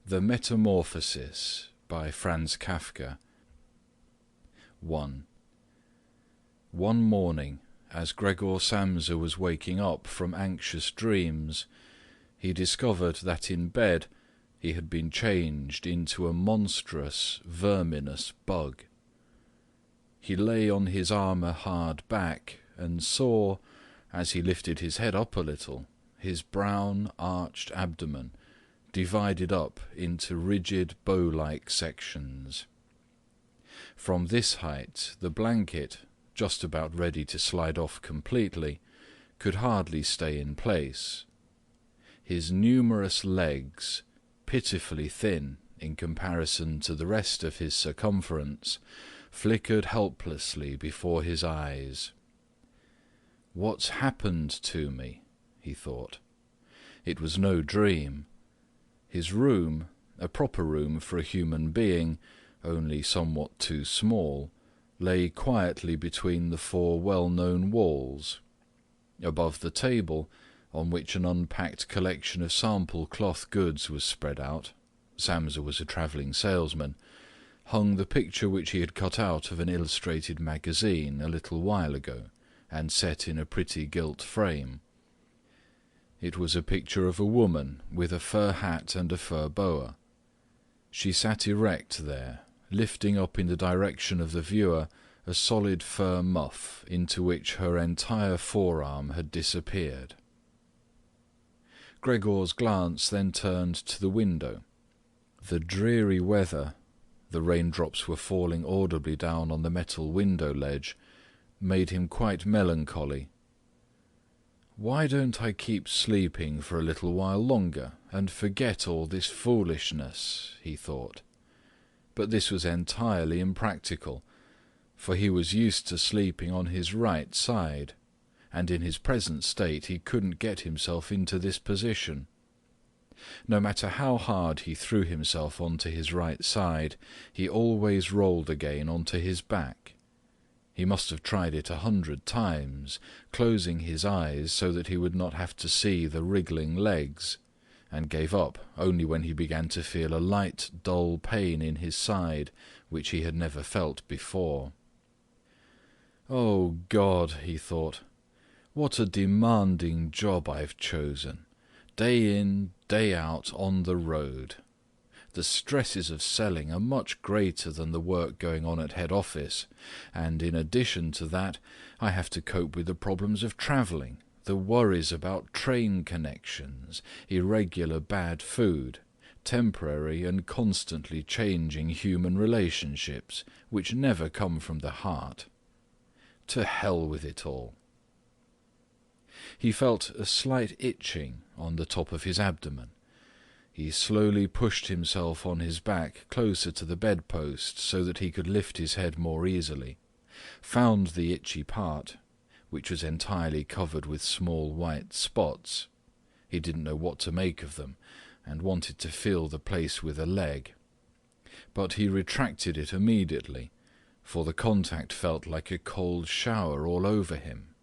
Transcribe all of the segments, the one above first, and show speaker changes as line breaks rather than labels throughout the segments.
The Metamorphosis by Franz Kafka. 1. One morning, as Gregor Samsa was waking up from anxious dreams, he discovered that in bed he had been changed into a monstrous, verminous bug. He lay on his armour-hard back and saw, as he lifted his head up a little, his brown, arched abdomen divided up into rigid bow-like sections. From this height, the blanket, just about ready to slide off completely, could hardly stay in place. His numerous legs, pitifully thin in comparison to the rest of his circumference, flickered helplessly before his eyes. "What's happened to me?" he thought. It was no dream. His room, a proper room for a human being, only somewhat too small, lay quietly between the four well-known walls. Above the table, on which an unpacked collection of sample cloth goods was spread out — Samsa was a travelling salesman — hung the picture which he had cut out of an illustrated magazine a little while ago, and set in a pretty gilt frame. It was a picture of a woman with a fur hat and a fur boa. She sat erect there, lifting up in the direction of the viewer a solid fur muff into which her entire forearm had disappeared. Gregor's glance then turned to the window. The dreary weather — the raindrops were falling audibly down on the metal window ledge — made him quite melancholy. "Why don't I keep sleeping for a little while longer and forget all this foolishness?" he thought. But this was entirely impractical, for he was used to sleeping on his right side, and in his present state he couldn't get himself into this position. No matter how hard he threw himself onto his right side, he always rolled again onto his back. He must have tried it 100 times, closing his eyes so that he would not have to see the wriggling legs, and gave up only when he began to feel a light, dull pain in his side which he had never felt before. "Oh God," he thought, "what a demanding job I've chosen. Day in, day out on the road. The stresses of selling are much greater than the work going on at head office, and in addition to that, I have to cope with the problems of travelling, the worries about train connections, irregular bad food, temporary and constantly changing human relationships, which never come from the heart. To hell with it all." He felt a slight itching on the top of his abdomen. He slowly pushed himself on his back closer to the bedpost so that he could lift his head more easily, found the itchy part, which was entirely covered with small white spots. He didn't know what to make of them, and wanted to feel the place with a leg. But he retracted it immediately, for the contact felt like a cold shower all over him.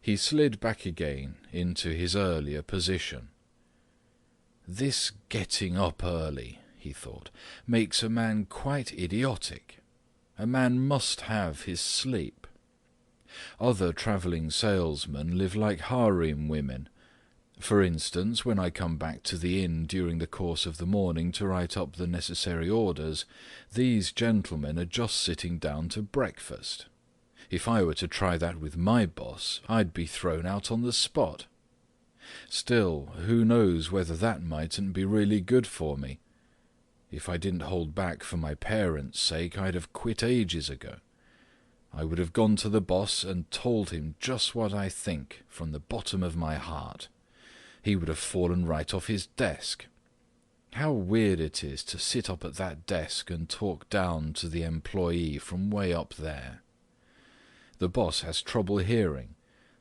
He slid back again into his earlier position. "This getting up early," he thought, "makes a man quite idiotic. A man must have his sleep. Other travelling salesmen live like harem women. For instance, when I come back to the inn during the course of the morning to write up the necessary orders, these gentlemen are just sitting down to breakfast. If I were to try that with my boss, I'd be thrown out on the spot. Still, who knows whether that mightn't be really good for me? If I didn't hold back for my parents' sake, I'd have quit ages ago. I would have gone to the boss and told him just what I think from the bottom of my heart. He would have fallen right off his desk. How weird it is to sit up at that desk and talk down to the employee from way up there. The boss has trouble hearing,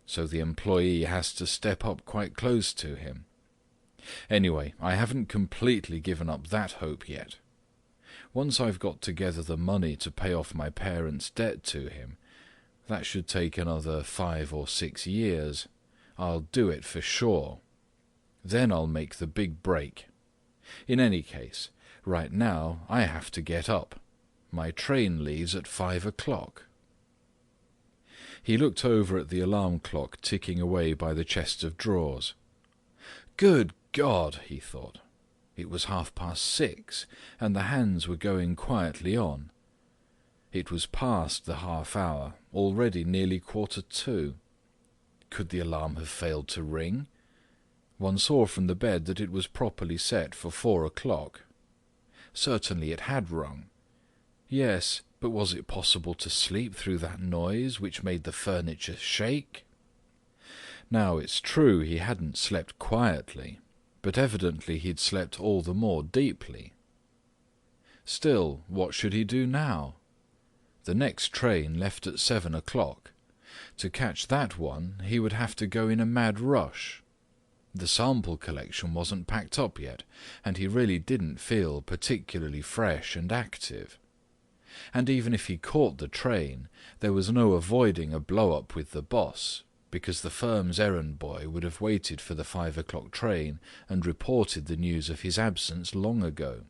so the employee has to step up quite close to him. Anyway, I haven't completely given up that hope yet. Once I've got together the money to pay off my parents' debt to him, that should take another 5 or 6 years. I'll do it for sure. Then I'll make the big break. In any case, right now I have to get up. My train leaves at 5 o'clock. He looked over at the alarm clock ticking away by the chest of drawers. Good God, he thought. It was 6:30, and the hands were going quietly on. It was past the half-hour, already nearly 1:45. Could the alarm have failed to ring? One saw from the bed that it was properly set for 4 o'clock. Certainly it had rung. Yes, but was it possible to sleep through that noise which made the furniture shake? Now it's true he hadn't slept quietly, but evidently he'd slept all the more deeply. Still, what should he do now? The next train left at 7 o'clock. To catch that one, he would have to go in a mad rush. The sample collection wasn't packed up yet, and he really didn't feel particularly fresh and active. And even if he caught the train, there was no avoiding a blow-up with the boss, because the firm's errand boy would have waited for the 5 o'clock train and reported the news of his absence long ago.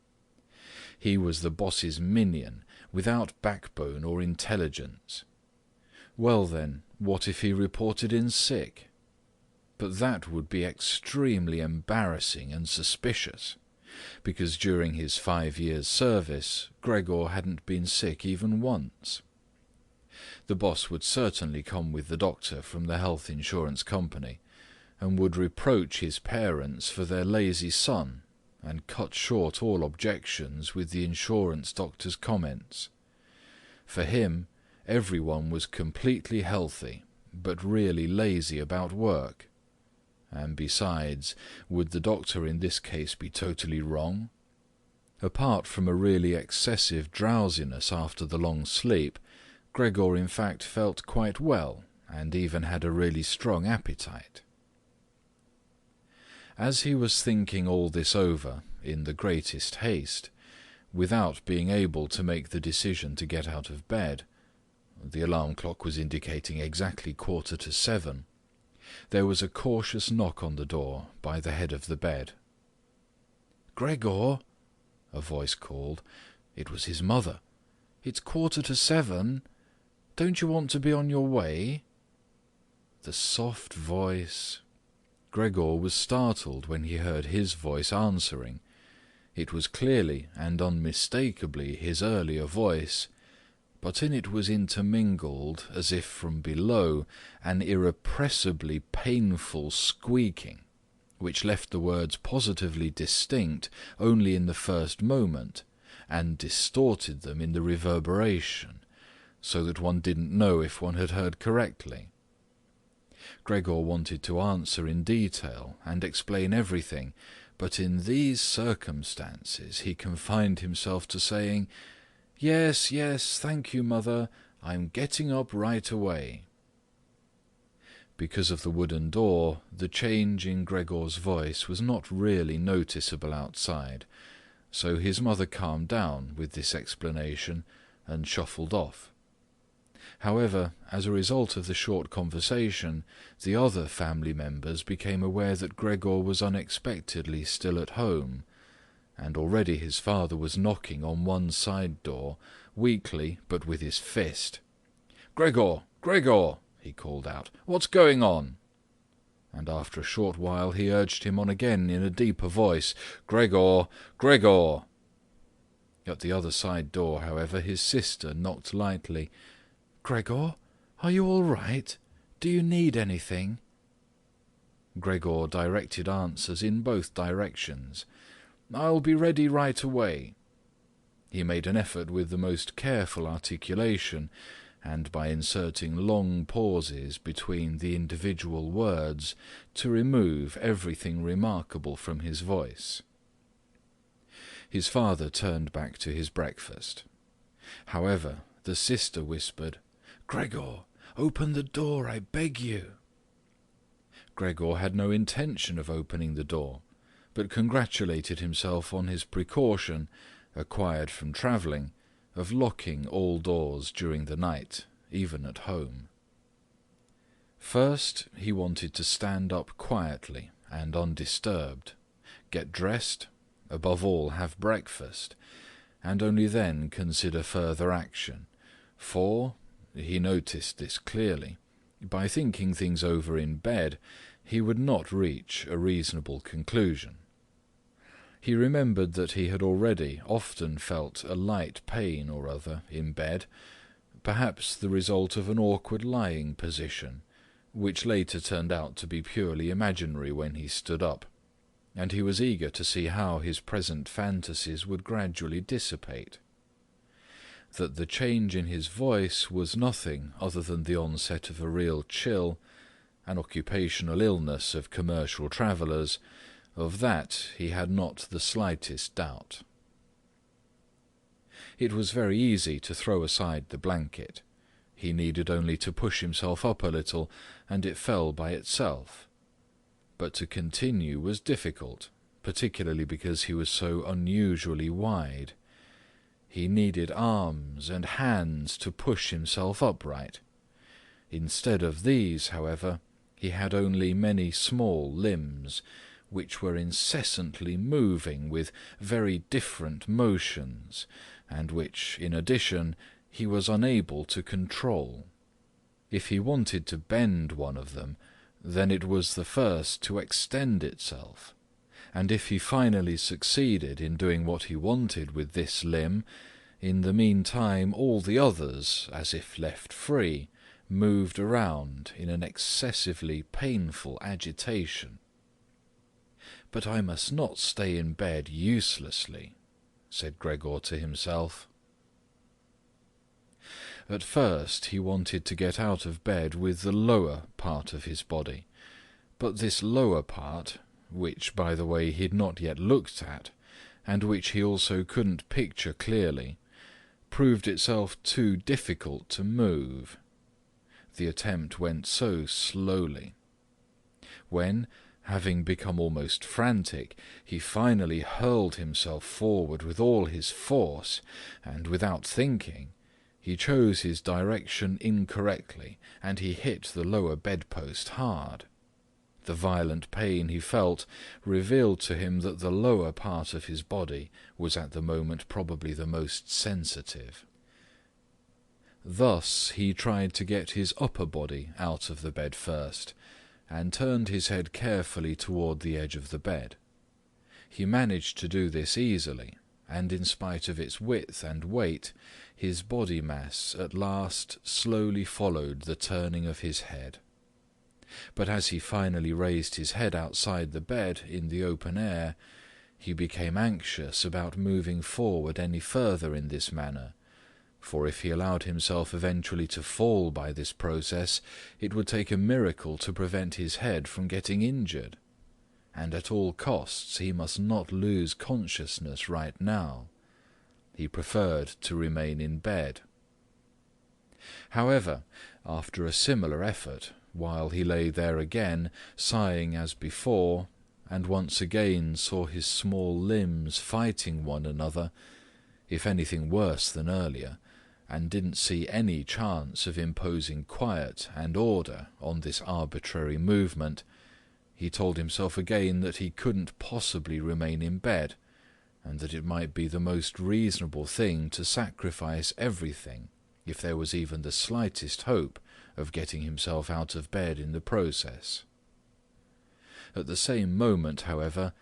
He was the boss's minion, without backbone or intelligence. Well then, what if he reported in sick? But that would be extremely embarrassing and suspicious, because during his 5 years' service, Gregor hadn't been sick even once. The boss would certainly come with the doctor from the health insurance company, and would reproach his parents for their lazy son, and cut short all objections with the insurance doctor's comments. For him, everyone was completely healthy, but really lazy about work. And besides, would the doctor in this case be totally wrong? Apart from a really excessive drowsiness after the long sleep, Gregor in fact felt quite well, and even had a really strong appetite. As he was thinking all this over, in the greatest haste, without being able to make the decision to get out of bed, the alarm clock was indicating exactly 7:15, there was a cautious knock on the door by the head of the bed. "Gregor," a voice called. It was his mother. "It's 7:15. Don't you want to be on your way?" The soft voice. Gregor was startled when he heard his voice answering. It was clearly and unmistakably his earlier voice, but in it was intermingled, as if from below, an irrepressibly painful squeaking, which left the words positively distinct only in the first moment, and distorted them in the reverberation, so that one didn't know if one had heard correctly. Gregor wanted to answer in detail and explain everything, but in these circumstances he confined himself to saying, "Yes, yes, thank you, mother. I'm getting up right away." Because of the wooden door, the change in Gregor's voice was not really noticeable outside, so his mother calmed down with this explanation and shuffled off. However, as a result of the short conversation, the other family members became aware that Gregor was unexpectedly still at home, and already his father was knocking on one side door, weakly but with his fist. "Gregor, Gregor!" he called out. "What's going on?" And after a short while he urged him on again in a deeper voice. "Gregor, Gregor!" At the other side door, however, his sister knocked lightly. "Gregor, are you all right? Do you need anything?" Gregor directed answers in both directions. "I'll be ready right away." He made an effort with the most careful articulation, and by inserting long pauses between the individual words, to remove everything remarkable from his voice. His father turned back to his breakfast. However, the sister whispered, "Gregor, open the door, I beg you." Gregor had no intention of opening the door, but congratulated himself on his precaution, acquired from travelling, of locking all doors during the night, even at home. First, he wanted to stand up quietly and undisturbed, get dressed, above all have breakfast, and only then consider further action, for, he noticed this clearly, by thinking things over in bed, he would not reach a reasonable conclusion. He remembered that he had already often felt a light pain or other in bed, perhaps the result of an awkward lying position, which later turned out to be purely imaginary when he stood up, and he was eager to see how his present fantasies would gradually dissipate. That the change in his voice was nothing other than the onset of a real chill, an occupational illness of commercial travellers, of that he had not the slightest doubt. It was very easy to throw aside the blanket. He needed only to push himself up a little, and it fell by itself. But to continue was difficult, particularly because he was so unusually wide. He needed arms and hands to push himself upright. Instead of these, however, he had only many small limbs, which were incessantly moving with very different motions, and which, in addition, he was unable to control. If he wanted to bend one of them, then it was the first to extend itself, and if he finally succeeded in doing what he wanted with this limb, in the meantime all the others, as if left free, moved around in an excessively painful agitation. "But I must not stay in bed uselessly," said Gregor to himself. At first he wanted to get out of bed with the lower part of his body, but this lower part, which by the way he'd not yet looked at, and which he also couldn't picture clearly, proved itself too difficult to move. The attempt went so slowly. When, having become almost frantic, he finally hurled himself forward with all his force, and without thinking, he chose his direction incorrectly, and he hit the lower bedpost hard. The violent pain he felt revealed to him that the lower part of his body was at the moment probably the most sensitive. Thus he tried to get his upper body out of the bed first, and turned his head carefully toward the edge of the bed. He managed to do this easily, and in spite of its width and weight, his body mass at last slowly followed the turning of his head. But as he finally raised his head outside the bed in the open air, he became anxious about moving forward any further in this manner, for if he allowed himself eventually to fall by this process, it would take a miracle to prevent his head from getting injured, and at all costs he must not lose consciousness right now. He preferred to remain in bed. However, after a similar effort, while he lay there again, sighing as before, and once again saw his small limbs fighting one another, if anything worse than earlier, and didn't see any chance of imposing quiet and order on this arbitrary movement, he told himself again that he couldn't possibly remain in bed, and that it might be the most reasonable thing to sacrifice everything, if there was even the slightest hope of getting himself out of bed in the process. At the same moment, however,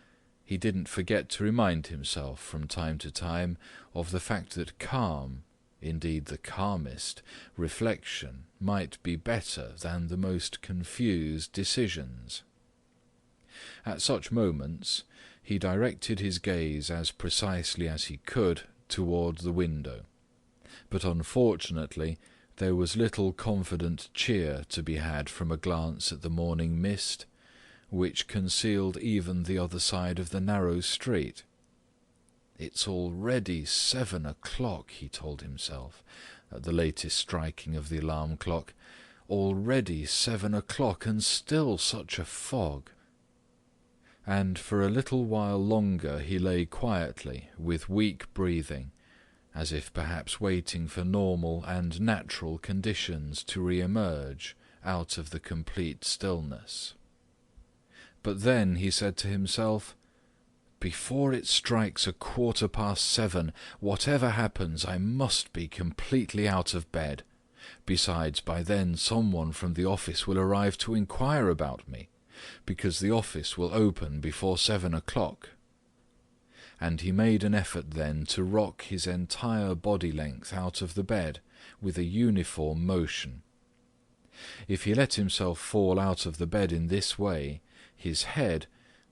he didn't forget to remind himself from time to time of the fact that calm, indeed the calmest, reflection might be better than the most confused decisions. At such moments, he directed his gaze as precisely as he could toward the window, but unfortunately there was little confident cheer to be had from a glance at the morning mist, which concealed even the other side of the narrow street. "It's already 7 o'clock," he told himself, at the latest striking of the alarm clock. "Already 7 o'clock, and still such a fog." And for a little while longer he lay quietly, with weak breathing, as if perhaps waiting for normal and natural conditions to re-emerge out of the complete stillness. But then he said to himself, Before it strikes 7:15, whatever happens, I must be completely out of bed. Besides, by then someone from the office will arrive to inquire about me, because the office will open before 7 o'clock. And he made an effort then to rock his entire body length out of the bed with a uniform motion. If he let himself fall out of the bed in this way, his head,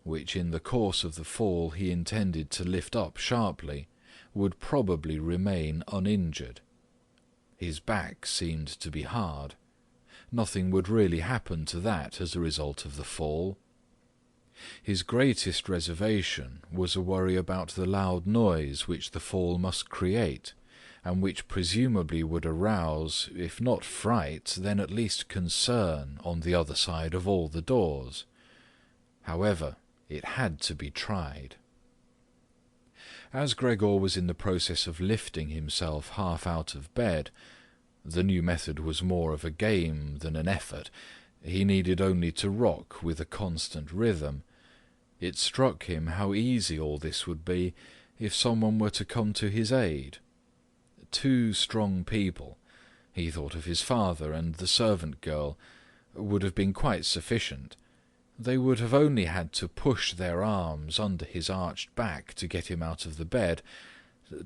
which in the course of the fall he intended to lift up sharply, would probably remain uninjured. His back seemed to be hard. Nothing would really happen to that as a result of the fall. His greatest reservation was a worry about the loud noise which the fall must create, and which presumably would arouse, if not fright, then at least concern on the other side of all the doors. However, it had to be tried. As Gregor was in the process of lifting himself half out of bed, the new method was more of a game than an effort. He needed only to rock with a constant rhythm. It struck him how easy all this would be if someone were to come to his aid. 2 strong people, he thought of his father and the servant girl, would have been quite sufficient. They would have only had to push their arms under his arched back to get him out of the bed,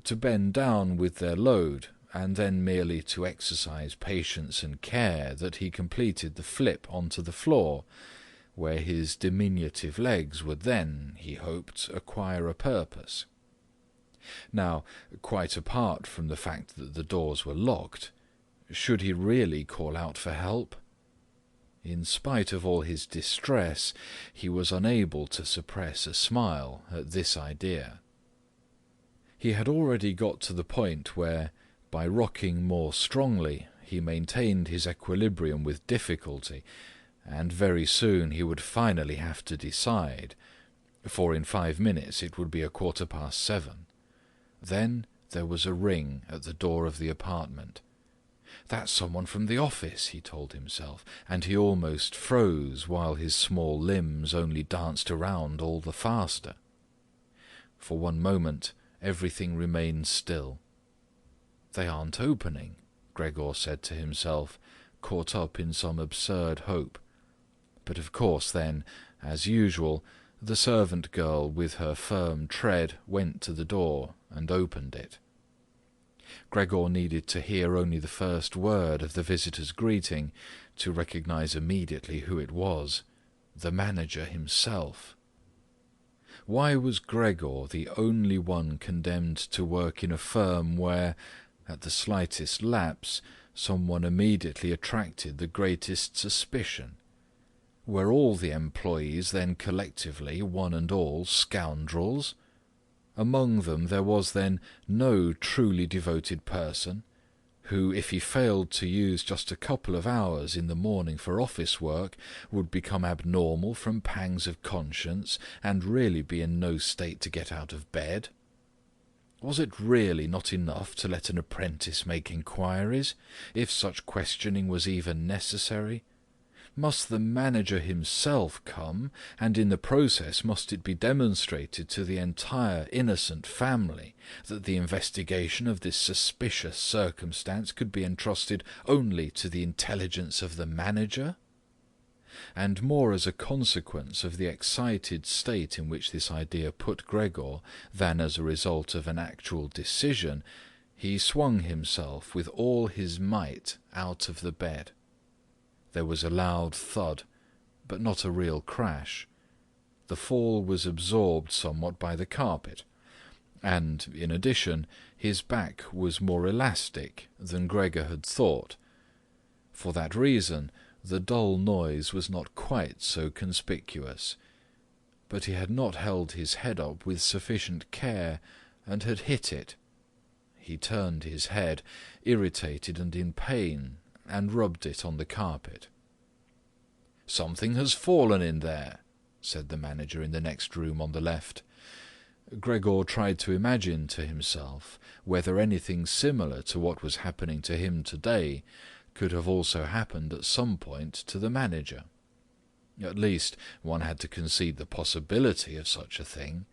to bend down with their load, and then merely to exercise patience and care that he completed the flip onto the floor, where his diminutive legs would then, he hoped, acquire a purpose. Now, quite apart from the fact that the doors were locked, should he really call out for help? In spite of all his distress, he was unable to suppress a smile at this idea. He had already got to the point where, by rocking more strongly, he maintained his equilibrium with difficulty, and very soon he would finally have to decide, for in 5 minutes it would be 7:15. Then there was a ring at the door of the apartment. "That's someone from the office," he told himself, and he almost froze while his small limbs only danced around all the faster. For one moment everything remained still. "They aren't opening," Gregor said to himself, caught up in some absurd hope. But of course then, as usual, the servant girl with her firm tread went to the door and opened it. Gregor needed to hear only the first word of the visitor's greeting to recognize immediately who it was, the manager himself. Why was Gregor the only one condemned to work in a firm where, at the slightest lapse, someone immediately attracted the greatest suspicion? Were all the employees then collectively, one and all, scoundrels? Among them there was then no truly devoted person, who, if he failed to use just a couple of hours in the morning for office work, would become abnormal from pangs of conscience and really be in no state to get out of bed? Was it really not enough to let an apprentice make inquiries, if such questioning was even necessary? Must the manager himself come, and in the process must it be demonstrated to the entire innocent family that the investigation of this suspicious circumstance could be entrusted only to the intelligence of the manager? And more as a consequence of the excited state in which this idea put Gregor than as a result of an actual decision, he swung himself with all his might out of the bed. There was a loud thud, but not a real crash. The fall was absorbed somewhat by the carpet, and, in addition, his back was more elastic than Gregor had thought. For that reason, the dull noise was not quite so conspicuous, but he had not held his head up with sufficient care, and had hit it. He turned his head, irritated and in pain, and rubbed it on the carpet. "Something has fallen in there," said the manager in the next room on the left. Gregor tried to imagine to himself whether anything similar to what was happening to him today could have also happened at some point to the manager. At least, one had to concede the possibility of such a thing.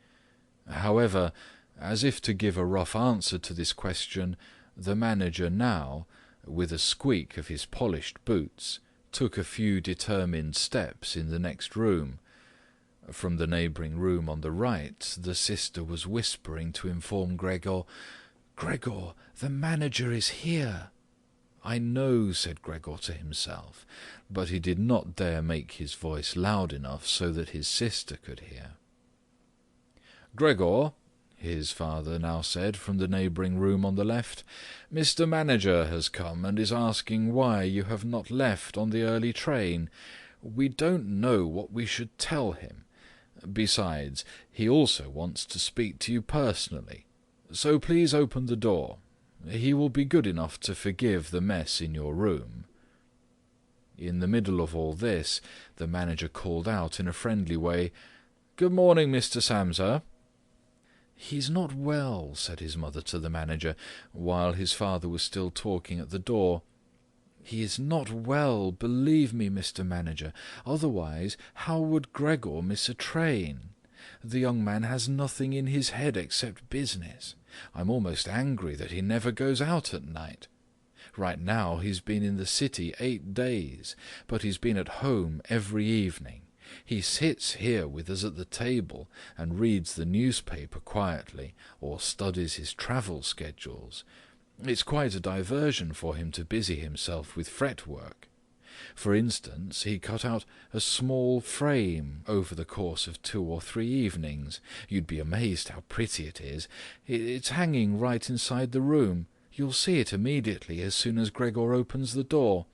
However, as if to give a rough answer to this question, the manager now, with a squeak of his polished boots, took a few determined steps in the next room. From the neighbouring room on the right, the sister was whispering to inform Gregor, "Gregor, the manager is here." "I know," said Gregor to himself, but he did not dare make his voice loud enough so that his sister could hear. "Gregor," his father now said from the neighbouring room on the left, "Mr. Manager has come and is asking why you have not left on the early train. We don't know what we should tell him. Besides, he also wants to speak to you personally. So please open the door. He will be good enough to forgive the mess in your room." In the middle of all this, the manager called out in a friendly way, "Good morning, Mr. Samsa." "He's not well," said his mother to the manager, while his father was still talking at the door. "He is not well, believe me, Mr. Manager. Otherwise, how would Gregor miss a train? The young man has nothing in his head except business. I'm almost angry that he never goes out at night. Right now he's been in the city 8 days, but he's been at home every evening. He sits here with us at the table and reads the newspaper quietly, or studies his travel schedules. It's quite a diversion for him to busy himself with fretwork. For instance, he cut out a small frame over the course of 2 or 3 evenings. You'd be amazed how pretty it is. It's hanging right inside the room. You'll see it immediately as soon as Gregor opens the door.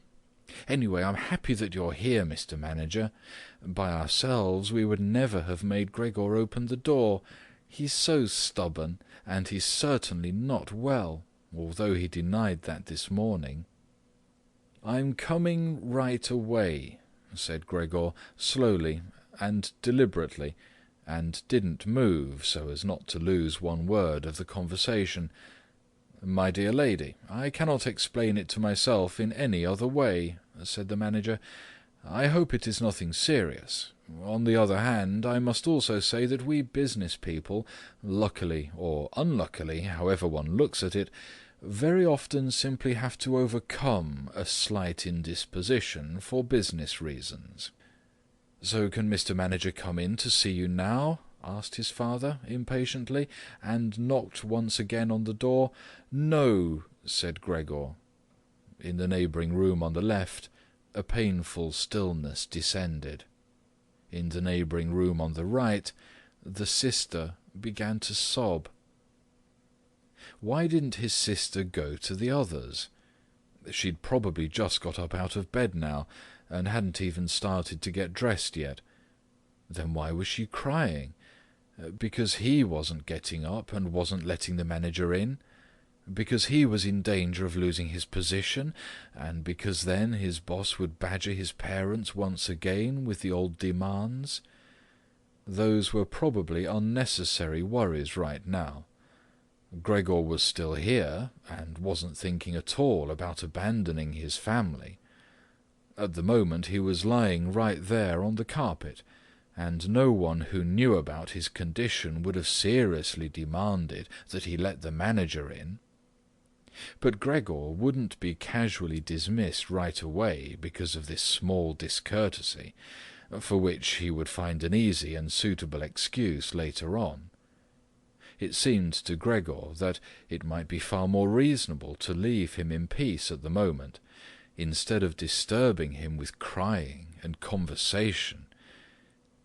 Anyway, I'm happy that you're here, Mr. Manager. By ourselves, we would never have made Gregor open the door. He's so stubborn, and he's certainly not well, although he denied that this morning." "I'm coming right away," said Gregor, slowly and deliberately, and didn't move so as not to lose one word of the conversation. "My dear lady, I cannot explain it to myself in any other way," said the manager. "I hope it is nothing serious. On the other hand, I must also say that we business people, luckily or unluckily, however one looks at it, very often simply have to overcome a slight indisposition for business reasons." "So can Mr. Manager come in to see you now?" asked his father impatiently, and knocked once again on the door. "No," said Gregor. In the neighbouring room on the left, a painful stillness descended. In the neighbouring room on the right, the sister began to sob. Why didn't his sister go to the others? She'd probably just got up out of bed now, and hadn't even started to get dressed yet. Then why was she crying? Because he wasn't getting up and wasn't letting the manager in? Because he was in danger of losing his position, and because then his boss would badger his parents once again with the old demands? Those were probably unnecessary worries right now. Gregor was still here, and wasn't thinking at all about abandoning his family. At the moment he was lying right there on the carpet, and no one who knew about his condition would have seriously demanded that he let the manager in. But Gregor wouldn't be casually dismissed right away because of this small discourtesy, for which he would find an easy and suitable excuse later on. It seemed to Gregor that it might be far more reasonable to leave him in peace at the moment, instead of disturbing him with crying and conversation.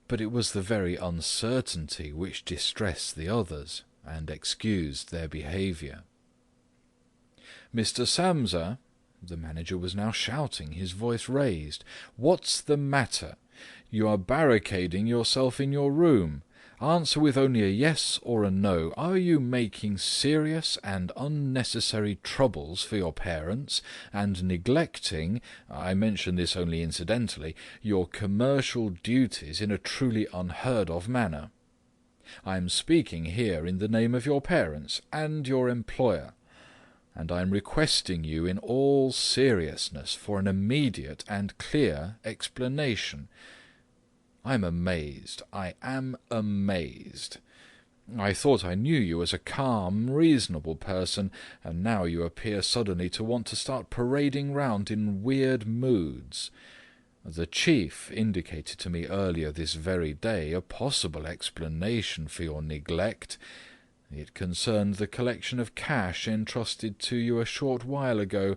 But it was the very uncertainty which distressed the others and excused their behaviour. "Mr. Samsa," the manager was now shouting, his voice raised, "what's the matter? You are barricading yourself in your room. Answer with only a yes or a no. Are you making serious and unnecessary troubles for your parents, and neglecting, I mention this only incidentally, your commercial duties in a truly unheard of manner? I am speaking here in the name of your parents and your employer, and I am requesting you in all seriousness for an immediate and clear explanation. I am amazed. I thought I knew you as a calm, reasonable person, and now you appear suddenly to want to start parading round in weird moods. The chief indicated to me earlier this very day a possible explanation for your neglect. It concerned the collection of cash entrusted to you a short while ago,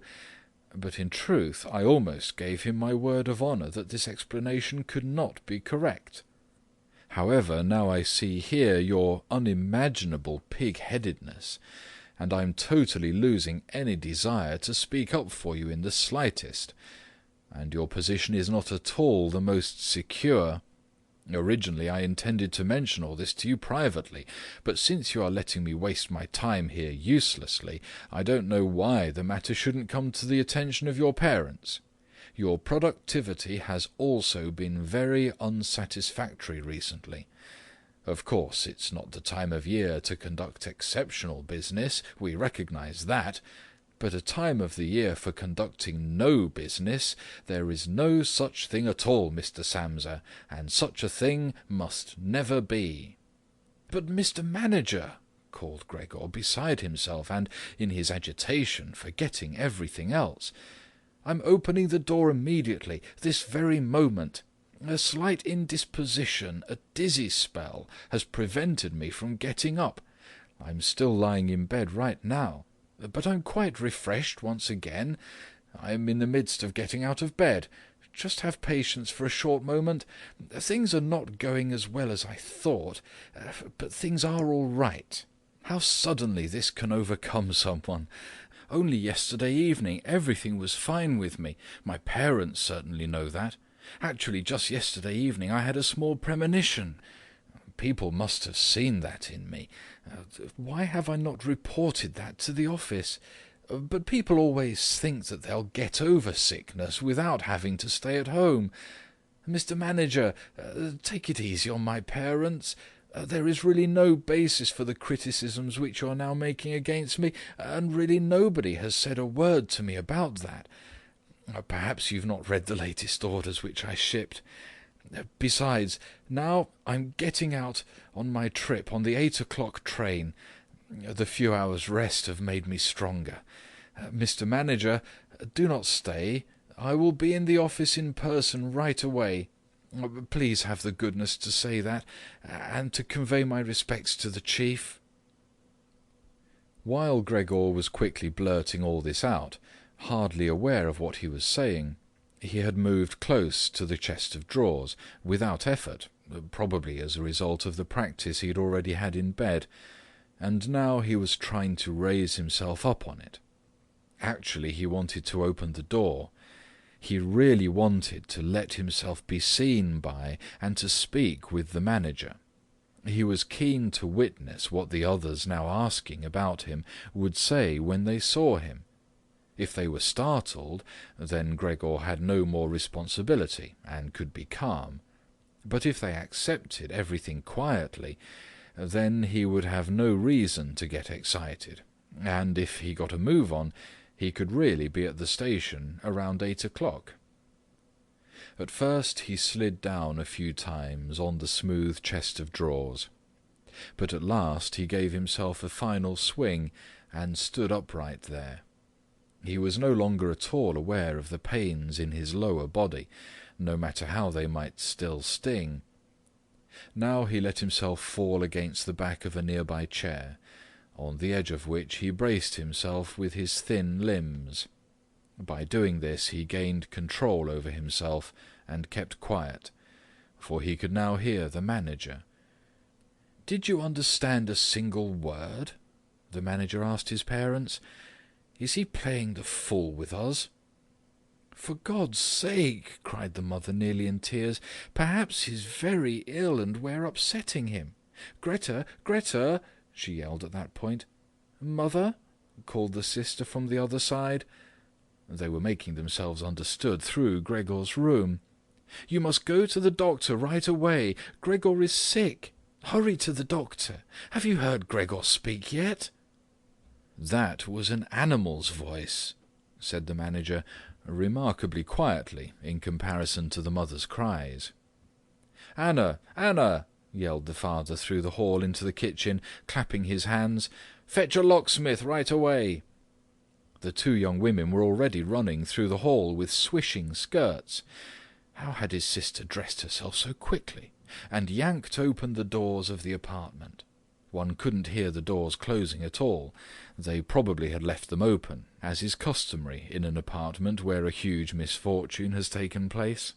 but in truth I almost gave him my word of honour that this explanation could not be correct. However, now I see here your unimaginable pig-headedness, and I am totally losing any desire to speak up for you in the slightest, and your position is not at all the most secure. Originally I intended to mention all this to you privately, but since you are letting me waste my time here uselessly, I don't know why the matter shouldn't come to the attention of your parents. Your productivity has also been very unsatisfactory recently. Of course, it's not the time of year to conduct exceptional business, we recognize that, but a time of the year for conducting no business, there is no such thing at all, Mr. Samsa, and such a thing must never be. But, Mr. Manager, called Gregor, beside himself, and, in his agitation, forgetting everything else, I'm opening the door immediately, this very moment. A slight indisposition, a dizzy spell, has prevented me from getting up. I'm still lying in bed right now, but I'm quite refreshed once again. I am in the midst of getting out of bed. Just have patience for a short moment. Things are not going as well as I thought, but things are all right. How suddenly this can overcome someone! Only yesterday evening everything was fine with me. My parents certainly know that. Actually, just yesterday evening I had a small premonition. People must have seen that in me. Why have I not reported that to the office? But people always think that they'll get over sickness without having to stay at home. Mr. Manager, take it easy on my parents. There is really no basis for the criticisms which you are now making against me, and really nobody has said a word to me about that. Perhaps you've not read the latest orders which I shipped. Besides, now I'm getting out on my trip on the 8 o'clock train. The few hours' rest have made me stronger. Mr. Manager, do not stay. I will be in the office in person right away. Please have the goodness to say that, and to convey my respects to the chief." While Gregor was quickly blurting all this out, hardly aware of what he was saying, he had moved close to the chest of drawers, without effort, probably as a result of the practice he had already had in bed, and now he was trying to raise himself up on it. Actually, he wanted to open the door. He really wanted to let himself be seen by and to speak with the manager. He was keen to witness what the others now asking about him would say when they saw him. If they were startled, then Gregor had no more responsibility and could be calm. But if they accepted everything quietly, then he would have no reason to get excited, and if he got a move on, he could really be at the station around 8 o'clock. At first he slid down a few times on the smooth chest of drawers, but at last he gave himself a final swing and stood upright there. He was no longer at all aware of the pains in his lower body, no matter how they might still sting. Now he let himself fall against the back of a nearby chair, on the edge of which he braced himself with his thin limbs. By doing this he gained control over himself and kept quiet, for he could now hear the manager. "Did you understand a single word?" the manager asked his parents. "Is he playing the fool with us?" "For God's sake," cried the mother, nearly in tears, "perhaps he's very ill and we're upsetting him. Greta, Greta!" she yelled at that point. "Mother?" called the sister from the other side. They were making themselves understood through Gregor's room. "You must go to the doctor right away. Gregor is sick. Hurry to the doctor. Have you heard Gregor speak yet?" "That was an animal's voice," said the manager, remarkably quietly in comparison to the mother's cries. "Anna, Anna!" yelled the father through the hall into the kitchen, clapping his hands. "Fetch a locksmith right away!" The two young women were already running through the hall with swishing skirts. How had his sister dressed herself so quickly, and yanked open the doors of the apartment? One couldn't hear the doors closing at all. They probably had left them open, as is customary in an apartment where a huge misfortune has taken place.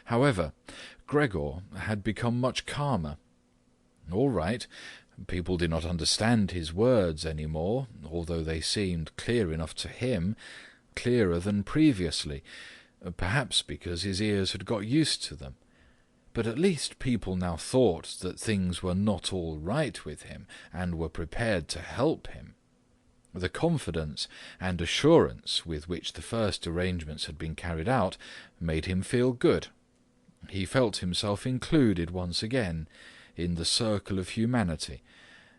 However, Gregor had become much calmer. All right, people did not understand his words any more, although they seemed clear enough to him, clearer than previously, perhaps because his ears had got used to them. But at least people now thought that things were not all right with him, and were prepared to help him. The confidence and assurance with which the first arrangements had been carried out made him feel good. He felt himself included once again in the circle of humanity,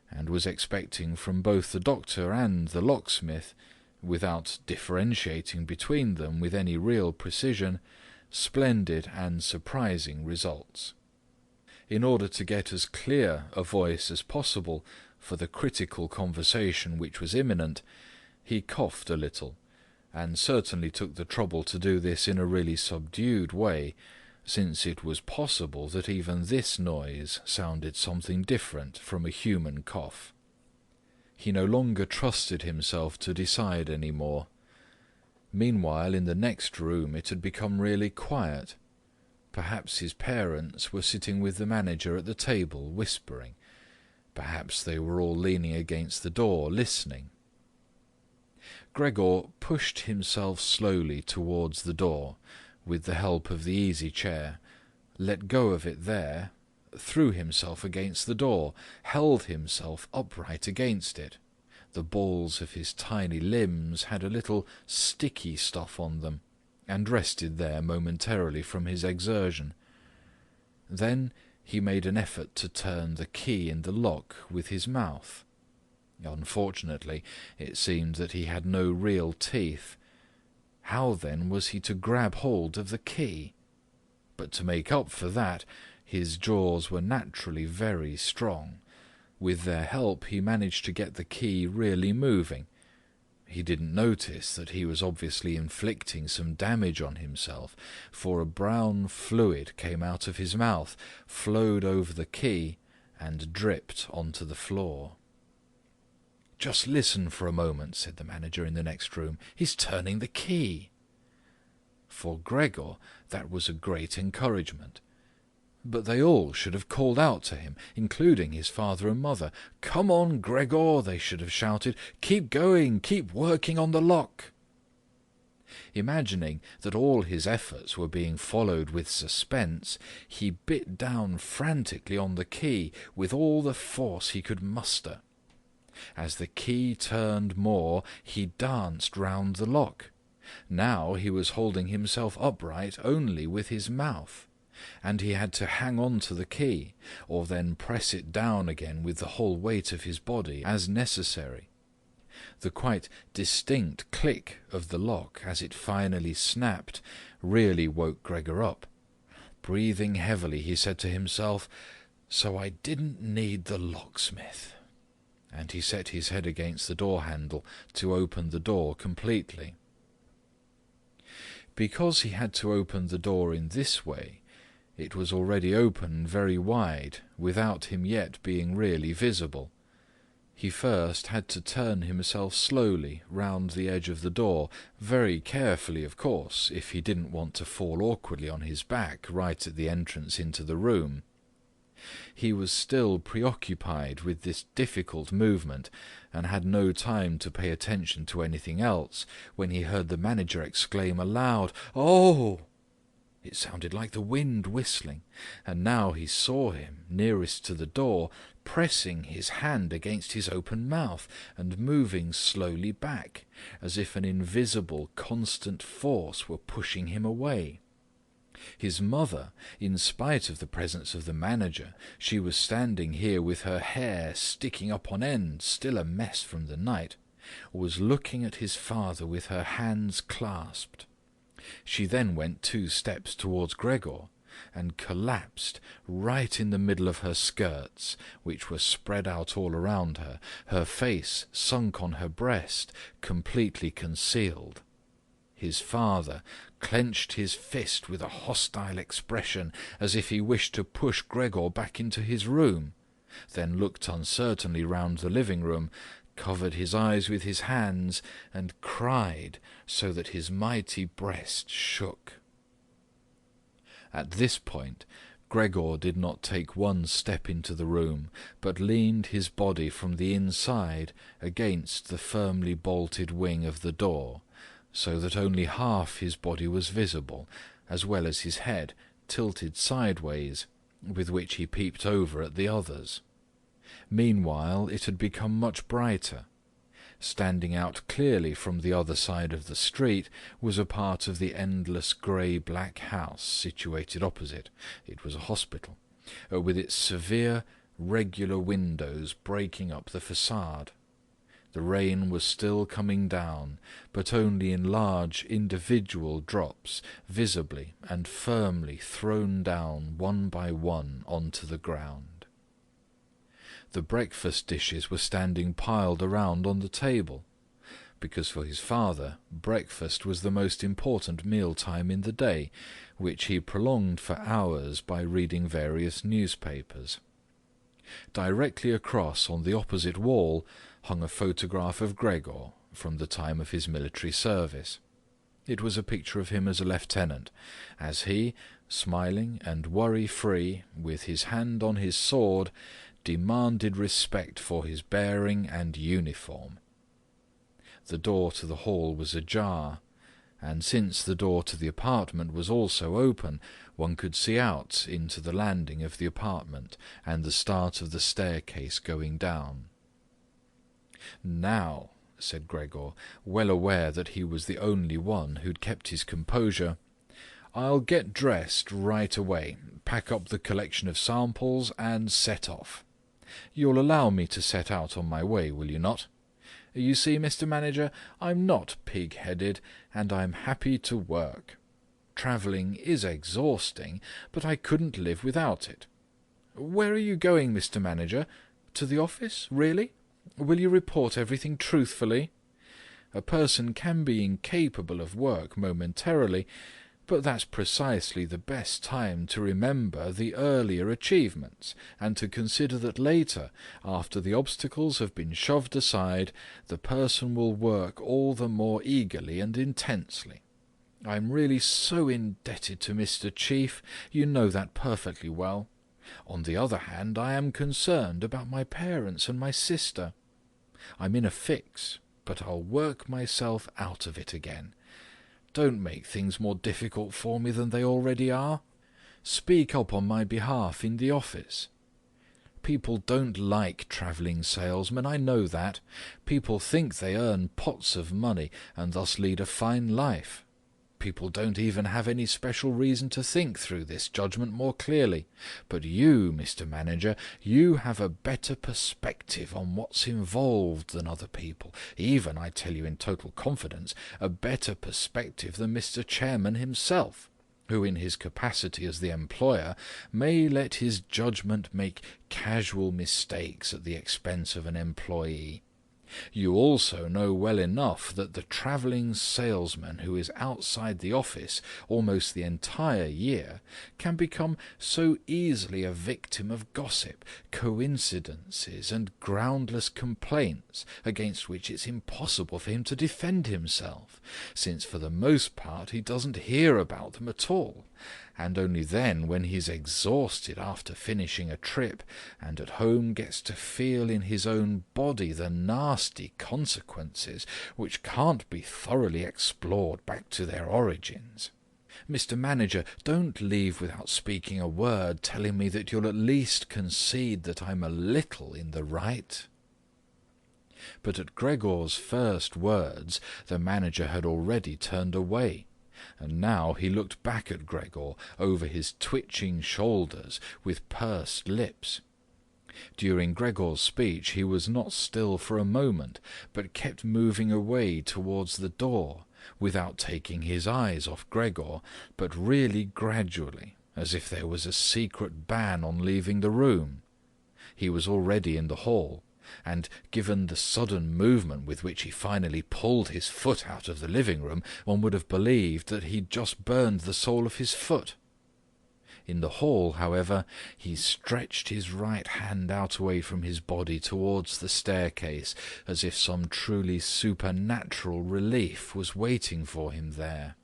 and was expecting from both the doctor and the locksmith, without differentiating between them with any real precision, splendid and surprising results. In order to get as clear a voice as possible for the critical conversation which was imminent, he coughed a little, and certainly took the trouble to do this in a really subdued way, since it was possible that even this noise sounded something different from a human cough. He no longer trusted himself to decide any more. Meanwhile, in the next room it had become really quiet. Perhaps his parents were sitting with the manager at the table, whispering. Perhaps they were all leaning against the door, listening. Gregor pushed himself slowly towards the door, with the help of the easy-chair, let go of it there, threw himself against the door, held himself upright against it. The balls of his tiny limbs had a little sticky stuff on them, and rested there momentarily from his exertion. Then he made an effort to turn the key in the lock with his mouth. Unfortunately, it seemed that he had no real teeth. How then was he to grab hold of the key? But to make up for that, his jaws were naturally very strong. With their help he managed to get the key really moving. He didn't notice that he was obviously inflicting some damage on himself, for a brown fluid came out of his mouth, flowed over the key, and dripped onto the floor. "Just listen for a moment," said the manager in the next room. "He's turning the key." For Gregor that was a great encouragement. But they all should have called out to him, including his father and mother. "Come on, Gregor," they should have shouted. "Keep going, keep working on the lock." Imagining that all his efforts were being followed with suspense, he bit down frantically on the key with all the force he could muster. As the key turned more, he danced round the lock. Now he was holding himself upright only with his mouth, and he had to hang on to the key, or then press it down again with the whole weight of his body, as necessary. The quite distinct click of the lock as it finally snapped really woke Gregor up. Breathing heavily, he said to himself, "So I didn't need the locksmith." And he set his head against the door handle to open the door completely. Because he had to open the door in this way, it was already open very wide, without him yet being really visible. He first had to turn himself slowly round the edge of the door, very carefully, of course, if he didn't want to fall awkwardly on his back right at the entrance into the room. He was still preoccupied with this difficult movement, and had no time to pay attention to anything else, when he heard the manager exclaim aloud, "Oh!" It sounded like the wind whistling, and now he saw him, nearest to the door, pressing his hand against his open mouth, and moving slowly back, as if an invisible, constant force were pushing him away. His mother, in spite of the presence of the manager, she was standing here with her hair sticking up on end, still a mess from the night, was looking at his father with her hands clasped. She then went 2 steps towards Gregor, and collapsed right in the middle of her skirts, which were spread out all around her, her face sunk on her breast, completely concealed. His father clenched his fist with a hostile expression, as if he wished to push Gregor back into his room, then looked uncertainly round the living-room, covered his eyes with his hands, and cried so that his mighty breast shook. At this point, Gregor did not take one step into the room, but leaned his body from the inside against the firmly bolted wing of the door, so that only half his body was visible, as well as his head tilted sideways, with which he peeped over at the others. Meanwhile it had become much brighter. Standing out clearly from the other side of the street was a part of the endless grey-black house situated opposite. It was a hospital, with its severe, regular windows breaking up the facade. The rain was still coming down, but only in large individual drops, visibly and firmly thrown down one by one onto the ground. The breakfast dishes were standing piled around on the table, because for his father breakfast was the most important meal-time in the day, which he prolonged for hours by reading various newspapers. Directly across on the opposite wall hung a photograph of Gregor from the time of his military service. It was a picture of him as a lieutenant, as he, smiling and worry-free, with his hand on his sword, demanded respect for his bearing and uniform. The door to the hall was ajar, and since the door to the apartment was also open, one could see out into the landing of the apartment and the start of the staircase going down. "Now," said Gregor, well aware that he was the only one who'd kept his composure, "I'll get dressed right away, pack up the collection of samples, and set off. You'll allow me to set out on my way, will you not? You see, Mr. Manager, I'm not pig-headed, and I'm happy to work. Travelling is exhausting, but I couldn't live without it. Where are you going, Mr. Manager? To the office, really? Will you report everything truthfully? A person can be incapable of work momentarily, but that's precisely the best time to remember the earlier achievements, and to consider that later, after the obstacles have been shoved aside, the person will work all the more eagerly and intensely. I'm really so indebted to Mr. Chief, you know that perfectly well. On the other hand, I am concerned about my parents and my sister. I'm in a fix, but I'll work myself out of it again. Don't make things more difficult for me than they already are. Speak up on my behalf in the office. People don't like travelling salesmen, I know that. People think they earn pots of money and thus lead a fine life. People don't even have any special reason to think through this judgment more clearly. But you, Mr. Manager, you have a better perspective on what's involved than other people, even, I tell you in total confidence, a better perspective than Mr. Chairman himself, who in his capacity as the employer may let his judgment make casual mistakes at the expense of an employee. You also know well enough that the travelling salesman who is outside the office almost the entire year can become so easily a victim of gossip, coincidences, and groundless complaints against which it's impossible for him to defend himself, since for the most part he doesn't hear about them at all, and only then, when he's exhausted after finishing a trip, and at home gets to feel in his own body the nasty consequences, which can't be thoroughly explored back to their origins. Mr. Manager, don't leave without speaking a word telling me that you'll at least concede that I'm a little in the right." But at Gregor's first words the manager had already turned away, and now he looked back at Gregor over his twitching shoulders with pursed lips. During Gregor's speech he was not still for a moment, but kept moving away towards the door, without taking his eyes off Gregor, but really gradually, as if there was a secret ban on leaving the room. He was already in the hall, and given the sudden movement with which he finally pulled his foot out of the living-room, one would have believed that he'd just burned the sole of his foot. In the hall, however, he stretched his right hand out away from his body towards the staircase, as if some truly supernatural relief was waiting for him there.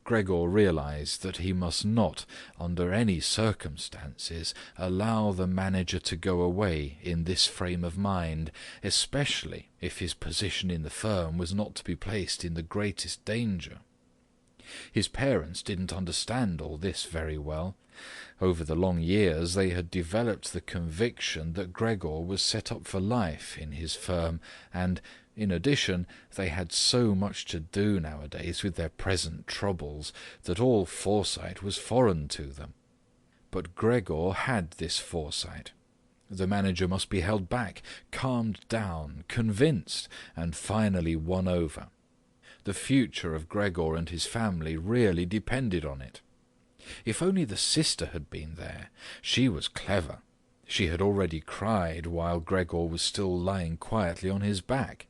Gregor realized that he must not, under any circumstances, allow the manager to go away in this frame of mind, especially if his position in the firm was not to be placed in the greatest danger. His parents didn't understand all this very well. Over the long years they had developed the conviction that Gregor was set up for life in his firm, and, in addition, they had so much to do nowadays with their present troubles that all foresight was foreign to them. But Gregor had this foresight. The manager must be held back, calmed down, convinced, and finally won over. The future of Gregor and his family really depended on it. If only the sister had been there. She was clever. She had already cried while Gregor was still lying quietly on his back,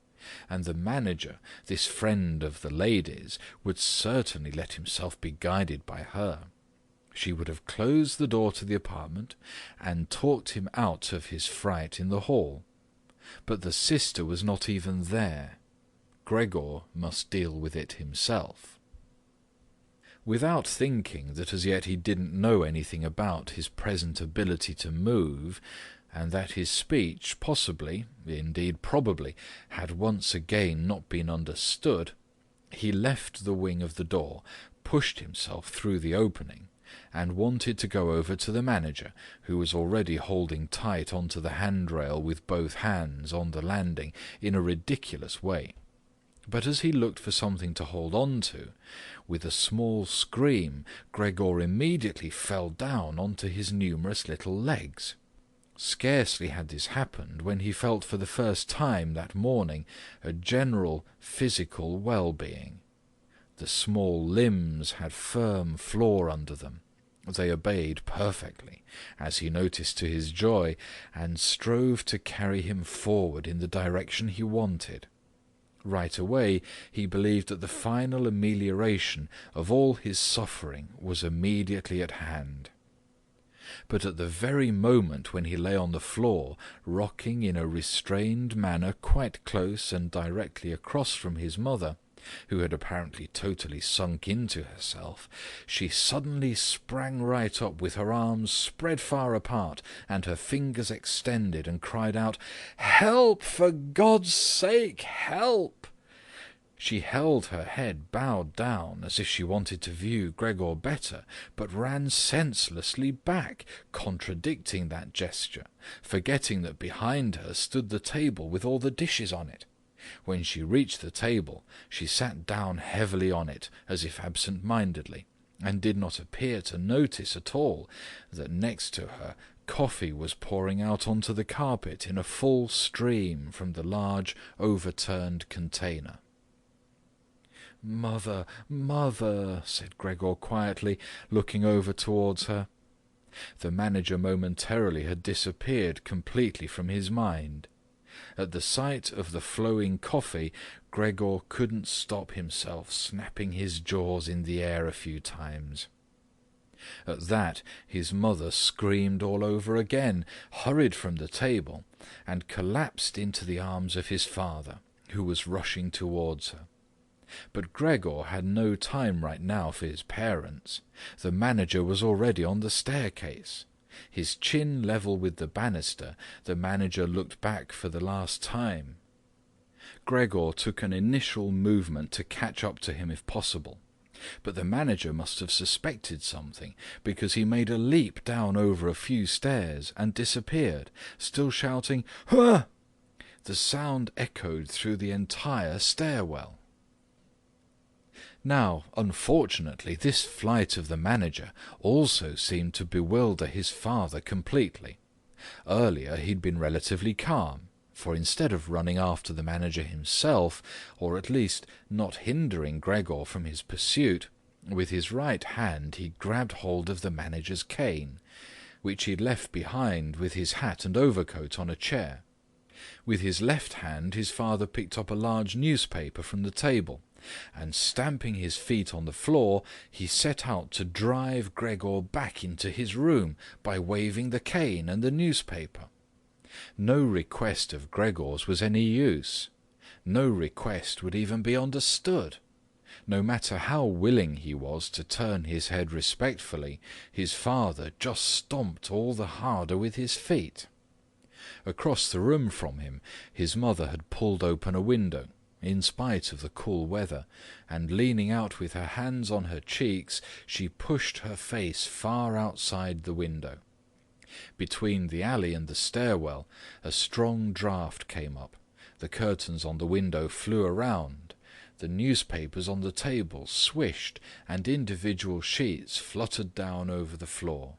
and the manager, this friend of the ladies, would certainly let himself be guided by her. She would have closed the door to the apartment and talked him out of his fright in the hall. But the sister was not even there. Gregor must deal with it himself. Without thinking that as yet he didn't know anything about his present ability to move, and that his speech possibly, indeed probably, had once again not been understood, he left the wing of the door, pushed himself through the opening, and wanted to go over to the manager, who was already holding tight onto the handrail with both hands on the landing in a ridiculous way. But as he looked for something to hold on to, with a small scream, Gregor immediately fell down onto his numerous little legs. Scarcely had this happened when he felt for the first time that morning a general physical well-being. The small limbs had firm floor under them. They obeyed perfectly, as he noticed to his joy, and strove to carry him forward in the direction he wanted. Right away he believed that the final amelioration of all his suffering was immediately at hand. But at the very moment when he lay on the floor, rocking in a restrained manner quite close and directly across from his mother, who had apparently totally sunk into herself, she suddenly sprang right up with her arms spread far apart and her fingers extended, and cried out, "Help! For God's sake, help!" She held her head bowed down as if she wanted to view Gregor better, but ran senselessly back, contradicting that gesture, forgetting that behind her stood the table with all the dishes on it. When she reached the table, she sat down heavily on it, as if absent-mindedly, and did not appear to notice at all that next to her coffee was pouring out onto the carpet in a full stream from the large overturned container. "Mother, mother," said Gregor quietly, looking over towards her. The manager momentarily had disappeared completely from his mind. At the sight of the flowing coffee, Gregor couldn't stop himself snapping his jaws in the air a few times. At that his mother screamed all over again, hurried from the table, and collapsed into the arms of his father, who was rushing towards her. But Gregor had no time right now for his parents. The manager was already on the staircase. His chin level with the banister, the manager looked back for the last time. Gregor took an initial movement to catch up to him if possible, but the manager must have suspected something, because he made a leap down over a few stairs and disappeared, still shouting, "Huh!" The sound echoed through the entire stairwell. Now, unfortunately, this flight of the manager also seemed to bewilder his father completely. Earlier he'd been relatively calm, for instead of running after the manager himself, or at least not hindering Gregor from his pursuit, With his right hand he grabbed hold of the manager's cane, which he had left behind with his hat and overcoat on a chair. With his left hand his father picked up a large newspaper from the table, and stamping his feet on the floor, he set out to drive Gregor back into his room by waving the cane and the newspaper. No request of Gregor's was any use. No request would even be understood. No matter how willing he was to turn his head respectfully, his father just stomped all the harder with his feet. Across the room from him, his mother had pulled open a window, in spite of the cool weather, and leaning out with her hands on her cheeks, she pushed her face far outside the window. Between the alley and the stairwell, a strong draught came up. The curtains on the window flew around. The newspapers on the table swished, and individual sheets fluttered down over the floor.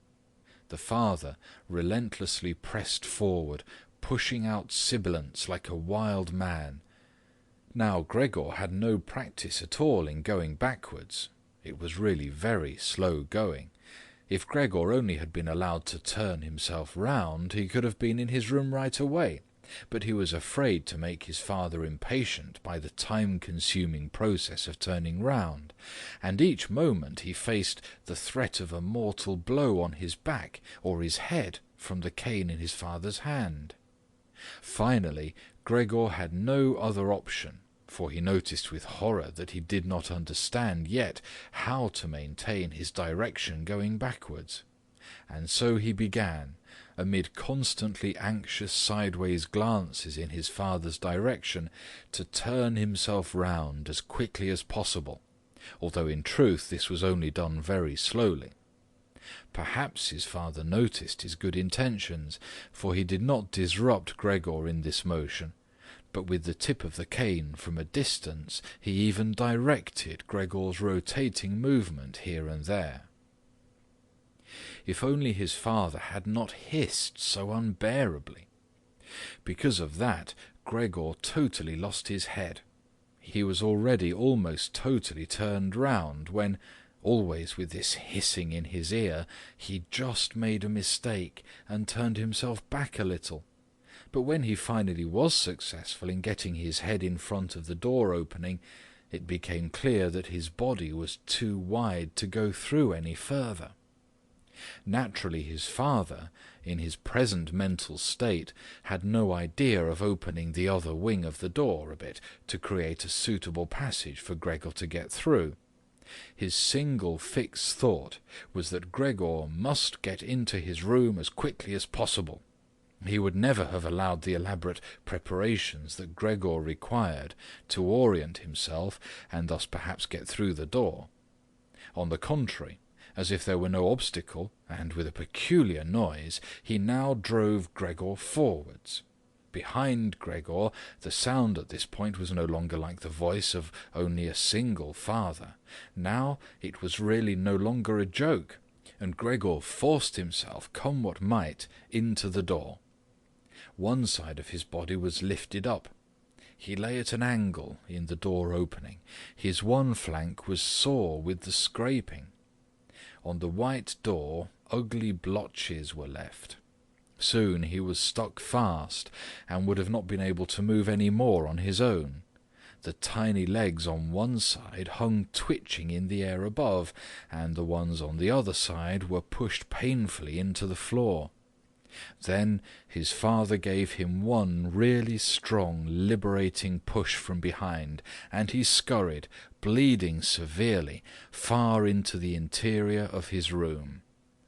The father relentlessly pressed forward, pushing out sibilants like a wild man. Now Gregor had no practice at all in going backwards. It was really very slow going. If Gregor only had been allowed to turn himself round, he could have been in his room right away. But he was afraid to make his father impatient by the time-consuming process of turning round, and each moment he faced the threat of a mortal blow on his back or his head from the cane in his father's hand. Finally, Gregor had no other option, for he noticed with horror that he did not understand yet how to maintain his direction going backwards. And so he began, amid constantly anxious sideways glances in his father's direction, to turn himself round as quickly as possible, although in truth this was only done very slowly. Perhaps his father noticed his good intentions, for he did not disrupt Gregor in this motion, but with the tip of the cane from a distance he even directed Gregor's rotating movement here and there. If only his father had not hissed so unbearably. Because of that, Gregor totally lost his head. He was already almost totally turned round when, always with this hissing in his ear, he just made a mistake and turned himself back a little. But when he finally was successful in getting his head in front of the door opening, it became clear that his body was too wide to go through any further. Naturally, his father, in his present mental state, had no idea of opening the other wing of the door a bit to create a suitable passage for Gregor to get through. His single fixed thought was that Gregor must get into his room as quickly as possible. He would never have allowed the elaborate preparations that Gregor required to orient himself and thus perhaps get through the door. On the contrary, as if there were no obstacle, and with a peculiar noise, he now drove Gregor forwards. Behind Gregor, the sound at this point was no longer like the voice of only a single father. Now it was really no longer a joke, and Gregor forced himself, come what might, into the door. One side of his body was lifted up. He lay at an angle in the door opening. His one flank was sore with the scraping. On the white door, ugly blotches were left. Soon he was stuck fast, and would have not been able to move any more on his own. The tiny legs on one side hung twitching in the air above, and the ones on the other side were pushed painfully into the floor. Then his father gave him one really strong, liberating push from behind, and he scurried, bleeding severely, far into the interior of his room.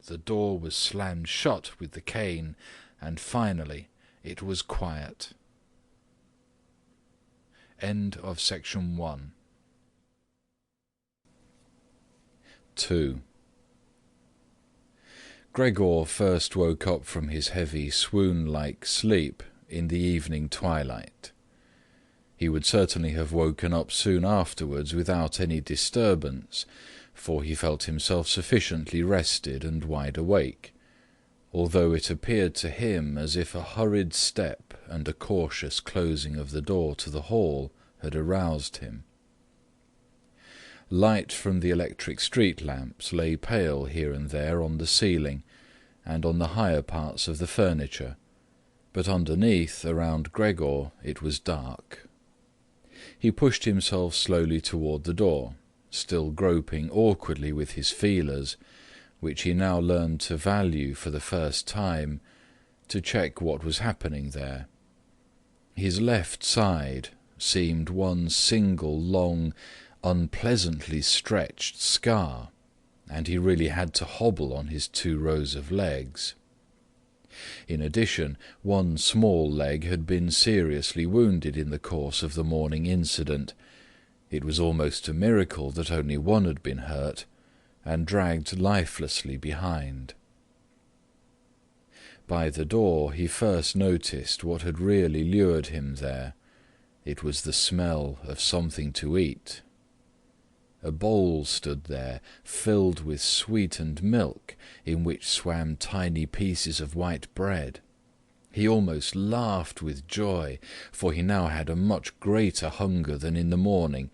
The door was slammed shut with the cane, and finally it was quiet. End of section 1. 2. Gregor first woke up from his heavy swoon-like sleep in the evening twilight. He would certainly have woken up soon afterwards without any disturbance, for he felt himself sufficiently rested and wide awake, although it appeared to him as if a hurried step and a cautious closing of the door to the hall had aroused him. Light from the electric street lamps lay pale here and there on the ceiling and on the higher parts of the furniture, but underneath, around Gregor, it was dark. He pushed himself slowly toward the door, still groping awkwardly with his feelers, which he now learned to value for the first time, to check what was happening there. His left side seemed one single long, unpleasantly stretched scar, and he really had to hobble on his 2 rows of legs. In addition, one small leg had been seriously wounded in the course of the morning incident. It was almost a miracle that only one had been hurt, and dragged lifelessly behind. By the door he first noticed what had really lured him there. It was the smell of something to eat. A bowl stood there, filled with sweetened milk, in which swam tiny pieces of white bread. He almost laughed with joy, for he now had a much greater hunger than in the morning,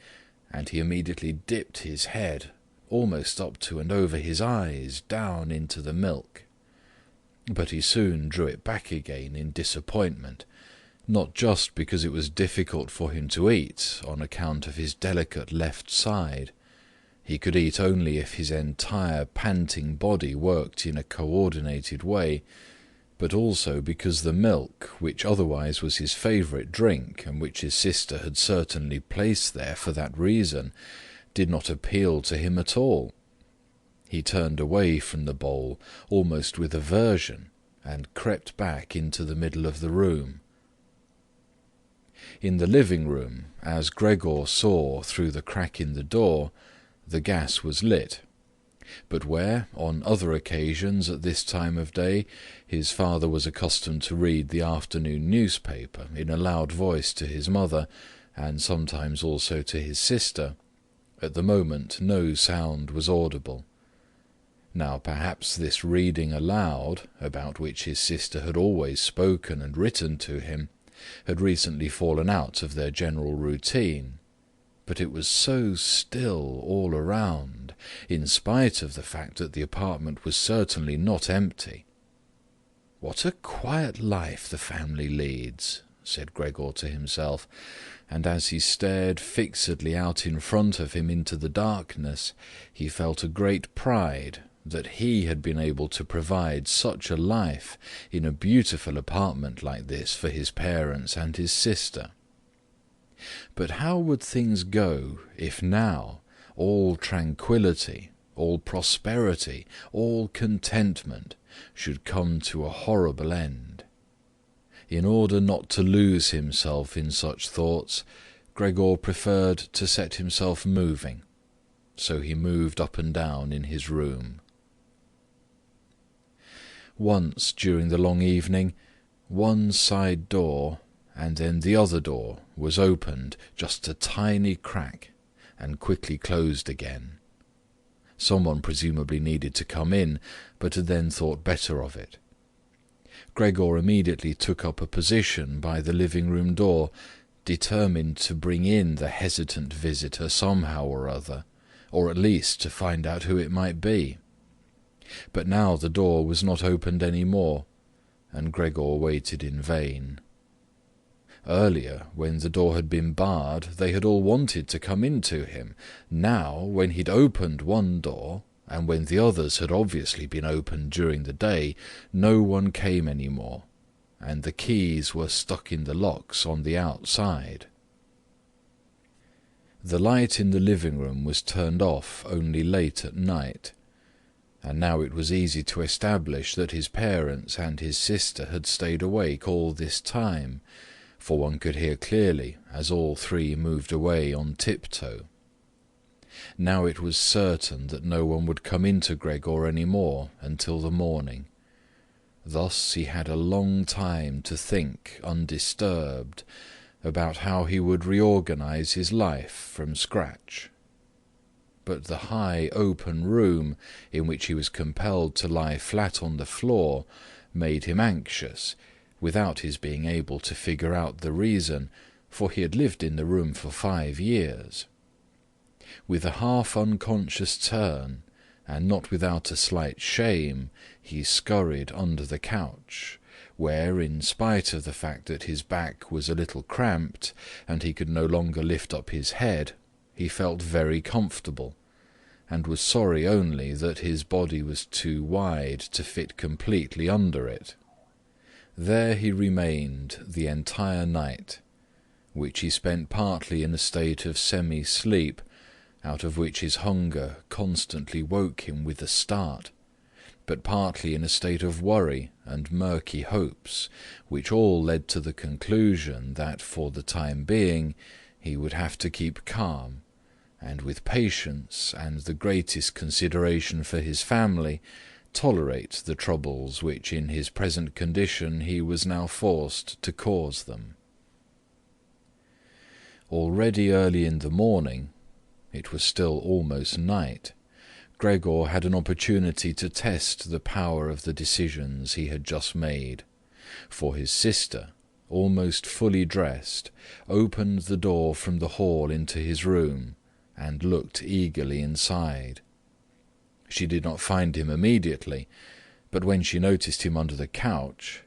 and he immediately dipped his head, almost up to and over his eyes, down into the milk. But he soon drew it back again in disappointment, not just because it was difficult for him to eat on account of his delicate left side. He could eat only if his entire panting body worked in a coordinated way, but also because the milk, which otherwise was his favourite drink, and which his sister had certainly placed there for that reason, did not appeal to him at all. He turned away from the bowl, almost with aversion, and crept back into the middle of the room. In the living room, as Gregor saw through the crack in the door, the gas was lit, but where, on other occasions at this time of day, his father was accustomed to read the afternoon newspaper in a loud voice to his mother, and sometimes also to his sister, at the moment no sound was audible. Now perhaps this reading aloud, about which his sister had always spoken and written to him, had recently fallen out of their general routine, but it was so still all around, in spite of the fact that the apartment was certainly not empty. "What a quiet life the family leads," said Gregor to himself, and as he stared fixedly out in front of him into the darkness, he felt a great pride that he had been able to provide such a life in a beautiful apartment like this for his parents and his sister. But how would things go if now all tranquillity, all prosperity, all contentment should come to a horrible end? In order not to lose himself in such thoughts, Gregor preferred to set himself moving, so he moved up and down in his room. Once during the long evening, one side door and then the other door was opened just a tiny crack and quickly closed again. Someone presumably needed to come in, but had then thought better of it. Gregor immediately took up a position by the living-room door, determined to bring in the hesitant visitor somehow or other, or at least to find out who it might be. But now the door was not opened any more, and Gregor waited in vain. Earlier, when the door had been barred, they had all wanted to come in to him. Now, when he'd opened one door, and when the others had obviously been opened during the day, no one came any more, and the keys were stuck in the locks on the outside. The light in the living-room was turned off only late at night, and now it was easy to establish that his parents and his sister had stayed awake all this time, for one could hear clearly as all three moved away on tiptoe. Now it was certain that no one would come into Gregor any more until the morning. Thus he had a long time to think undisturbed about how he would reorganize his life from scratch. But the high open room in which he was compelled to lie flat on the floor made him anxious, without his being able to figure out the reason, for he had lived in the room for 5 years. With a half-unconscious turn, and not without a slight shame, he scurried under the couch, where, in spite of the fact that his back was a little cramped, and he could no longer lift up his head, he felt very comfortable, and was sorry only that his body was too wide to fit completely under it. There he remained the entire night, which he spent partly in a state of semi-sleep, out of which his hunger constantly woke him with a start, but partly in a state of worry and murky hopes, which all led to the conclusion that for the time being he would have to keep calm, and with patience and the greatest consideration for his family tolerate the troubles which in his present condition he was now forced to cause them. Already early in the morning, it was still almost night, Gregor had an opportunity to test the power of the decisions he had just made, for his sister, almost fully dressed, opened the door from the hall into his room and looked eagerly inside. She did not find him immediately, but when she noticed him under the couch,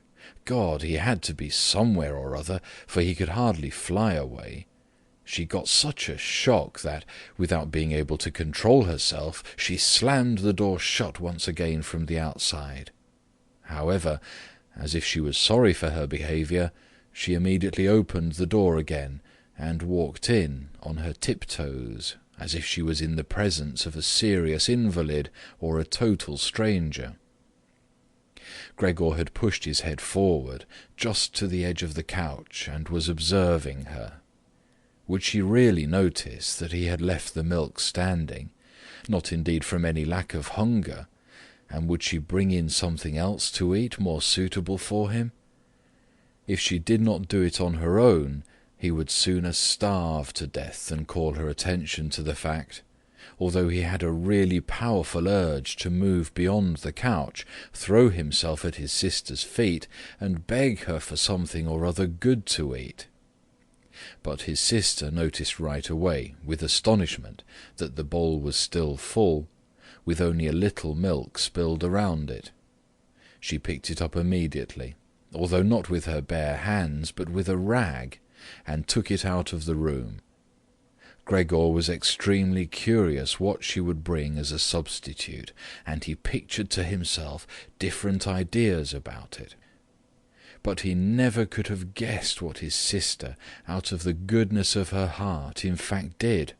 God, he had to be somewhere or other, for he could hardly fly away, she got such a shock that, without being able to control herself, she slammed the door shut once again from the outside. However, as if she was sorry for her behaviour, she immediately opened the door again and walked in on her tiptoes, as if she was in the presence of a serious invalid or a total stranger. Gregor had pushed his head forward just to the edge of the couch and was observing her. Would she really notice that he had left the milk standing, not indeed from any lack of hunger, and would she bring in something else to eat more suitable for him? If she did not do it on her own, he would sooner starve to death than call her attention to the fact, although he had a really powerful urge to move beyond the couch, throw himself at his sister's feet, and beg her for something or other good to eat. But his sister noticed right away, with astonishment, that the bowl was still full, with only a little milk spilled around it. She picked it up immediately, although not with her bare hands, but with a rag, and took it out of the room. Gregor was extremely curious what she would bring as a substitute, and he pictured to himself different ideas about it. But he never could have guessed what his sister, out of the goodness of her heart, in fact did.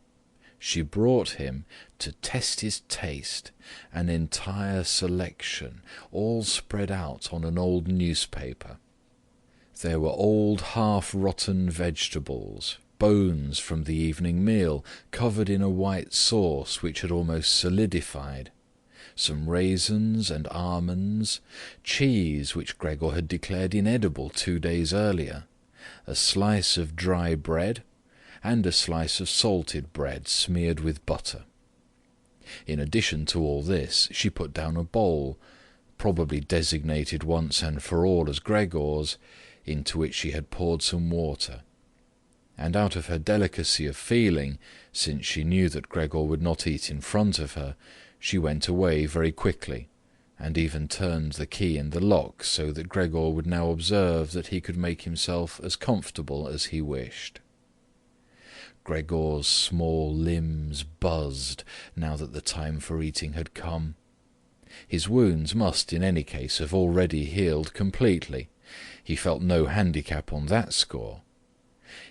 She brought him, to test his taste, an entire selection, all spread out on an old newspaper. There were old half-rotten vegetables, bones from the evening meal, covered in a white sauce which had almost solidified, some raisins and almonds, cheese which Gregor had declared inedible 2 days earlier, a slice of dry bread, and a slice of salted bread smeared with butter. In addition to all this, she put down a bowl, probably designated once and for all as Gregor's, into which she had poured some water. And out of her delicacy of feeling, since she knew that Gregor would not eat in front of her, she went away very quickly, and even turned the key in the lock so that Gregor would now observe that he could make himself as comfortable as he wished. Gregor's small limbs buzzed now that the time for eating had come. His wounds must in any case have already healed completely. He felt no handicap on that score.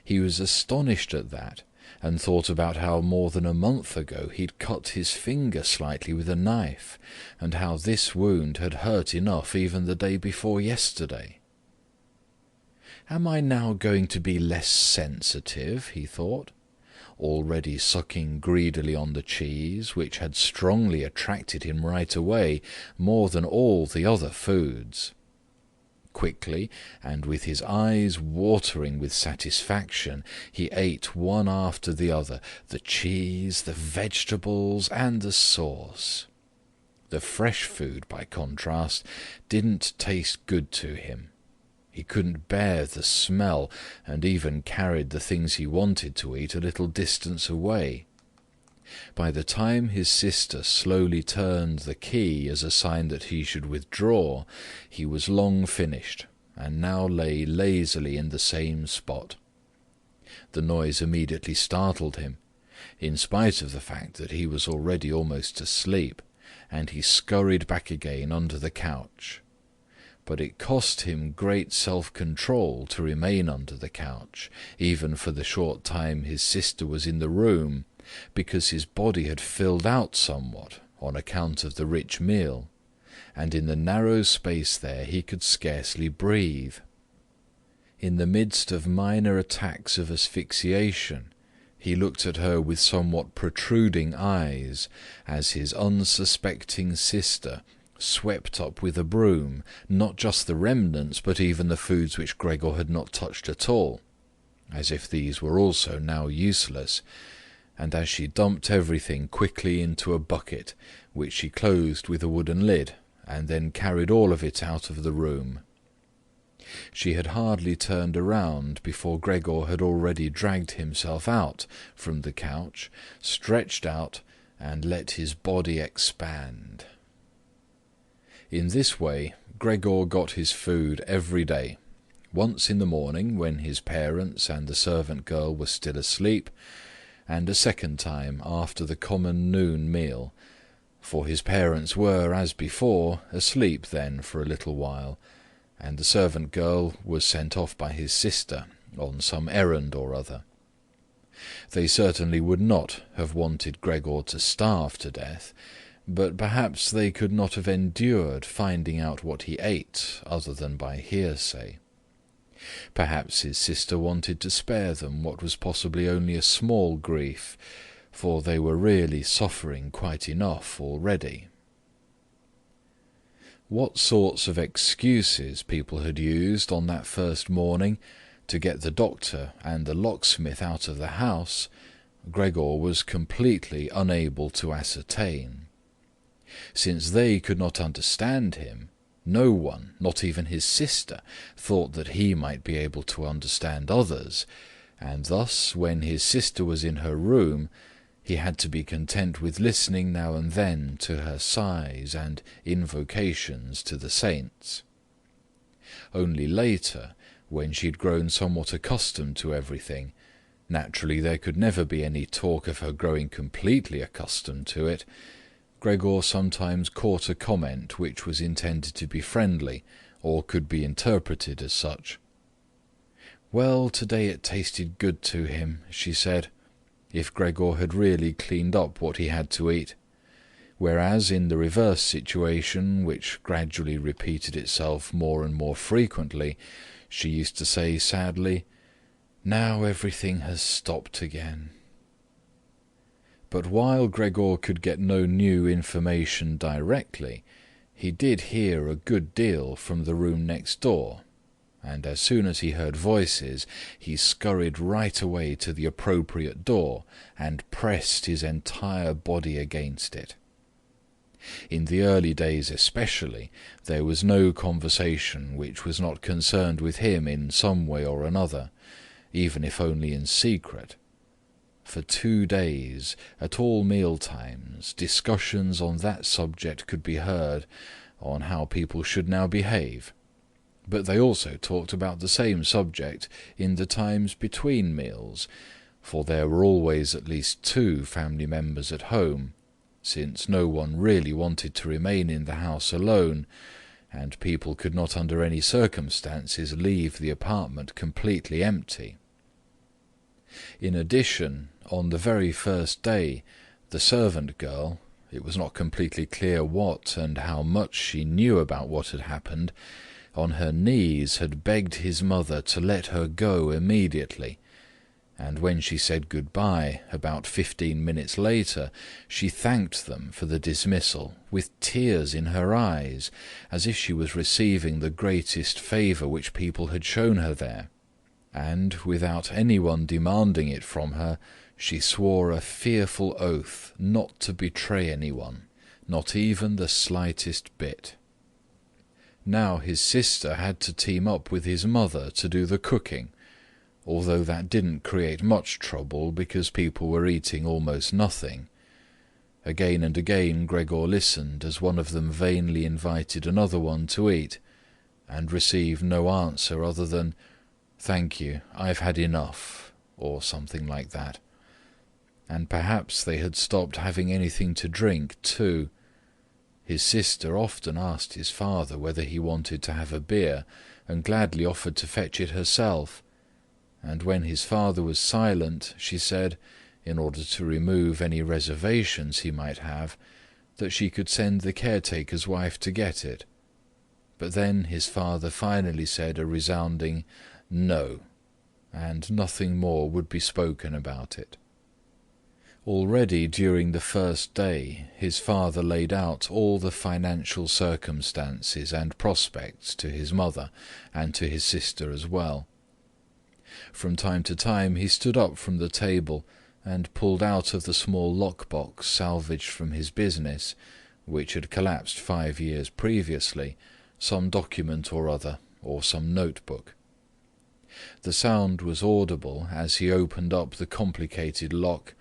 He was astonished at that, and thought about how more than a month ago he'd cut his finger slightly with a knife, and how this wound had hurt enough even the day before yesterday. Am I now going to be less sensitive, he thought, already sucking greedily on the cheese, which had strongly attracted him right away, more than all the other foods. Quickly, and with his eyes watering with satisfaction, he ate one after the other, the cheese, the vegetables, and the sauce. The fresh food, by contrast, didn't taste good to him. He couldn't bear the smell, and even carried the things he wanted to eat a little distance away. By the time his sister slowly turned the key as a sign that he should withdraw, he was long finished, and now lay lazily in the same spot. The noise immediately startled him, in spite of the fact that he was already almost asleep, and he scurried back again under the couch. But it cost him great self-control to remain under the couch, even for the short time his sister was in the room, because his body had filled out somewhat on account of the rich meal, and in the narrow space there he could scarcely breathe. In the midst of minor attacks of asphyxiation, he looked at her with somewhat protruding eyes, as his unsuspecting sister swept up with a broom, not just the remnants, but even the foods which Gregor had not touched at all, as if these were also now useless, and as she dumped everything quickly into a bucket, which she closed with a wooden lid, and then carried all of it out of the room. She had hardly turned around before Gregor had already dragged himself out from the couch, stretched out, and let his body expand. In this way, Gregor got his food every day, once in the morning when his parents and the servant girl were still asleep, and a second time after the common noon meal, for his parents were, as before, asleep then for a little while, and the servant girl was sent off by his sister on some errand or other. They certainly would not have wanted Gregor to starve to death, but perhaps they could not have endured finding out what he ate other than by hearsay. Perhaps his sister wanted to spare them what was possibly only a small grief, for they were really suffering quite enough already. What sorts of excuses people had used on that first morning to get the doctor and the locksmith out of the house, Gregor was completely unable to ascertain. Since they could not understand him, no one, not even his sister, thought that he might be able to understand others, and thus, when his sister was in her room, he had to be content with listening now and then to her sighs and invocations to the saints. Only later, when she had grown somewhat accustomed to everything, naturally there could never be any talk of her growing completely accustomed to it, Gregor sometimes caught a comment which was intended to be friendly, or could be interpreted as such. "Well, today it tasted good to him," she said, if Gregor had really cleaned up what he had to eat, whereas in the reverse situation, which gradually repeated itself more and more frequently, she used to say sadly, "Now everything has stopped again." But while Gregor could get no new information directly, he did hear a good deal from the room next door, and as soon as he heard voices, he scurried right away to the appropriate door and pressed his entire body against it. In the early days especially, there was no conversation which was not concerned with him in some way or another, even if only in secret. For 2 days, at all meal-times, discussions on that subject could be heard, on how people should now behave. But they also talked about the same subject in the times between meals, for there were always at least 2 family members at home, since no one really wanted to remain in the house alone, and people could not under any circumstances leave the apartment completely empty. In addition, on the very first day, the servant girl, it was not completely clear what and how much she knew about what had happened, on her knees had begged his mother to let her go immediately, and when she said good-bye about 15 minutes later, she thanked them for the dismissal with tears in her eyes, as if she was receiving the greatest favour which people had shown her there, and, without anyone demanding it from her, she swore a fearful oath not to betray anyone, not even the slightest bit. Now his sister had to team up with his mother to do the cooking, although that didn't create much trouble because people were eating almost nothing, Again and again Gregor listened as one of them vainly invited another one to eat, and received no answer other than, "Thank you, I've had enough," or something like that. And perhaps they had stopped having anything to drink too. His sister often asked his father whether he wanted to have a beer, and gladly offered to fetch it herself. And when his father was silent, she said, in order to remove any reservations he might have, that she could send the caretaker's wife to get it. But then his father finally said a resounding "no," and nothing more would be spoken about it. Already during the first day his father laid out all the financial circumstances and prospects to his mother and to his sister as well. From time to time he stood up from the table and pulled out of the small lock-box salvaged from his business, which had collapsed 5 years previously, some document or other, or some notebook. The sound was audible as he opened up the complicated lock,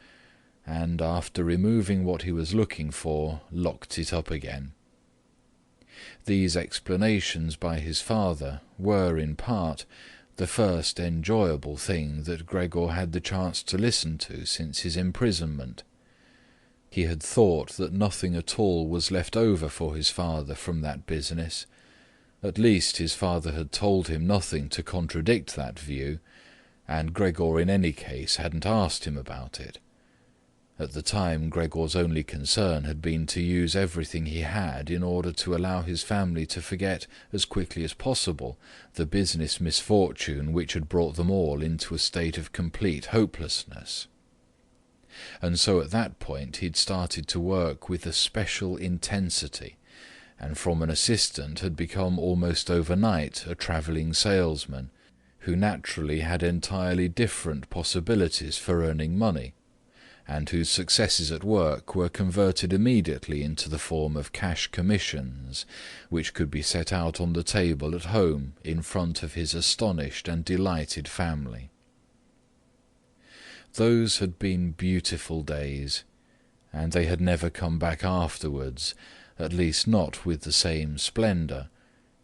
and after removing what he was looking for, locked it up again. These explanations by his father were, in part, the first enjoyable thing that Gregor had the chance to listen to since his imprisonment. He had thought that nothing at all was left over for his father from that business. At least his father had told him nothing to contradict that view, and Gregor in any case hadn't asked him about it. At the time, Gregor's only concern had been to use everything he had in order to allow his family to forget as quickly as possible the business misfortune which had brought them all into a state of complete hopelessness. And so at that point he'd started to work with a special intensity, and from an assistant had become almost overnight a travelling salesman, who naturally had entirely different possibilities for earning money, and whose successes at work were converted immediately into the form of cash commissions, which could be set out on the table at home in front of his astonished and delighted family. Those had been beautiful days, and they had never come back afterwards, at least not with the same splendour,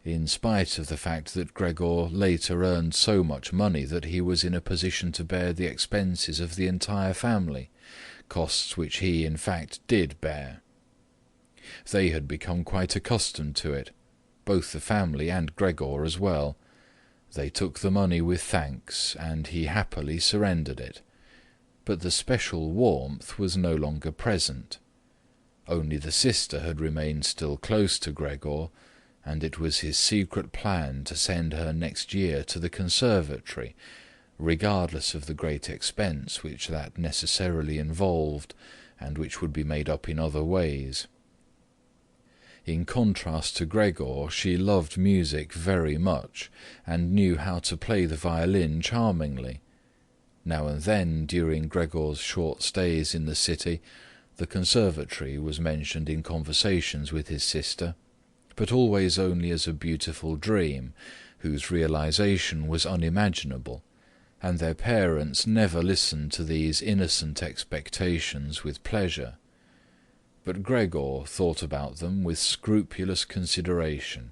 in spite of the fact that Gregor later earned so much money that he was in a position to bear the expenses of the entire family, costs which he, in fact, did bear. They had become quite accustomed to it, both the family and Gregor as well. They took the money with thanks, and he happily surrendered it. But the special warmth was no longer present. Only the sister had remained still close to Gregor, and it was his secret plan to send her next year to the conservatory, regardless of the great expense which that necessarily involved, and which would be made up in other ways. In contrast to Gregor, she loved music very much, and knew how to play the violin charmingly. Now and then, during Gregor's short stays in the city, the conservatory was mentioned in conversations with his sister, but always only as a beautiful dream, whose realization was unimaginable, and their parents never listened to these innocent expectations with pleasure. But Gregor thought about them with scrupulous consideration,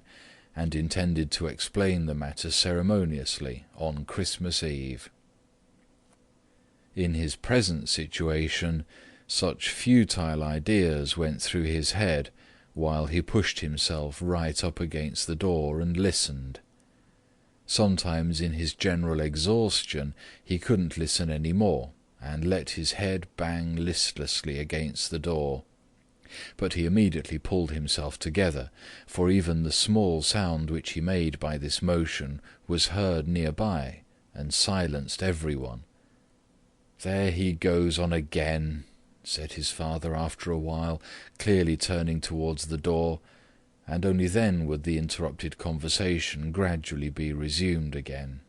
and intended to explain the matter ceremoniously on Christmas Eve. In his present situation, such futile ideas went through his head while he pushed himself right up against the door and listened. Sometimes in his general exhaustion he couldn't listen any more, and let his head bang listlessly against the door. But he immediately pulled himself together, for even the small sound which he made by this motion was heard nearby, and silenced everyone. "There he goes on again," said his father after a while, clearly turning towards the door, and only then would the interrupted conversation gradually be resumed again.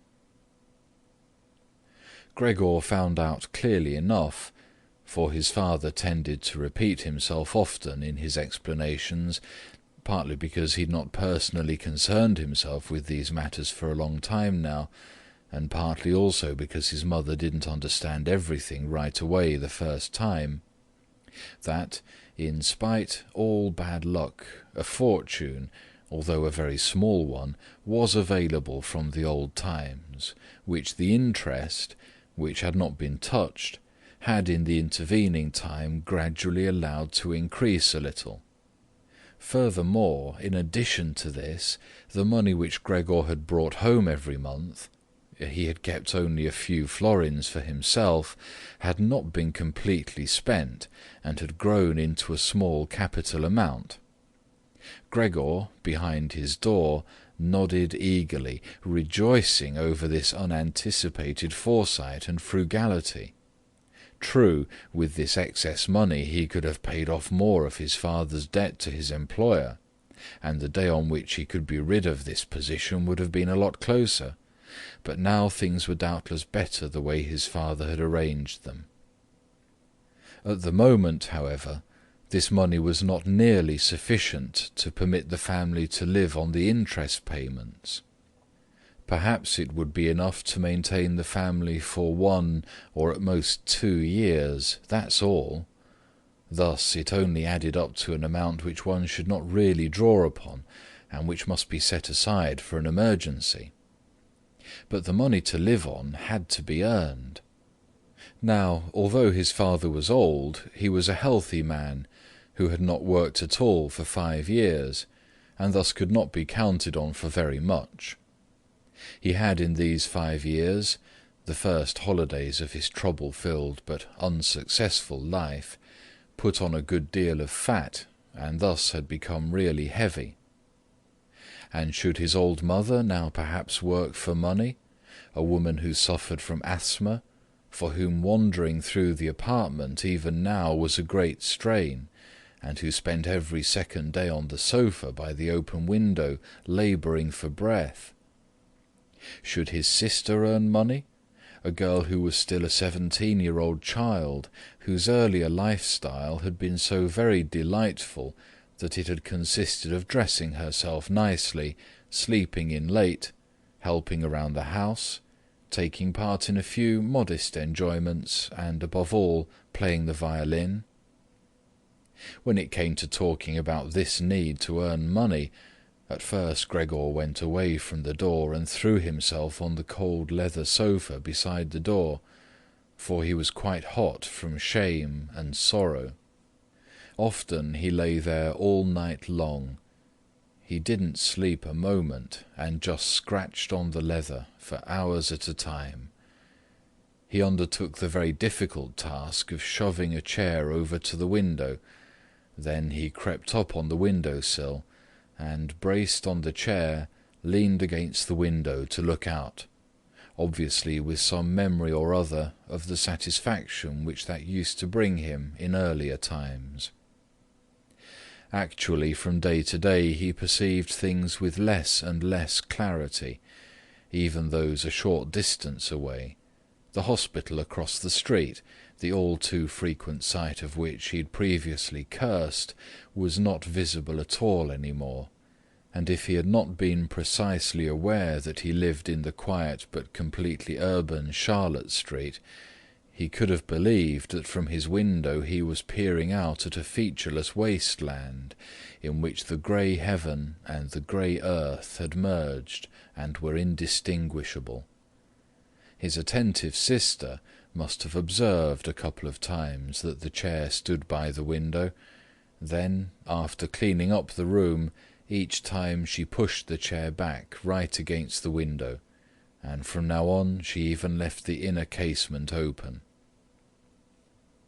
Gregor found out clearly enough, for his father tended to repeat himself often in his explanations, partly because he had not personally concerned himself with these matters for a long time now, and partly also because his mother didn't understand everything right away the first time. that, in spite all bad luck, a fortune, although a very small one, was available from the old times, which the interest, which had not been touched, had in the intervening time gradually allowed to increase a little. Furthermore, in addition to this, the money which Gregor had brought home every month, he had kept only a few florins for himself, had not been completely spent, and had grown into a small capital amount. Gregor, behind his door, nodded eagerly, rejoicing over this unanticipated foresight and frugality. True, with this excess money he could have paid off more of his father's debt to his employer, and the day on which he could be rid of this position would have been a lot closer, but now things were doubtless better the way his father had arranged them. At the moment, however, this money was not nearly sufficient to permit the family to live on the interest payments. Perhaps it would be enough to maintain the family for 1 or at most 2 years, that's all. Thus it only added up to an amount which one should not really draw upon, and which must be set aside for an emergency. But the money to live on had to be earned. Now, although his father was old, he was a healthy man, who had not worked at all for 5 years, and thus could not be counted on for very much. He had in these 5 years, the first holidays of his trouble-filled but unsuccessful life, put on a good deal of fat, and thus had become really heavy. And should his old mother now perhaps work for money, a woman who suffered from asthma, for whom wandering through the apartment even now was a great strain, and who spent every second day on the sofa by the open window, labouring for breath? Should his sister earn money, a girl who was still a 17-year-old child, whose earlier lifestyle had been so very delightful that it had consisted of dressing herself nicely, sleeping in late, helping around the house, taking part in a few modest enjoyments, and above all playing the violin? When it came to talking about this need to earn money, at first Gregor went away from the door and threw himself on the cold leather sofa beside the door, for he was quite hot from shame and sorrow. Often he lay there all night long. He didn't sleep a moment, and just scratched on the leather for hours at a time. He undertook the very difficult task of shoving a chair over to the window. Then he crept up on the window-sill, and, braced on the chair, leaned against the window to look out, obviously with some memory or other of the satisfaction which that used to bring him in earlier times. Actually, from day to day he perceived things with less and less clarity, even those a short distance away, the hospital across the street, the all too frequent sight of which he had previously cursed, was not visible at all any more, and if he had not been precisely aware that he lived in the quiet but completely urban Charlotte Street, he could have believed that from his window he was peering out at a featureless wasteland, in which the grey heaven and the grey earth had merged and were indistinguishable. His attentive sister must have observed a couple of times that the chair stood by the window. Then, after cleaning up the room, each time she pushed the chair back right against the window, and from now on she even left the inner casement open.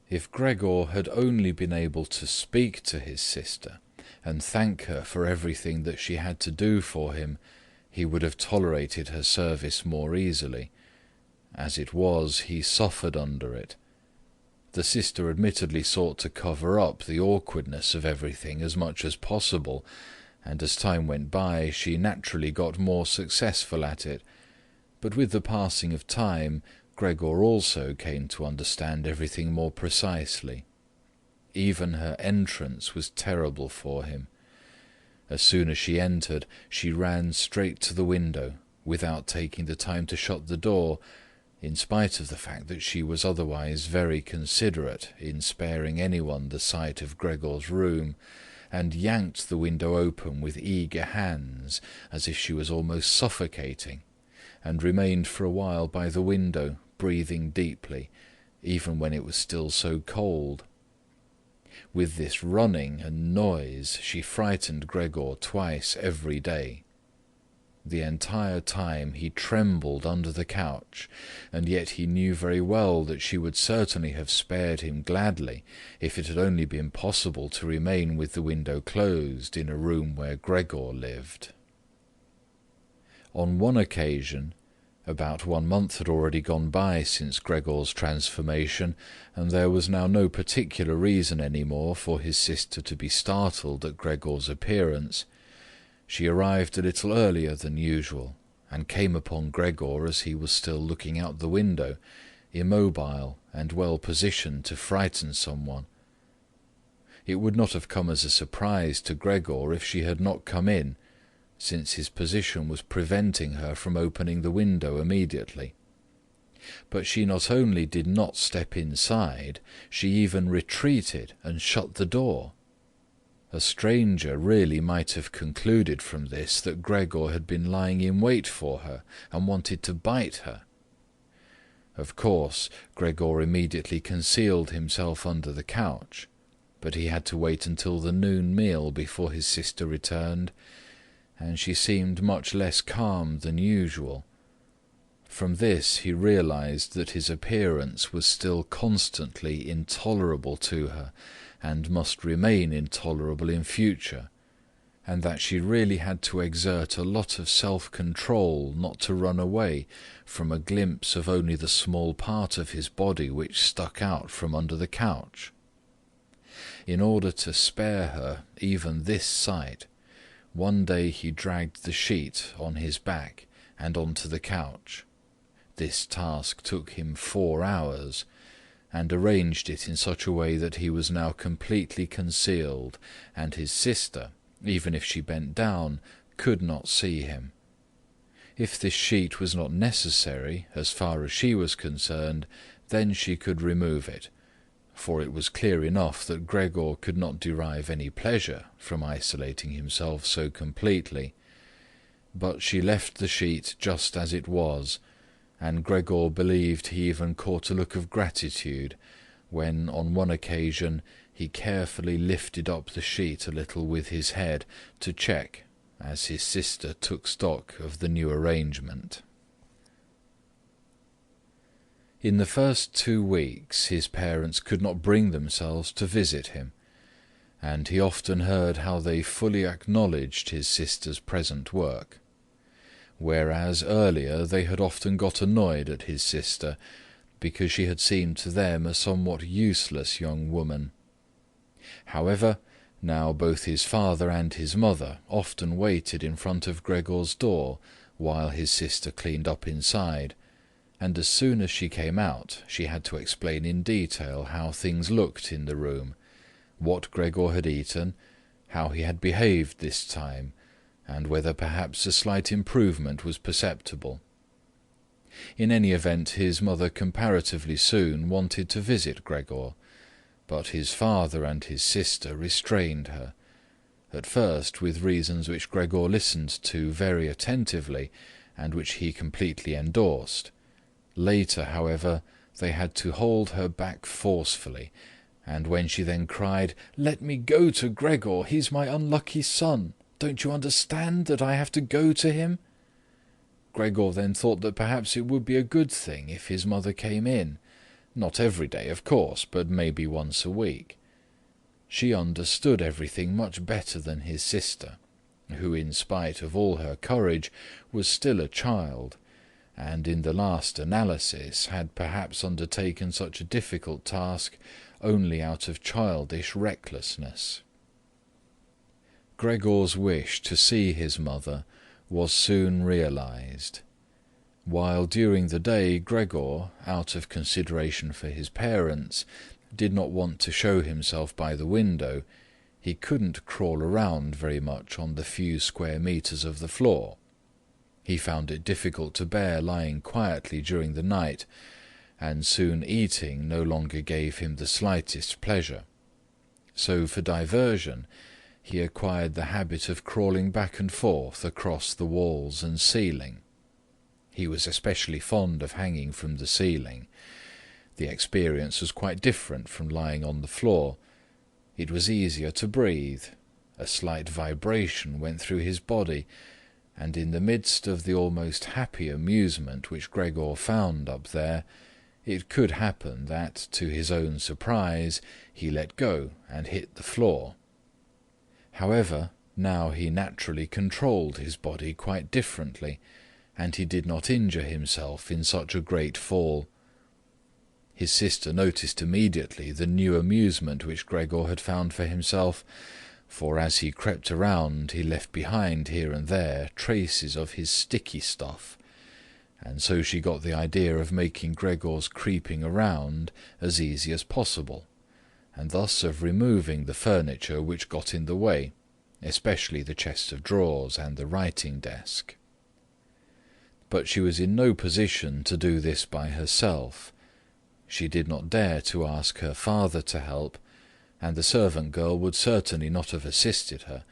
If Gregor had only been able to speak to his sister and thank her for everything that she had to do for him, he would have tolerated her service more easily. As it was, he suffered under it. The sister admittedly sought to cover up the awkwardness of everything as much as possible, and as time went by she naturally got more successful at it. But with the passing of time, Gregor also came to understand everything more precisely. Even her entrance was terrible for him. As soon as she entered, she ran straight to the window, without taking the time to shut the door, in spite of the fact that she was otherwise very considerate in sparing anyone the sight of Gregor's room, and yanked the window open with eager hands, as if she was almost suffocating, and remained for a while by the window, breathing deeply, even when it was still so cold. With this running and noise she frightened Gregor twice every day. The entire time he trembled under the couch, and yet he knew very well that she would certainly have spared him gladly if it had only been possible to remain with the window closed in a room where Gregor lived. On one occasion, about 1 month had already gone by since Gregor's transformation, and there was now no particular reason any more for his sister to be startled at Gregor's appearance. She arrived a little earlier than usual, and came upon Gregor as he was still looking out the window, immobile and well positioned to frighten someone. It would not have come as a surprise to Gregor if she had not come in, since his position was preventing her from opening the window immediately. But she not only did not step inside, she even retreated and shut the door. A stranger really might have concluded from this that Gregor had been lying in wait for her and wanted to bite her. Of course, Gregor immediately concealed himself under the couch, but he had to wait until the noon meal before his sister returned, and she seemed much less calm than usual. From this he realized that his appearance was still constantly intolerable to her, and must remain intolerable in future, and that she really had to exert a lot of self-control not to run away from a glimpse of only the small part of his body which stuck out from under the couch. In order to spare her even this sight, one day he dragged the sheet on his back and onto the couch. This task took him 4 hours, and arranged it in such a way that he was now completely concealed, and his sister, even if she bent down, could not see him. If this sheet was not necessary, as far as she was concerned, then she could remove it, for it was clear enough that Gregor could not derive any pleasure from isolating himself so completely. But she left the sheet just as it was, and Gregor believed he even caught a look of gratitude when, on one occasion, he carefully lifted up the sheet a little with his head to check, as his sister took stock of the new arrangement. In the first 2 weeks his parents could not bring themselves to visit him, and he often heard how they fully acknowledged his sister's present work, whereas earlier they had often got annoyed at his sister because she had seemed to them a somewhat useless young woman. However, now both his father and his mother often waited in front of Gregor's door while his sister cleaned up inside, and as soon as she came out she had to explain in detail how things looked in the room, what Gregor had eaten, how he had behaved this time, and whether perhaps a slight improvement was perceptible. In any event, his mother comparatively soon wanted to visit Gregor, but his father and his sister restrained her, at first with reasons which Gregor listened to very attentively and which he completely endorsed. Later, however, they had to hold her back forcefully, and when she then cried, "Let me go to Gregor, he's my unlucky son. Don't you understand that I have to go to him?" Gregor then thought that perhaps it would be a good thing if his mother came in, not every day, of course, but maybe once a week. She understood everything much better than his sister, who, in spite of all her courage, was still a child, and in the last analysis had perhaps undertaken such a difficult task only out of childish recklessness. Gregor's wish to see his mother was soon realized. While during the day Gregor, out of consideration for his parents, did not want to show himself by the window, he couldn't crawl around very much on the few square meters of the floor. He found it difficult to bear lying quietly during the night, and soon eating no longer gave him the slightest pleasure. So for diversion, he acquired the habit of crawling back and forth across the walls and ceiling. He was especially fond of hanging from the ceiling. The experience was quite different from lying on the floor. It was easier to breathe. A slight vibration went through his body, and in the midst of the almost happy amusement which Gregor found up there, it could happen that, to his own surprise, he let go and hit the floor. However, now he naturally controlled his body quite differently, and he did not injure himself in such a great fall. His sister noticed immediately the new amusement which Gregor had found for himself, for as he crept around he left behind here and there traces of his sticky stuff, and so she got the idea of making Gregor's creeping around as easy as possible, and thus of removing the furniture which got in the way, especially the chest of drawers and the writing desk. But she was in no position to do this by herself. She did not dare to ask her father to help, and the servant girl would certainly not have assisted her,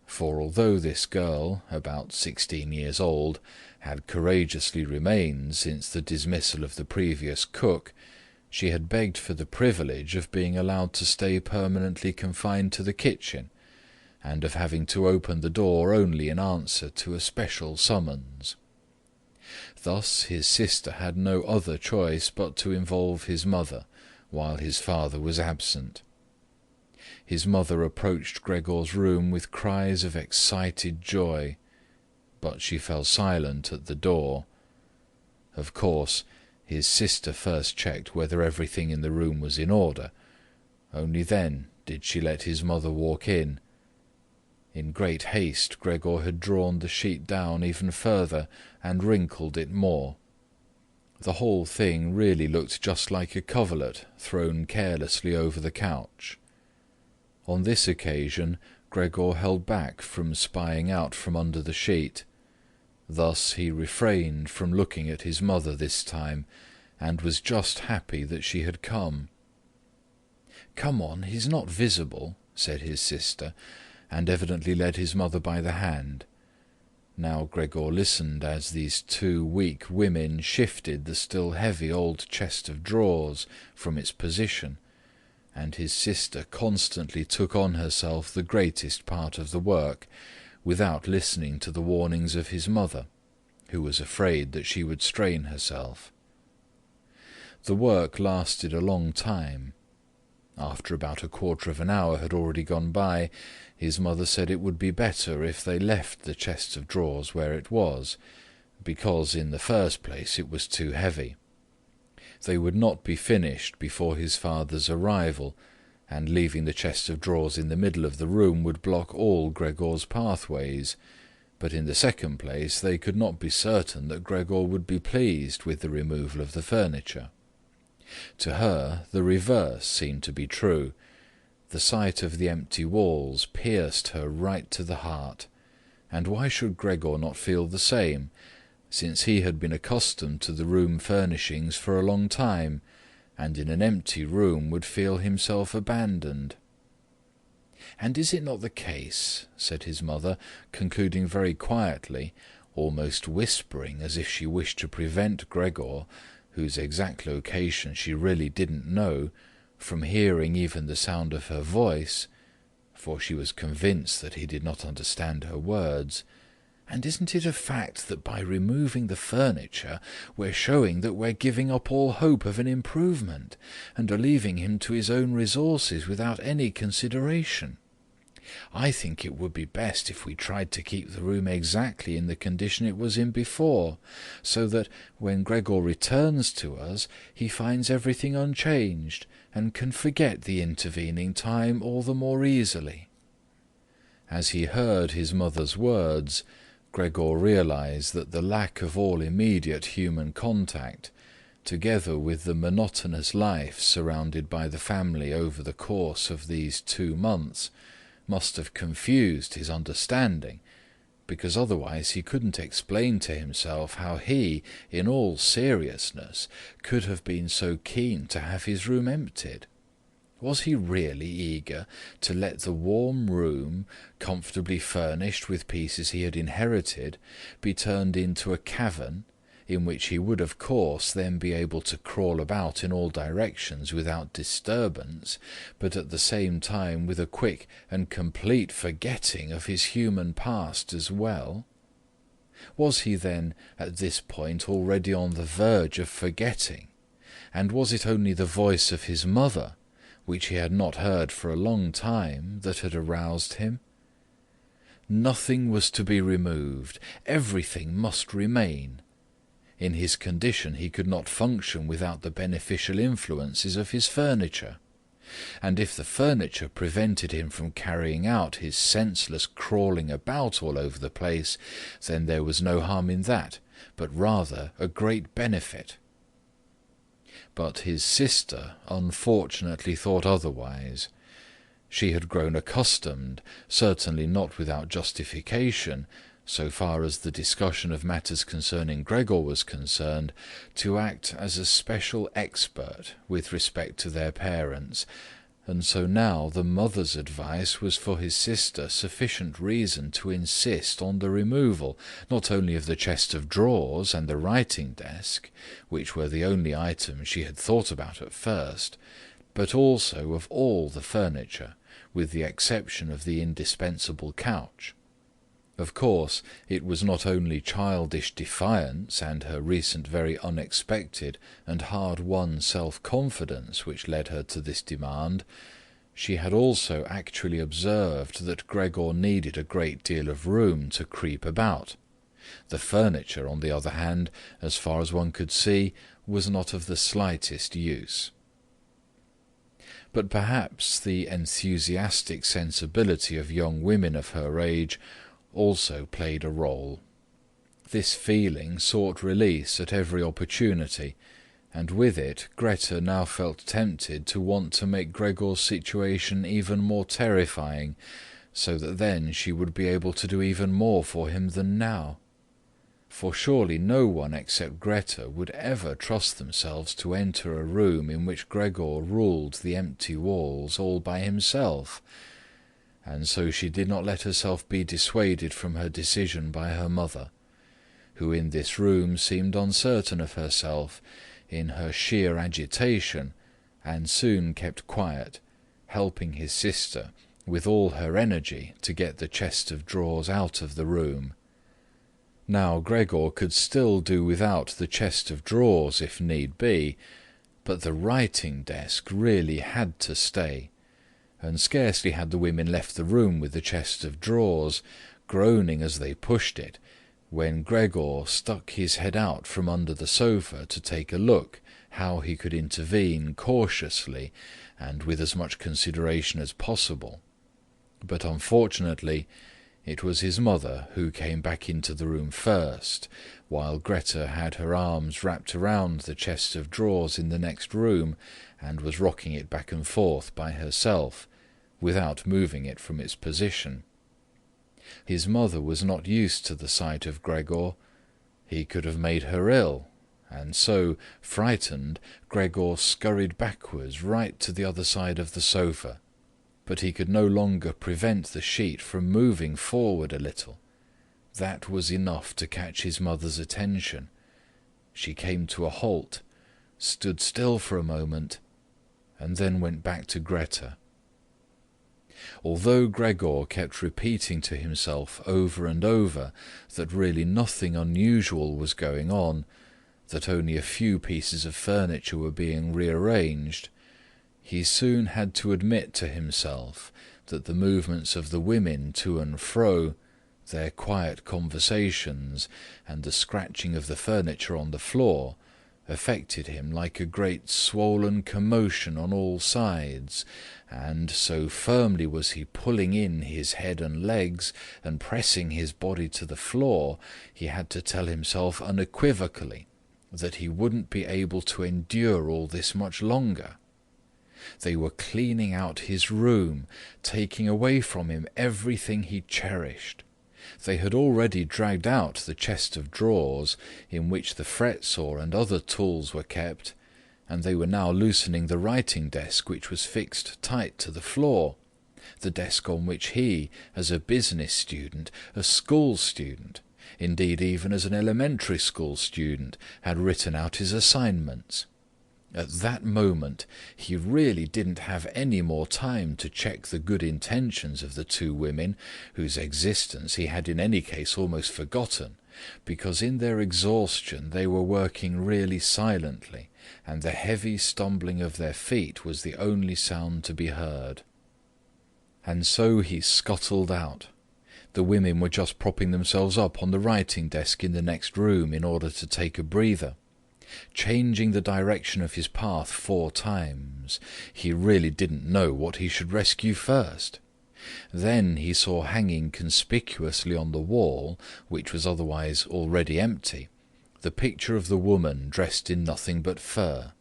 for although this girl, about 16 years old, had courageously remained since the dismissal of the previous cook, she had begged for the privilege of being allowed to stay permanently confined to the kitchen, and of having to open the door only in answer to a special summons. Thus his sister had no other choice but to involve his mother, while his father was absent. His mother approached Gregor's room with cries of excited joy, but she fell silent at the door. Of course, his sister first checked whether everything in the room was in order. Only then did she let his mother walk in. In great haste, Gregor had drawn the sheet down even further and wrinkled it more. The whole thing really looked just like a coverlet thrown carelessly over the couch. On this occasion, Gregor held back from spying out from under the sheet. Thus he refrained from looking at his mother this time, and was just happy that she had come. "Come on, he's not visible," said his sister, and evidently led his mother by the hand. Now Gregor listened as these two weak women shifted the still heavy old chest of drawers from its position, and his sister constantly took on herself the greatest part of the work, without listening to the warnings of his mother, who was afraid that she would strain herself. The work lasted a long time. After about a quarter of an hour had already gone by, his mother said it would be better if they left the chest of drawers where it was, because in the first place it was too heavy. They would not be finished before his father's arrival, and leaving the chest of drawers in the middle of the room would block all Gregor's pathways, but in the second place they could not be certain that Gregor would be pleased with the removal of the furniture. To her, the reverse seemed to be true. The sight of the empty walls pierced her right to the heart, and why should Gregor not feel the same, since he had been accustomed to the room furnishings for a long time, and in an empty room would feel himself abandoned? "And is it not the case," said his mother, concluding very quietly, almost whispering as if she wished to prevent Gregor, whose exact location she really didn't know, from hearing even the sound of her voice, for she was convinced that he did not understand her words, "and isn't it a fact that by removing the furniture we're showing that we're giving up all hope of an improvement, and are leaving him to his own resources without any consideration? I think it would be best if we tried to keep the room exactly in the condition it was in before, so that when Gregor returns to us he finds everything unchanged, and can forget the intervening time all the more easily." As he heard his mother's words, Gregor realized that the lack of all immediate human contact, together with the monotonous life surrounded by the family over the course of these 2 months, must have confused his understanding, because otherwise he couldn't explain to himself how he, in all seriousness, could have been so keen to have his room emptied. Was he really eager to let the warm room, comfortably furnished with pieces he had inherited, be turned into a cavern, in which he would of course then be able to crawl about in all directions without disturbance, but at the same time with a quick and complete forgetting of his human past as well? Was he then at this point already on the verge of forgetting? And was it only the voice of his mother, which he had not heard for a long time, that had aroused him? Nothing was to be removed, everything must remain. In his condition he could not function without the beneficial influences of his furniture, and if the furniture prevented him from carrying out his senseless crawling about all over the place, then there was no harm in that, but rather a great benefit. But his sister unfortunately thought otherwise. She had grown accustomed, certainly not without justification, so far as the discussion of matters concerning Gregor was concerned, to act as a special expert with respect to their parents, and so now the mother's advice was for his sister sufficient reason to insist on the removal, not only of the chest of drawers and the writing-desk, which were the only items she had thought about at first, but also of all the furniture, with the exception of the indispensable couch. Of course, it was not only childish defiance and her recent very unexpected and hard-won self-confidence which led her to this demand. She had also actually observed that Gregor needed a great deal of room to creep about. The furniture, on the other hand, as far as one could see, was not of the slightest use. But perhaps the enthusiastic sensibility of young women of her age also played a role. This feeling sought release at every opportunity, and with it Greta now felt tempted to want to make Gregor's situation even more terrifying, so that then she would be able to do even more for him than now. For surely no one except Greta would ever trust themselves to enter a room in which Gregor ruled the empty walls all by himself, and so she did not let herself be dissuaded from her decision by her mother, who in this room seemed uncertain of herself in her sheer agitation, and soon kept quiet, helping his sister with all her energy to get the chest of drawers out of the room. Now Gregor could still do without the chest of drawers if need be, but the writing-desk really had to stay, and scarcely had the women left the room with the chest of drawers, groaning as they pushed it, when Gregor stuck his head out from under the sofa to take a look how he could intervene cautiously and with as much consideration as possible. But unfortunately it was his mother who came back into the room first, while Greta had her arms wrapped around the chest of drawers in the next room and was rocking it back and forth by herself, without moving it from its position. His mother was not used to the sight of Gregor. He could have made her ill, and so, frightened, Gregor scurried backwards right to the other side of the sofa, but he could no longer prevent the sheet from moving forward a little. That was enough to catch his mother's attention. She came to a halt, stood still for a moment, and then went back to Greta. Although Gregor kept repeating to himself over and over that really nothing unusual was going on, that only a few pieces of furniture were being rearranged, he soon had to admit to himself that the movements of the women to and fro, their quiet conversations, and the scratching of the furniture on the floor affected him like a great swollen commotion on all sides, and so firmly was he pulling in his head and legs and pressing his body to the floor, he had to tell himself unequivocally that he wouldn't be able to endure all this much longer. They were cleaning out his room, taking away from him everything he cherished. They had already dragged out the chest of drawers in which the fret-saw and other tools were kept, and they were now loosening the writing desk which was fixed tight to the floor, the desk on which he, as a business student, a school student, indeed even as an elementary school student, had written out his assignments. At that moment he really didn't have any more time to check the good intentions of the two women, whose existence he had in any case almost forgotten, because in their exhaustion they were working really silently, and the heavy stumbling of their feet was the only sound to be heard. And so he scuttled out. The women were just propping themselves up on the writing desk in the next room in order to take a breather. Changing the direction of his path 4 times, he really didn't know what he should rescue first. Then he saw hanging conspicuously on the wall, which was otherwise already empty, the picture of the woman dressed in nothing but fur.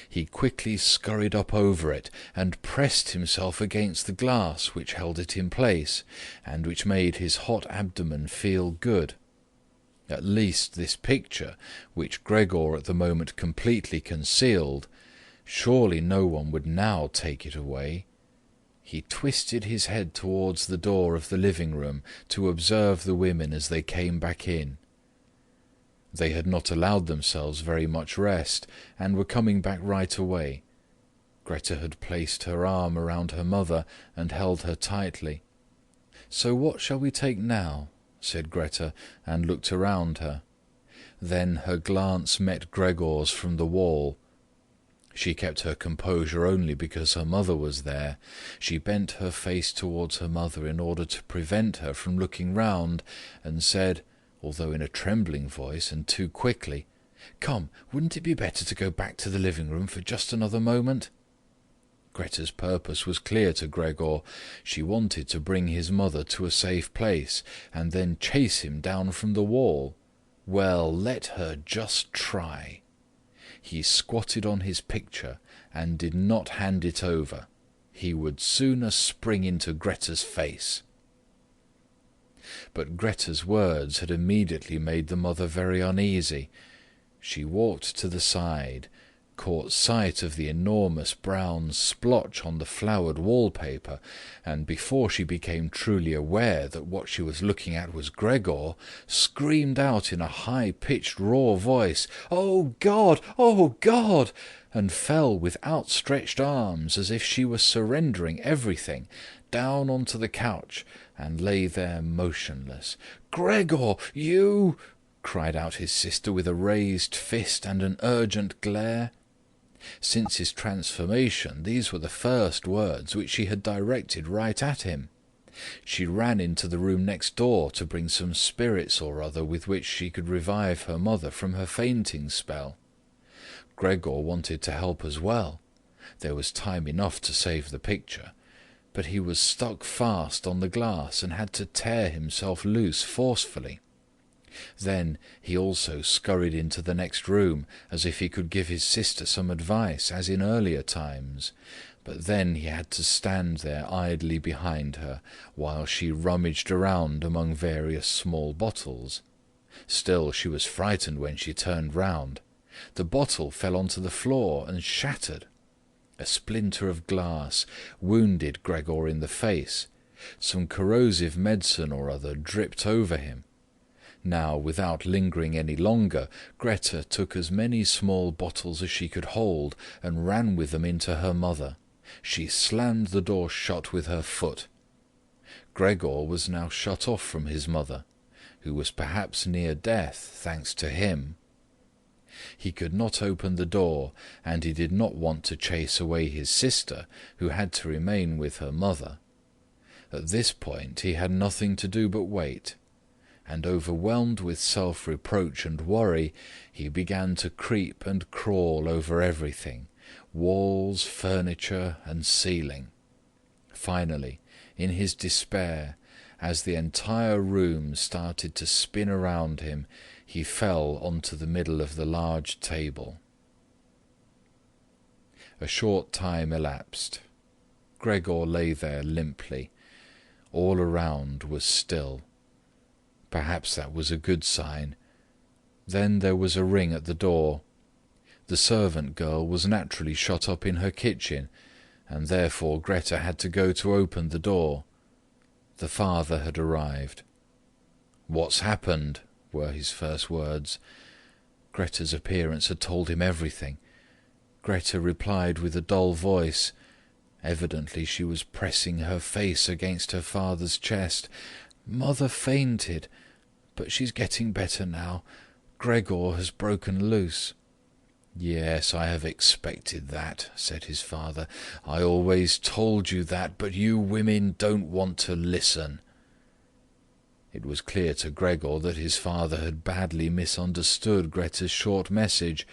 He quickly scurried up over it and pressed himself against the glass which held it in place, and which made his hot abdomen feel good. At least this picture, which Gregor at the moment completely concealed, surely no one would now take it away. He twisted his head towards the door of the living-room to observe the women as they came back in. They had not allowed themselves very much rest, and were coming back right away. Greta had placed her arm around her mother and held her tightly. "So what shall we take now?" said Greta, and looked around her. Then her glance met Gregor's from the wall. She kept her composure only because her mother was there. She bent her face towards her mother in order to prevent her from looking round, and said, although in a trembling voice and too quickly, "Come, wouldn't it be better to go back to the living-room for just another moment?" Greta's purpose was clear to Gregor. She wanted to bring his mother to a safe place, and then chase him down from the wall. Well, let her just try. He squatted on his picture and did not hand it over. He would sooner spring into Greta's face. But Greta's words had immediately made the mother very uneasy. She walked to the side, caught sight of the enormous brown splotch on the flowered wallpaper, and before she became truly aware that what she was looking at was Gregor, screamed out in a high-pitched raw voice, "Oh God! Oh God!" and fell with outstretched arms as if she were surrendering everything, down onto the couch, and lay there motionless. "Gregor, you—" cried out his sister with a raised fist and an urgent glare. Since his transformation, these were the first words which she had directed right at him. She ran into the room next door to bring some spirits or other with which she could revive her mother from her fainting spell. Gregor wanted to help as well. There was time enough to save the picture, but he was stuck fast on the glass and had to tear himself loose forcefully. Then he also scurried into the next room, as if he could give his sister some advice, as in earlier times, but then he had to stand there idly behind her, while she rummaged around among various small bottles. Still, she was frightened when she turned round. The bottle fell onto the floor and shattered. A splinter of glass wounded Gregor in the face. Some corrosive medicine or other dripped over him. Now, without lingering any longer, Greta took as many small bottles as she could hold and ran with them into her mother. She slammed the door shut with her foot. Gregor was now shut off from his mother, who was perhaps near death, thanks to him. He could not open the door, and he did not want to chase away his sister, who had to remain with her mother. At this point he had nothing to do but wait, and overwhelmed with self-reproach and worry, he began to creep and crawl over everything, walls, furniture, and ceiling. Finally, in his despair, as the entire room started to spin around him, he fell onto the middle of the large table. A short time elapsed. Gregor lay there limply. All around was still. Perhaps that was a good sign. Then there was a ring at the door. The servant girl was naturally shut up in her kitchen, and therefore Greta had to go to open the door. The father had arrived. "What's happened?" were his first words. Greta's appearance had told him everything. Greta replied with a dull voice. Evidently she was pressing her face against her father's chest. "Mother fainted, but she's getting better now. Gregor has broken loose." "Yes, I have expected that," said his father. "I always told you that, but you women don't want to listen." It was clear to Gregor that his father had badly misunderstood Greta's short message,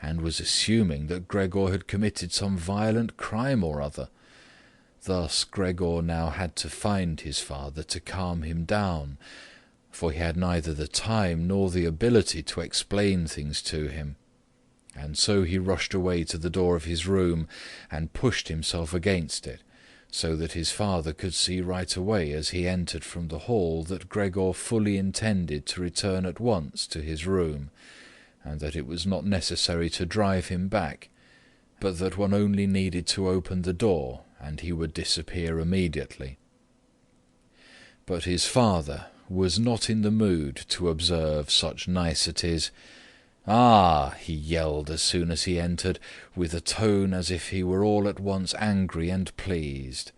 and was assuming that Gregor had committed some violent crime or other. Thus Gregor now had to find his father to calm him down, for he had neither the time nor the ability to explain things to him. And so he rushed away to the door of his room and pushed himself against it, so that his father could see right away as he entered from the hall that Gregor fully intended to return at once to his room, and that it was not necessary to drive him back, but that one only needed to open the door and he would disappear immediately. But his father was not in the mood to observe such niceties. "Ah!" he yelled as soon as he entered, with a tone as if he were all at once angry and pleased.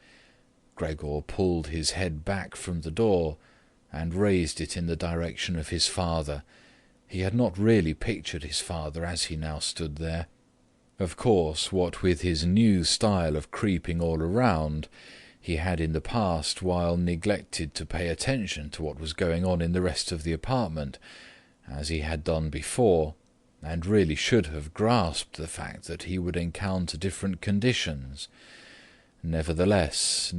Gregor pulled his head back from the door and raised it in the direction of his father. He had not really pictured his father as he now stood there. Of course, what with his new style of creeping all around, he had in the past while neglected to pay attention to what was going on in the rest of the apartment, as he had done before, and really should have grasped the fact that he would encounter different conditions. Nevertheless,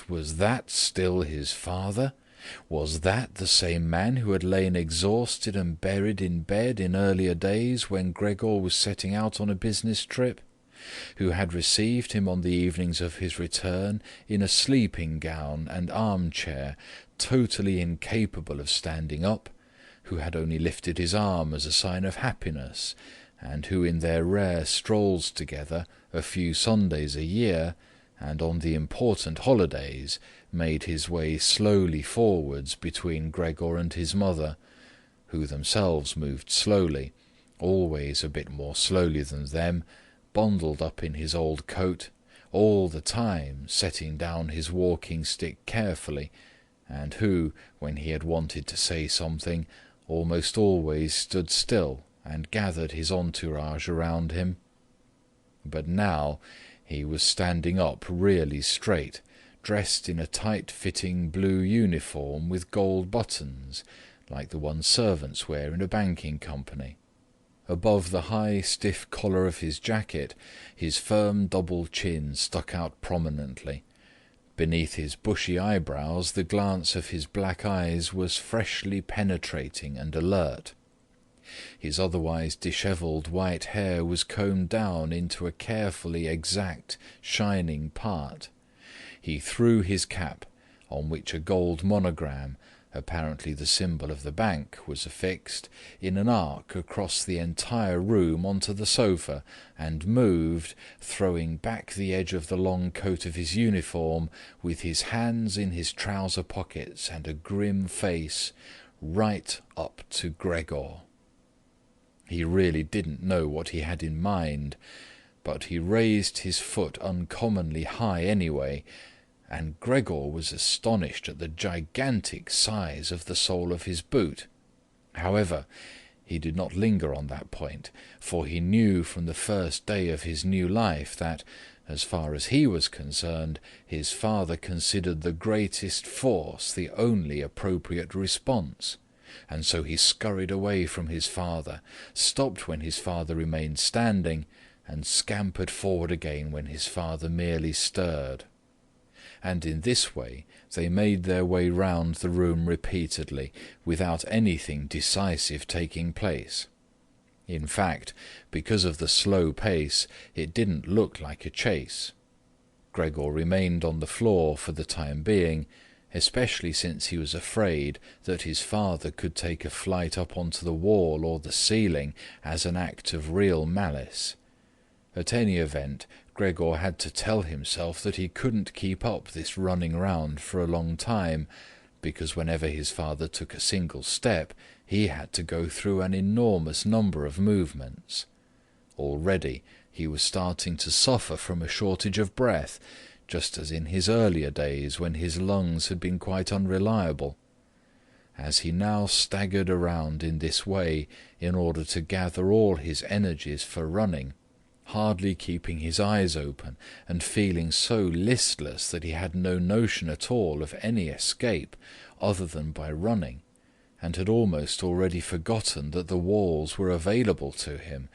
was that still his father? Was that the same man who had lain exhausted and buried in bed in earlier days when Gregor was setting out on a business trip? Who had received him on the evenings of his return in a sleeping gown and armchair, totally incapable of standing up? Who had only lifted his arm as a sign of happiness, and who in their rare strolls together, a few Sundays a year, and on the important holidays, made his way slowly forwards between Gregor and his mother, who themselves moved slowly, always a bit more slowly than them, bundled up in his old coat, all the time setting down his walking-stick carefully, and who, when he had wanted to say something, almost always stood still and gathered his entourage around him. But now he was standing up really straight, dressed in a tight-fitting blue uniform with gold buttons, like the ones servants wear in a banking company. Above the high, stiff collar of his jacket, his firm double chin stuck out prominently. Beneath his bushy eyebrows, the glance of his black eyes was freshly penetrating and alert. His otherwise dishevelled white hair was combed down into a carefully exact, shining part. He threw his cap, on which a gold monogram, apparently the symbol of the bank, was affixed, in an arc across the entire room onto the sofa, and moved, throwing back the edge of the long coat of his uniform, with his hands in his trouser pockets and a grim face, right up to Gregor. He really didn't know what he had in mind, but he raised his foot uncommonly high anyway, and Gregor was astonished at the gigantic size of the sole of his boot. However, he did not linger on that point, for he knew from the first day of his new life that, as far as he was concerned, his father considered the greatest force the only appropriate response, and so he scurried away from his father, stopped when his father remained standing, and scampered forward again when his father merely stirred. And in this way they made their way round the room repeatedly, without anything decisive taking place. In fact, because of the slow pace, it didn't look like a chase. Gregor remained on the floor for the time being, especially since he was afraid that his father could take a flight up onto the wall or the ceiling as an act of real malice. At any event, Gregor had to tell himself that he couldn't keep up this running round for a long time, because whenever his father took a single step, he had to go through an enormous number of movements. Already he was starting to suffer from a shortage of breath, just as in his earlier days when his lungs had been quite unreliable. As he now staggered around in this way in order to gather all his energies for running, hardly keeping his eyes open and feeling so listless that he had no notion at all of any escape other than by running, and had almost already forgotten that the walls were available to him,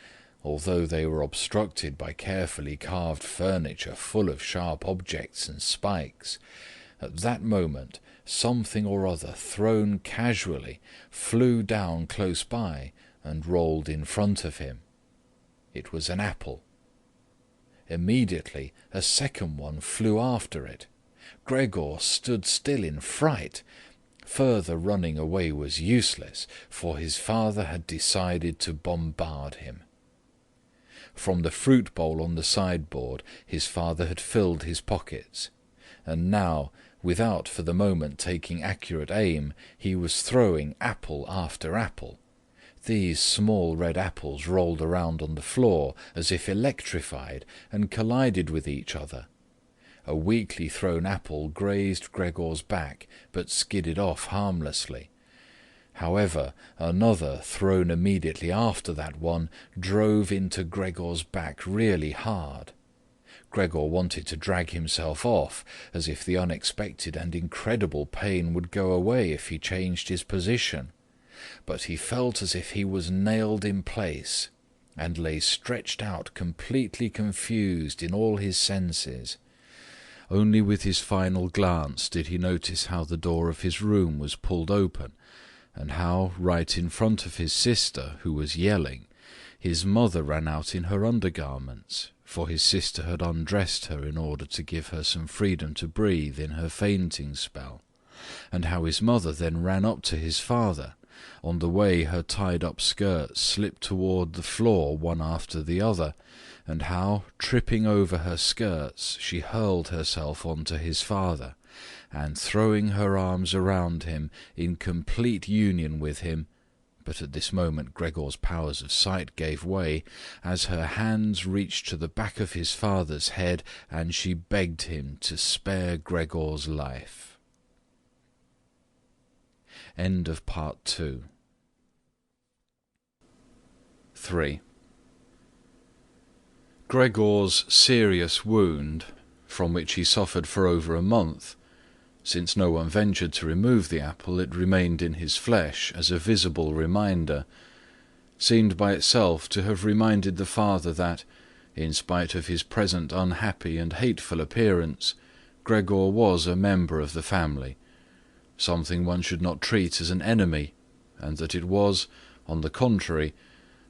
although they were obstructed by carefully carved furniture full of sharp objects and spikes. At that moment something or other thrown casually flew down close by and rolled in front of him. It was an apple. Immediately a second one flew after it. Gregor stood still in fright. Further running away was useless, for his father had decided to bombard him. From the fruit bowl on the sideboard his father had filled his pockets, and now, without for the moment taking accurate aim, he was throwing apple after apple. These small red apples rolled around on the floor as if electrified and collided with each other. A weakly thrown apple grazed Gregor's back but skidded off harmlessly. However, another, thrown immediately after that one, drove into Gregor's back really hard. Gregor wanted to drag himself off, as if the unexpected and incredible pain would go away if he changed his position. But he felt as if he was nailed in place, and lay stretched out completely confused in all his senses. Only with his final glance did he notice how the door of his room was pulled open, and how, right in front of his sister, who was yelling, his mother ran out in her undergarments, for his sister had undressed her in order to give her some freedom to breathe in her fainting spell, and how his mother then ran up to his father. On the way her tied-up skirts slipped toward the floor one after the other, and how, tripping over her skirts, she hurled herself onto his father, and throwing her arms around him in complete union with him, but at this moment Gregor's powers of sight gave way, as her hands reached to the back of his father's head, and she begged him to spare Gregor's life. End of part 2. 3. Gregor's serious wound, from which he suffered for over a month, since no one ventured to remove the apple, it remained in his flesh as a visible reminder, seemed by itself to have reminded the father that, in spite of his present unhappy and hateful appearance, Gregor was a member of the family, something one should not treat as an enemy, and that it was, on the contrary,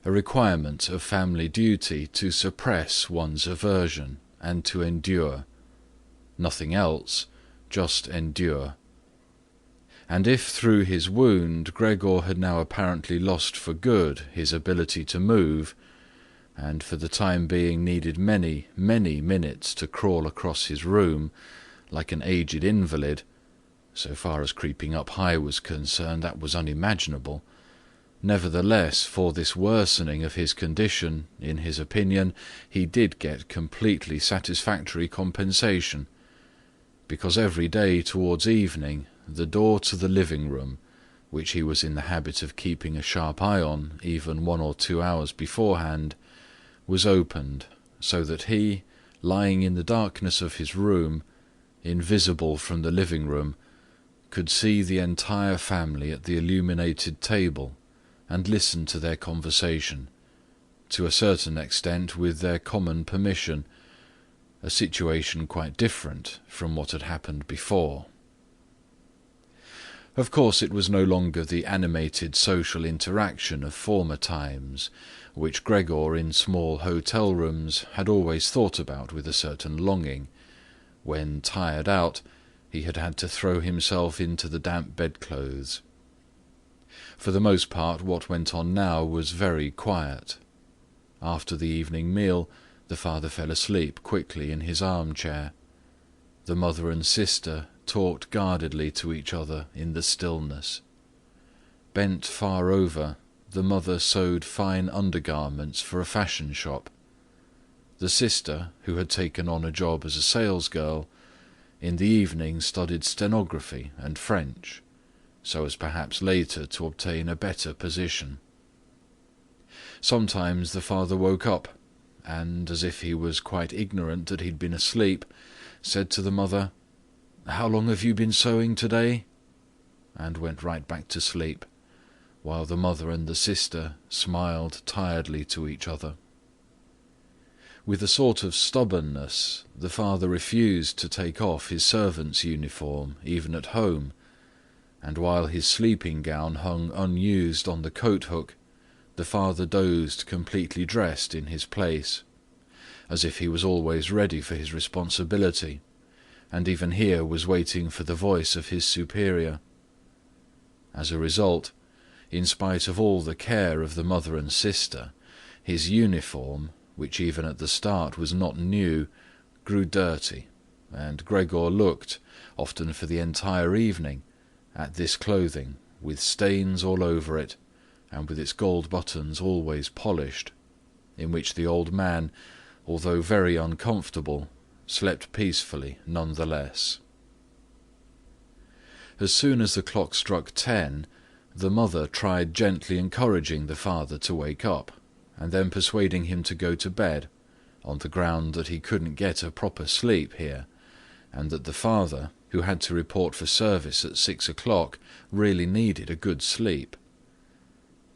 a requirement of family duty to suppress one's aversion and to endure. Nothing else, just endure. And if through his wound Gregor had now apparently lost for good his ability to move, and for the time being needed many, many minutes to crawl across his room, like an aged invalid, so far as creeping up high was concerned, that was unimaginable. Nevertheless, for this worsening of his condition, in his opinion, he did get completely satisfactory compensation, because every day towards evening the door to the living-room, which he was in the habit of keeping a sharp eye on even 1 or 2 hours beforehand, was opened, so that he, lying in the darkness of his room, invisible from the living-room, could see the entire family at the illuminated table and listen to their conversation, to a certain extent with their common permission, a situation quite different from what had happened before. Of course it was no longer the animated social interaction of former times, which Gregor in small hotel rooms had always thought about with a certain longing, when, tired out, he had had to throw himself into the damp bedclothes. For the most part, what went on now was very quiet. After the evening meal, the father fell asleep quickly in his armchair. The mother and sister talked guardedly to each other in the stillness. Bent far over, the mother sewed fine undergarments for a fashion shop. The sister, who had taken on a job as a salesgirl, in the evening studied stenography and French, so as perhaps later to obtain a better position. Sometimes the father woke up, and, as if he was quite ignorant that he'd been asleep, said to the mother, "How long have you been sewing today?" and went right back to sleep, while the mother and the sister smiled tiredly to each other. With a sort of stubbornness, the father refused to take off his servant's uniform, even at home, and while his sleeping gown hung unused on the coat hook, the father dozed completely dressed in his place, as if he was always ready for his responsibility, and even here was waiting for the voice of his superior. As a result, in spite of all the care of the mother and sister, his uniform, which even at the start was not new, grew dirty, and Gregor looked, often for the entire evening, at this clothing, with stains all over it, and with its gold buttons always polished, in which the old man, although very uncomfortable, slept peacefully none the less. As soon as the clock struck 10, the mother tried gently encouraging the father to wake up, and then persuading him to go to bed, on the ground that he couldn't get a proper sleep here, and that the father, who had to report for service at 6 o'clock, really needed a good sleep.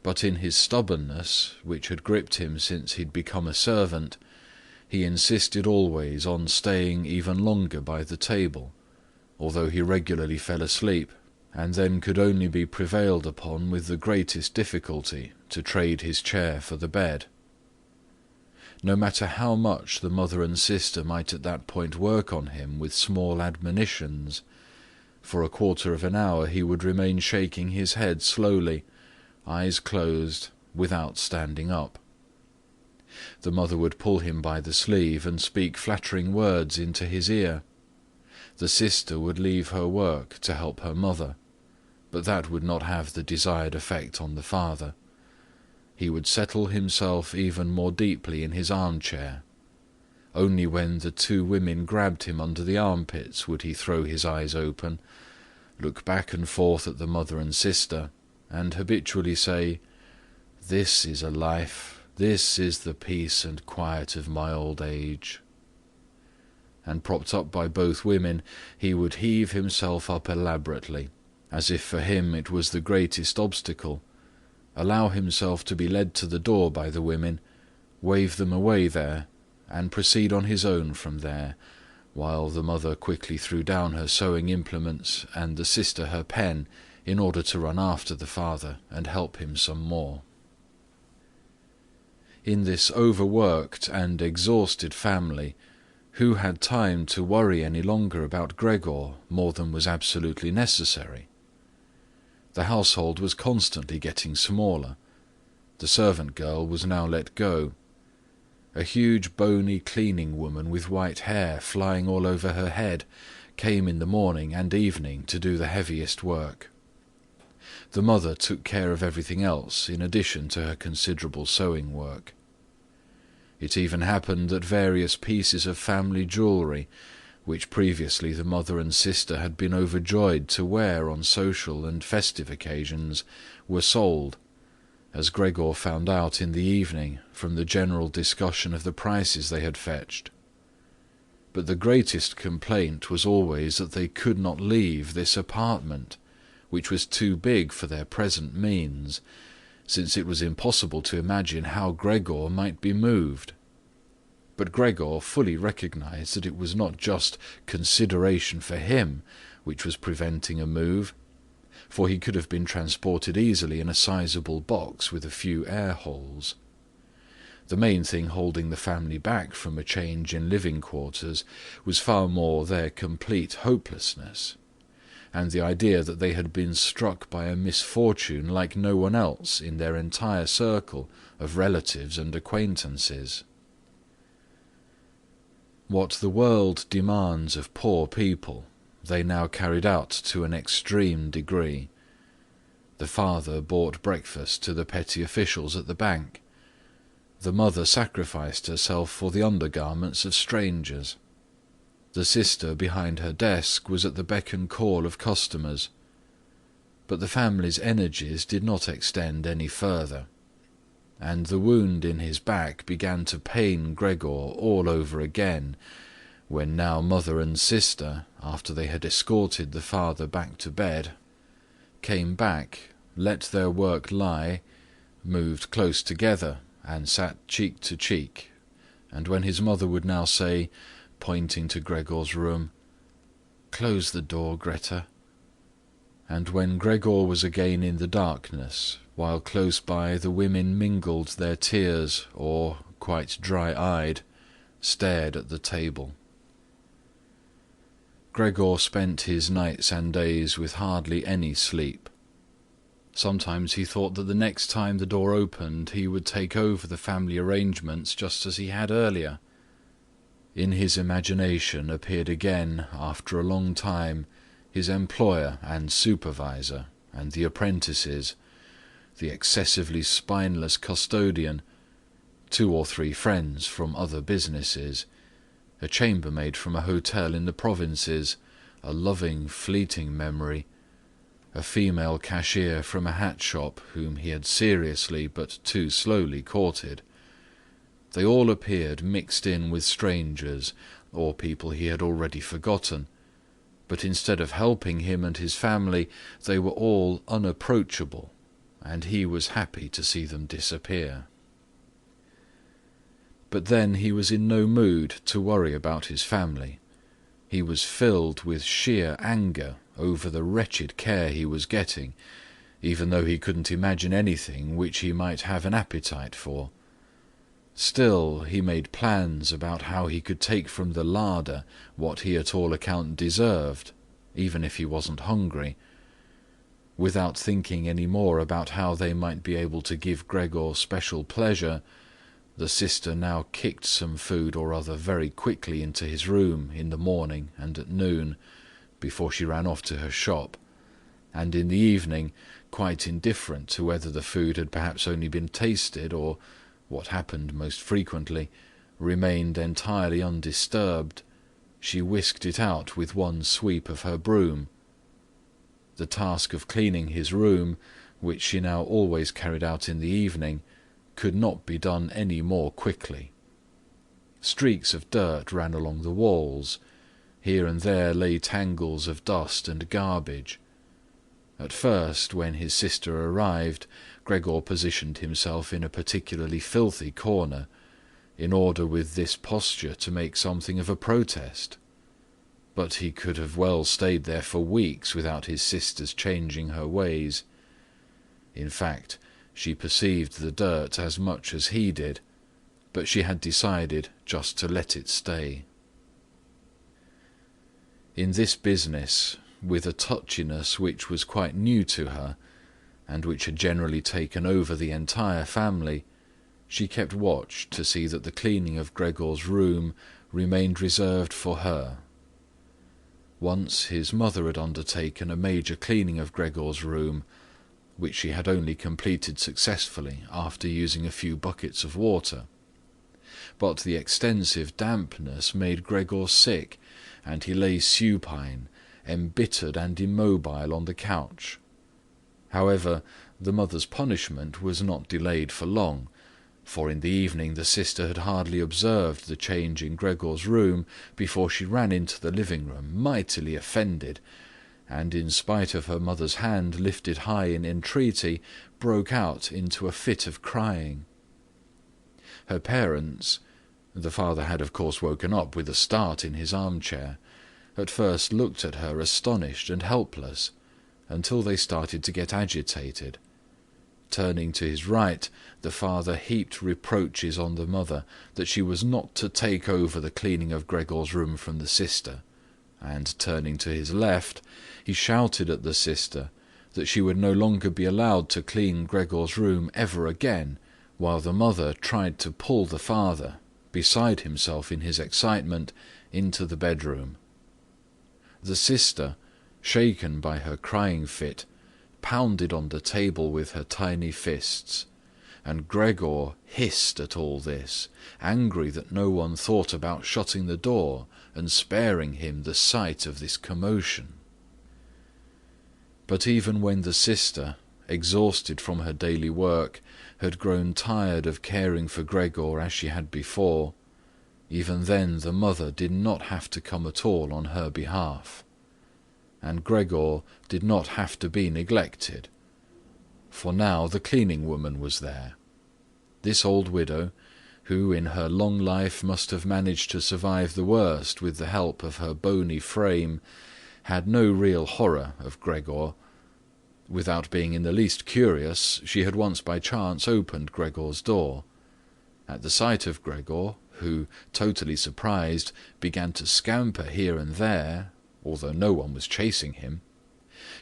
But in his stubbornness, which had gripped him since he'd become a servant, he insisted always on staying even longer by the table, although he regularly fell asleep, and then could only be prevailed upon with the greatest difficulty to trade his chair for the bed. No matter how much the mother and sister might at that point work on him with small admonitions, for a quarter of an hour he would remain shaking his head slowly, eyes closed, without standing up. The mother would pull him by the sleeve and speak flattering words into his ear. The sister would leave her work to help her mother, but that would not have the desired effect on the father. He would settle himself even more deeply in his armchair. Only when the two women grabbed him under the armpits would he throw his eyes open, look back and forth at the mother and sister, and habitually say, "This is a life, this is the peace and quiet of my old age." And propped up by both women, he would heave himself up elaborately, as if for him it was the greatest obstacle, allow himself to be led to the door by the women, wave them away there, and proceed on his own from there, while the mother quickly threw down her sewing implements and the sister her pen in order to run after the father and help him some more. In this overworked and exhausted family, who had time to worry any longer about Gregor more than was absolutely necessary? The household was constantly getting smaller. The servant girl was now let go. A huge bony cleaning woman with white hair flying all over her head came in the morning and evening to do the heaviest work. The mother took care of everything else in addition to her considerable sewing work. It even happened that various pieces of family jewellery, which previously the mother and sister had been overjoyed to wear on social and festive occasions, were sold, as Gregor found out in the evening from the general discussion of the prices they had fetched. But the greatest complaint was always that they could not leave this apartment, which was too big for their present means, since it was impossible to imagine how Gregor might be moved. But Gregor fully recognized that it was not just consideration for him which was preventing a move, for he could have been transported easily in a sizable box with a few air holes. The main thing holding the family back from a change in living quarters was far more their complete hopelessness, and the idea that they had been struck by a misfortune like no one else in their entire circle of relatives and acquaintances. What the world demands of poor people, they now carried out to an extreme degree. The father bought breakfast to the petty officials at the bank. The mother sacrificed herself for the undergarments of strangers. The sister behind her desk was at the beck and call of customers. But the family's energies did not extend any further, and the wound in his back began to pain Gregor all over again, when now mother and sister, after they had escorted the father back to bed, came back, let their work lie, moved close together, and sat cheek to cheek, and when his mother would now say, pointing to Gregor's room, "Close the door, Greta," and when Gregor was again in the darkness, while close by the women mingled their tears or, quite dry-eyed, stared at the table. Gregor spent his nights and days with hardly any sleep. Sometimes he thought that the next time the door opened he would take over the family arrangements just as he had earlier. In his imagination appeared again, after a long time, his employer and supervisor, and the apprentices, the excessively spineless custodian, 2 or 3 friends from other businesses, a chambermaid from a hotel in the provinces, a loving, fleeting memory, a female cashier from a hat shop whom he had seriously but too slowly courted. They all appeared mixed in with strangers, or people he had already forgotten, but instead of helping him and his family, they were all unapproachable, and he was happy to see them disappear. But then he was in no mood to worry about his family. He was filled with sheer anger over the wretched care he was getting, even though he couldn't imagine anything which he might have an appetite for. Still, he made plans about how he could take from the larder what he at all account deserved, even if he wasn't hungry, without thinking any more about how they might be able to give Gregor special pleasure. The sister now kicked some food or other very quickly into his room in the morning and at noon, before she ran off to her shop, and in the evening, quite indifferent to whether the food had perhaps only been tasted or, what happened most frequently, remained entirely undisturbed, she whisked it out with one sweep of her broom. The task of cleaning his room, which she now always carried out in the evening, could not be done any more quickly. Streaks of dirt ran along the walls. Here and there lay tangles of dust and garbage. At first, when his sister arrived, Gregor positioned himself in a particularly filthy corner, in order with this posture to make something of a protest. But he could have well stayed there for weeks without his sister's changing her ways. In fact, she perceived the dirt as much as he did, but she had decided just to let it stay. In this business, with a touchiness which was quite new to her, and which had generally taken over the entire family, she kept watch to see that the cleaning of Gregor's room remained reserved for her. Once his mother had undertaken a major cleaning of Gregor's room, which she had only completed successfully after using a few buckets of water. But the extensive dampness made Gregor sick, and he lay supine, embittered and immobile on the couch. However, the mother's punishment was not delayed for long, for in the evening the sister had hardly observed the change in Gregor's room before she ran into the living-room, mightily offended, and in spite of her mother's hand lifted high in entreaty, broke out into a fit of crying. Her parents, the father had of course woken up with a start in his armchair, at first looked at her astonished and helpless, until they started to get agitated. Turning to his right, the father heaped reproaches on the mother that she was not to take over the cleaning of Gregor's room from the sister, and turning to his left, he shouted at the sister that she would no longer be allowed to clean Gregor's room ever again, while the mother tried to pull the father, beside himself in his excitement, into the bedroom. The sister, shaken by her crying fit, pounded on the table with her tiny fists, and Gregor hissed at all this, angry that no one thought about shutting the door and sparing him the sight of this commotion. But even when the sister, exhausted from her daily work, had grown tired of caring for Gregor as she had before, even then the mother did not have to come at all on her behalf. And Gregor did not have to be neglected, for now the cleaning woman was there. This old widow, who in her long life must have managed to survive the worst with the help of her bony frame, had no real horror of Gregor. Without being in the least curious, she had once by chance opened Gregor's door. At the sight of Gregor, who, totally surprised, began to scamper here and there, although no one was chasing him,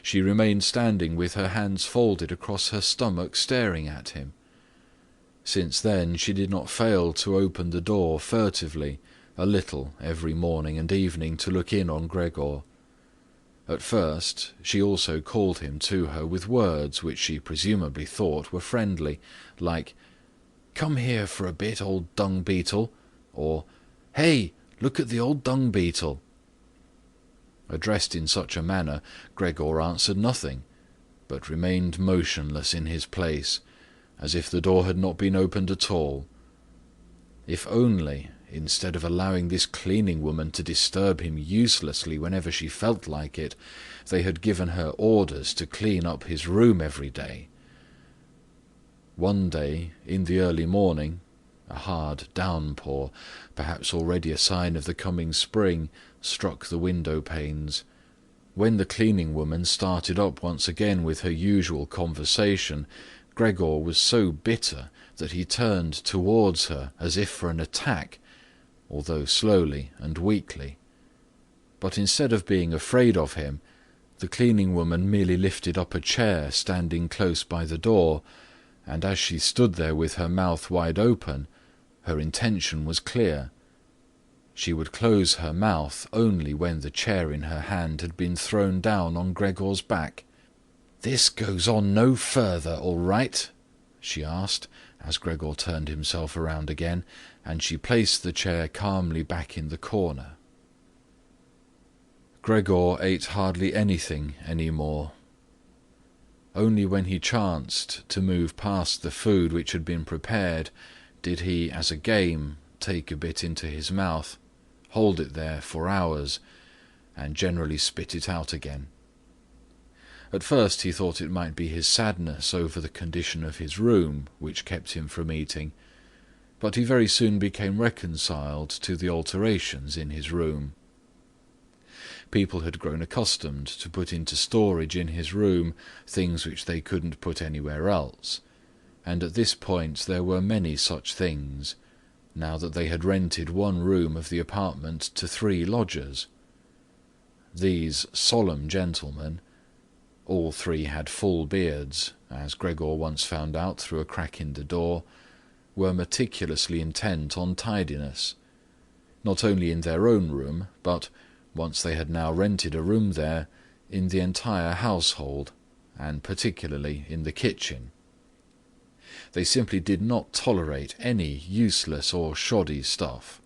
she remained standing with her hands folded across her stomach, staring at him. Since then she did not fail to open the door furtively, a little every morning and evening, to look in on Gregor. At first she also called him to her with words which she presumably thought were friendly, like, "Come here for a bit, old dung-beetle," or "Hey, look at the old dung-beetle." Addressed in such a manner, Gregor answered nothing, but remained motionless in his place, as if the door had not been opened at all. If only, instead of allowing this cleaning woman to disturb him uselessly whenever she felt like it, they had given her orders to clean up his room every day. One day, in the early morning, a hard downpour, perhaps already a sign of the coming spring, struck the window panes. When the cleaning woman started up once again with her usual conversation, Gregor was so bitter that he turned towards her as if for an attack, although slowly and weakly. But instead of being afraid of him, the cleaning woman merely lifted up a chair standing close by the door, and as she stood there with her mouth wide open, her intention was clear. She would close her mouth only when the chair in her hand had been thrown down on Gregor's back. "This goes on no further, all right?" she asked, as Gregor turned himself around again, and she placed the chair calmly back in the corner. Gregor ate hardly anything any more. Only when he chanced to move past the food which had been prepared did he, as a game, take a bit into his mouth, hold it there for hours, and generally spit it out again. At first he thought it might be his sadness over the condition of his room which kept him from eating, but he very soon became reconciled to the alterations in his room. People had grown accustomed to put into storage in his room things which they couldn't put anywhere else, and at this point there were many such things, now that they had rented one room of the apartment to 3 lodgers. These solemn gentlemen, all 3 had full beards, as Gregor once found out through a crack in the door, were meticulously intent on tidiness, not only in their own room, but, once they had now rented a room there, in the entire household, and particularly in the kitchen. They simply did not tolerate any useless or shoddy stuff.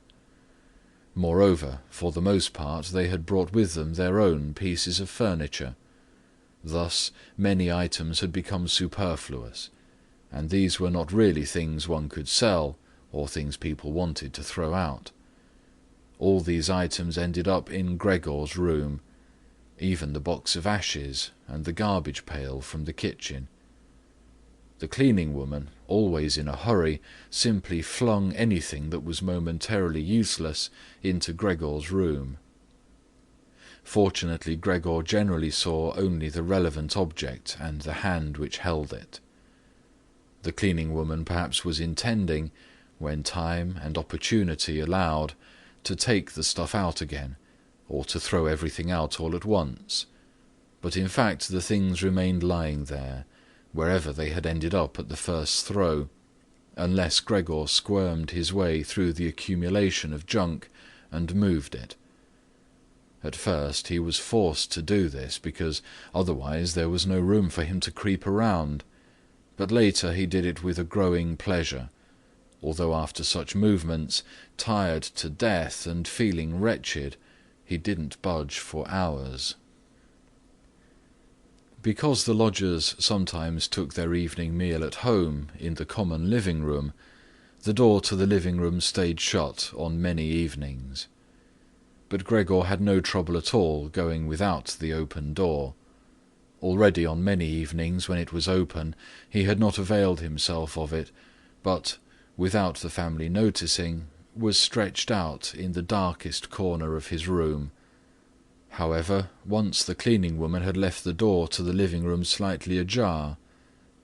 Moreover, for the most part they had brought with them their own pieces of furniture. Thus many items had become superfluous, and these were not really things one could sell, or things people wanted to throw out. All these items ended up in Gregor's room, even the box of ashes and the garbage pail from the kitchen. The cleaning woman, always in a hurry, simply flung anything that was momentarily useless into Gregor's room. Fortunately, Gregor generally saw only the relevant object and the hand which held it. The cleaning woman perhaps was intending, when time and opportunity allowed, to take the stuff out again, or to throw everything out all at once. But in fact the things remained lying there, wherever they had ended up at the first throw, unless Gregor squirmed his way through the accumulation of junk and moved it. At first he was forced to do this, because otherwise there was no room for him to creep around, but later he did it with a growing pleasure, although after such movements, tired to death and feeling wretched, he didn't budge for hours. Because the lodgers sometimes took their evening meal at home in the common living room, the door to the living room stayed shut on many evenings. But Gregor had no trouble at all going without the open door. Already on many evenings when it was open, he had not availed himself of it, but, without the family noticing, was stretched out in the darkest corner of his room. However, once the cleaning woman had left the door to the living room slightly ajar,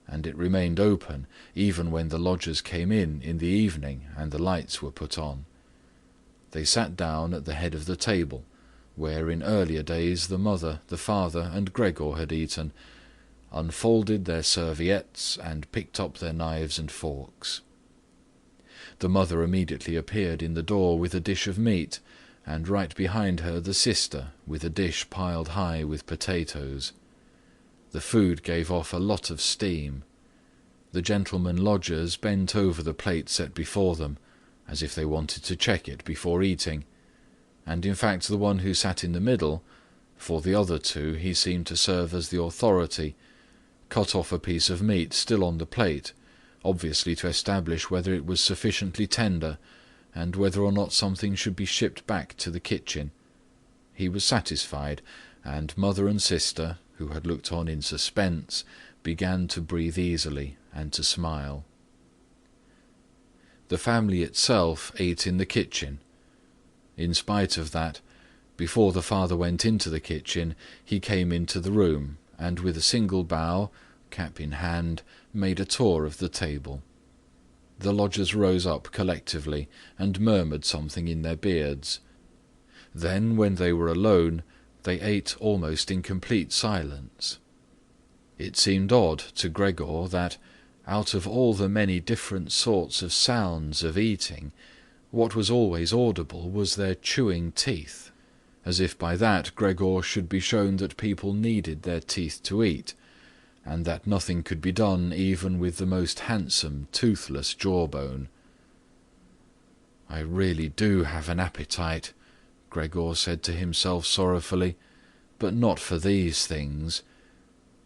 and it remained open even when the lodgers came in the evening and the lights were put on. They sat down at the head of the table, where in earlier days the mother, the father, and Gregor had eaten, unfolded their serviettes and picked up their knives and forks. The mother immediately appeared in the door with a dish of meat, and right behind her the sister with a dish piled high with potatoes. The food gave off a lot of steam. The gentlemen lodgers bent over the plate set before them, as if they wanted to check it before eating, and in fact the one who sat in the middle, for the other two he seemed to serve as the authority, cut off a piece of meat still on the plate, obviously to establish whether it was sufficiently tender, and whether or not something should be shipped back to the kitchen. He was satisfied, and mother and sister, who had looked on in suspense, began to breathe easily and to smile. The family itself ate in the kitchen. In spite of that, before the father went into the kitchen, he came into the room, and with a single bow, cap in hand, made a tour of the table. The lodgers rose up collectively and murmured something in their beards. Then, when they were alone, they ate almost in complete silence. It seemed odd to Gregor that, out of all the many different sorts of sounds of eating, what was always audible was their chewing teeth, as if by that Gregor should be shown that people needed their teeth to eat, and that nothing could be done even with the most handsome toothless jawbone. "I really do have an appetite," Gregor said to himself sorrowfully, "but not for these things.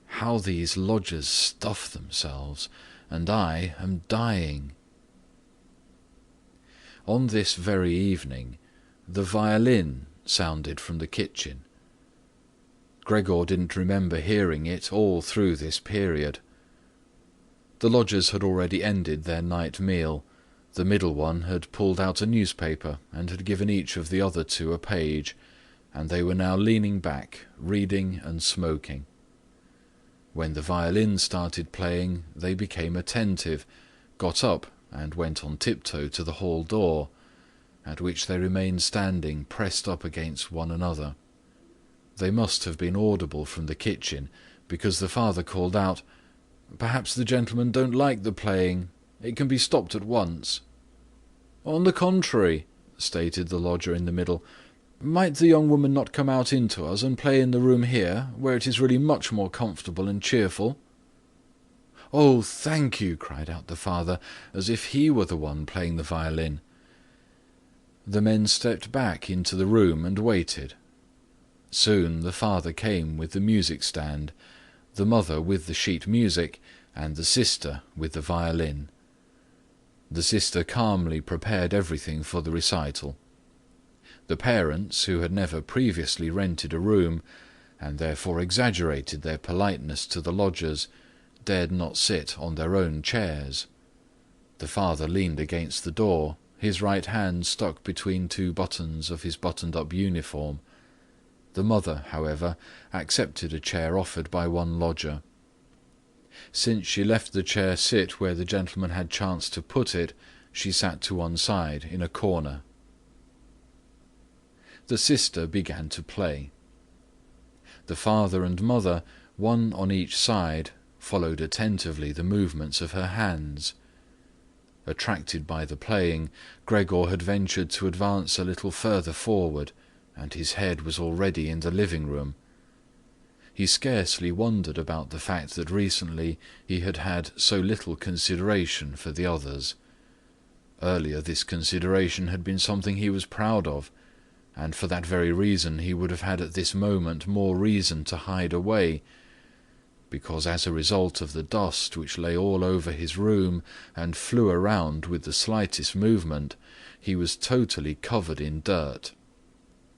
How these lodgers stuff themselves, and I am dying." On this very evening, the violin sounded from the kitchen. Gregor didn't remember hearing it all through this period. The lodgers had already ended their night meal. The middle one had pulled out a newspaper and had given each of the other two a page, and they were now leaning back, reading and smoking. When the violin started playing, they became attentive, got up and went on tiptoe to the hall door, at which they remained standing pressed up against one another. They must have been audible from the kitchen, because the father called out, "Perhaps the gentlemen don't like the playing. It can be stopped at once." "On the contrary," stated the lodger in the middle, "might the young woman not come out into us and play in the room here, where it is really much more comfortable and cheerful?" "Oh, thank you," cried out the father, as if he were the one playing the violin. The men stepped back into the room and waited. Soon the father came with the music stand, the mother with the sheet music, and the sister with the violin. The sister calmly prepared everything for the recital. The parents, who had never previously rented a room, and therefore exaggerated their politeness to the lodgers, dared not sit on their own chairs. The father leaned against the door, his right hand stuck between two buttons of his buttoned-up uniform. The mother, however, accepted a chair offered by one lodger. Since she left the chair sit where the gentleman had chanced to put it, she sat to one side, in a corner. The sister began to play. The father and mother, one on each side, followed attentively the movements of her hands. Attracted by the playing, Gregor had ventured to advance a little further forward, and his head was already in the living-room. He scarcely wondered about the fact that recently he had had so little consideration for the others. Earlier this consideration had been something he was proud of, and for that very reason he would have had at this moment more reason to hide away, because as a result of the dust which lay all over his room and flew around with the slightest movement, he was totally covered in dirt.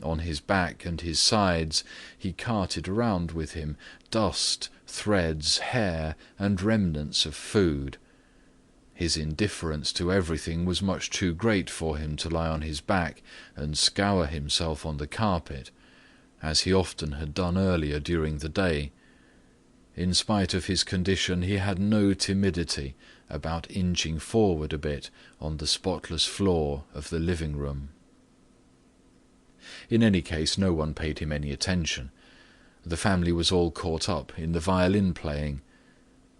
On his back and his sides he carted around with him dust, threads, hair, and remnants of food. His indifference to everything was much too great for him to lie on his back and scour himself on the carpet, as he often had done earlier during the day. In spite of his condition, he had no timidity about inching forward a bit on the spotless floor of the living-room. In any case, no one paid him any attention. The family was all caught up in the violin-playing.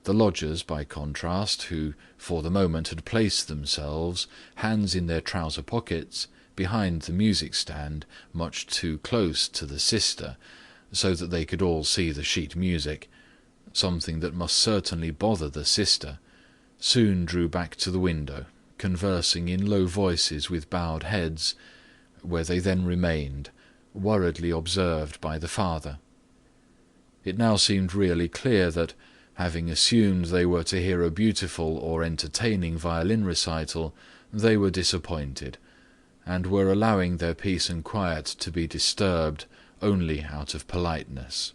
The lodgers, by contrast, who for the moment had placed themselves, hands in their trouser pockets, behind the music-stand, much too close to the sister, so that they could all see the sheet music, something that must certainly bother the sister, soon drew back to the window, conversing in low voices with bowed heads, where they then remained, worriedly observed by the father. It now seemed really clear that, having assumed they were to hear a beautiful or entertaining violin recital, they were disappointed, and were allowing their peace and quiet to be disturbed only out of politeness.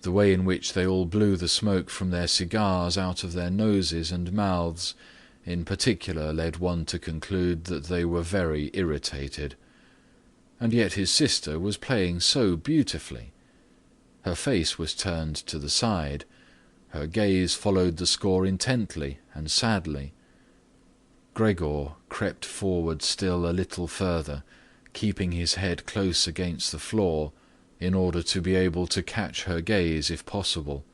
The way in which they all blew the smoke from their cigars out of their noses and mouths in particular led one to conclude that they were very irritated. And yet his sister was playing so beautifully. Her face was turned to the side. Her gaze followed the score intently and sadly. Gregor crept forward still a little further, keeping his head close against the floor, in order to be able to catch her gaze if possible.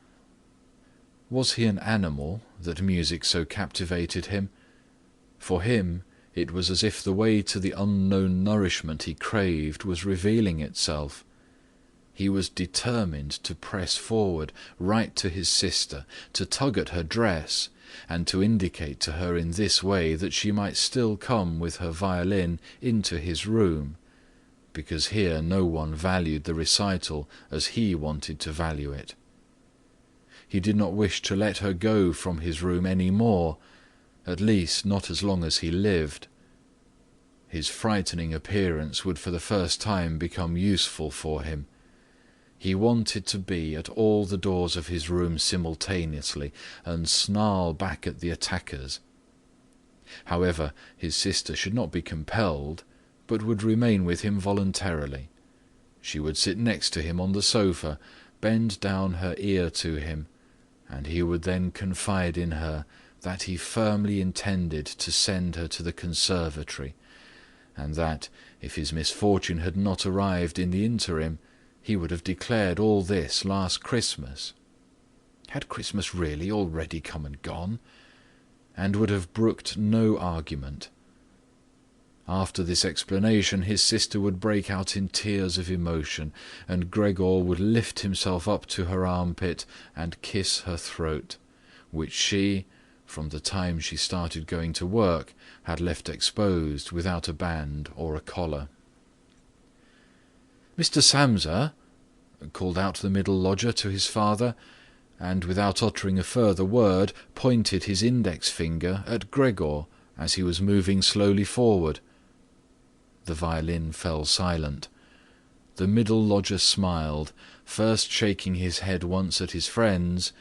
Was he an animal that music so captivated him? For him it was as if the way to the unknown nourishment he craved was revealing itself. He was determined to press forward right to his sister, to tug at her dress, and to indicate to her in this way that she might still come with her violin into his room, because here no one valued the recital as he wanted to value it. He did not wish to let her go from his room any more, at least not as long as he lived. His frightening appearance would for the first time become useful for him. He wanted to be at all the doors of his room simultaneously and snarl back at the attackers. However, his sister should not be compelled, but would remain with him voluntarily. She would sit next to him on the sofa, bend down her ear to him, and he would then confide in her that he firmly intended to send her to the conservatory, and that, if his misfortune had not arrived in the interim, he would have declared all this last Christmas. Had Christmas really already come and gone? And would have brooked no argument. After this explanation, his sister would break out in tears of emotion, and Gregor would lift himself up to her armpit and kiss her throat, which she, from the time she started going to work, had left exposed without a band or a collar. "Mr. Samsa," called out the middle lodger to his father, and without uttering a further word pointed his index finger at Gregor as he was moving slowly forward. The violin fell silent. The middle lodger smiled, first shaking his head once at his friends,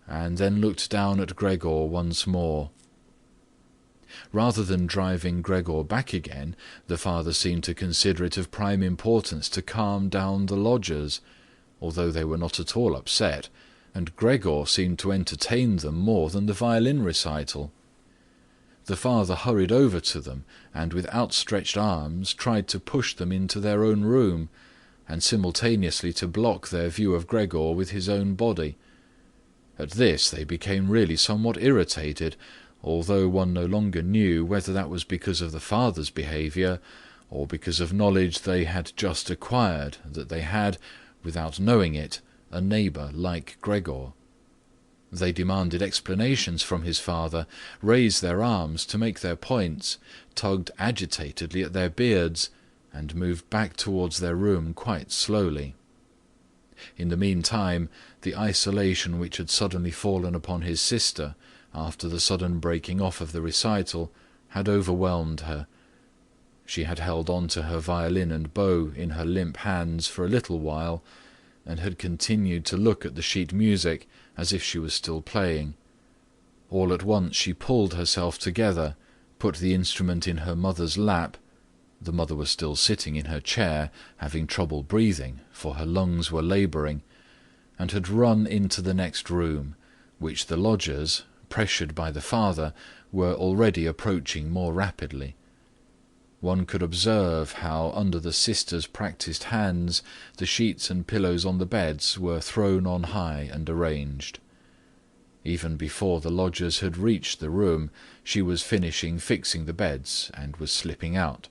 and then looked down at Gregor once more. Rather than driving Gregor back again, the father seemed to consider it of prime importance to calm down the lodgers, although they were not at all upset, and Gregor seemed to entertain them more than the violin recital. The father hurried over to them, and with outstretched arms tried to push them into their own room, and simultaneously to block their view of Gregor with his own body. At this they became really somewhat irritated, although one no longer knew whether that was because of the father's behaviour, or because of knowledge they had just acquired that they had, without knowing it, a neighbour like Gregor. They demanded explanations from his father, raised their arms to make their points, tugged agitatedly at their beards, and moved back towards their room quite slowly. In the meantime, the isolation which had suddenly fallen upon his sister, after the sudden breaking off of the recital, had overwhelmed her. She had held on to her violin and bow in her limp hands for a little while, and had continued to look at the sheet music as if she was still playing. All at once she pulled herself together, put the instrument in her mother's lap. The mother was still sitting in her chair, having trouble breathing, for her lungs were labouring, and had run into the next room, which the lodgers, pressured by the father, were already approaching more rapidly. One could observe how under the sisters' practised hands the sheets and pillows on the beds were thrown on high and arranged. Even before the lodgers had reached the room, she was finishing fixing the beds and was slipping out.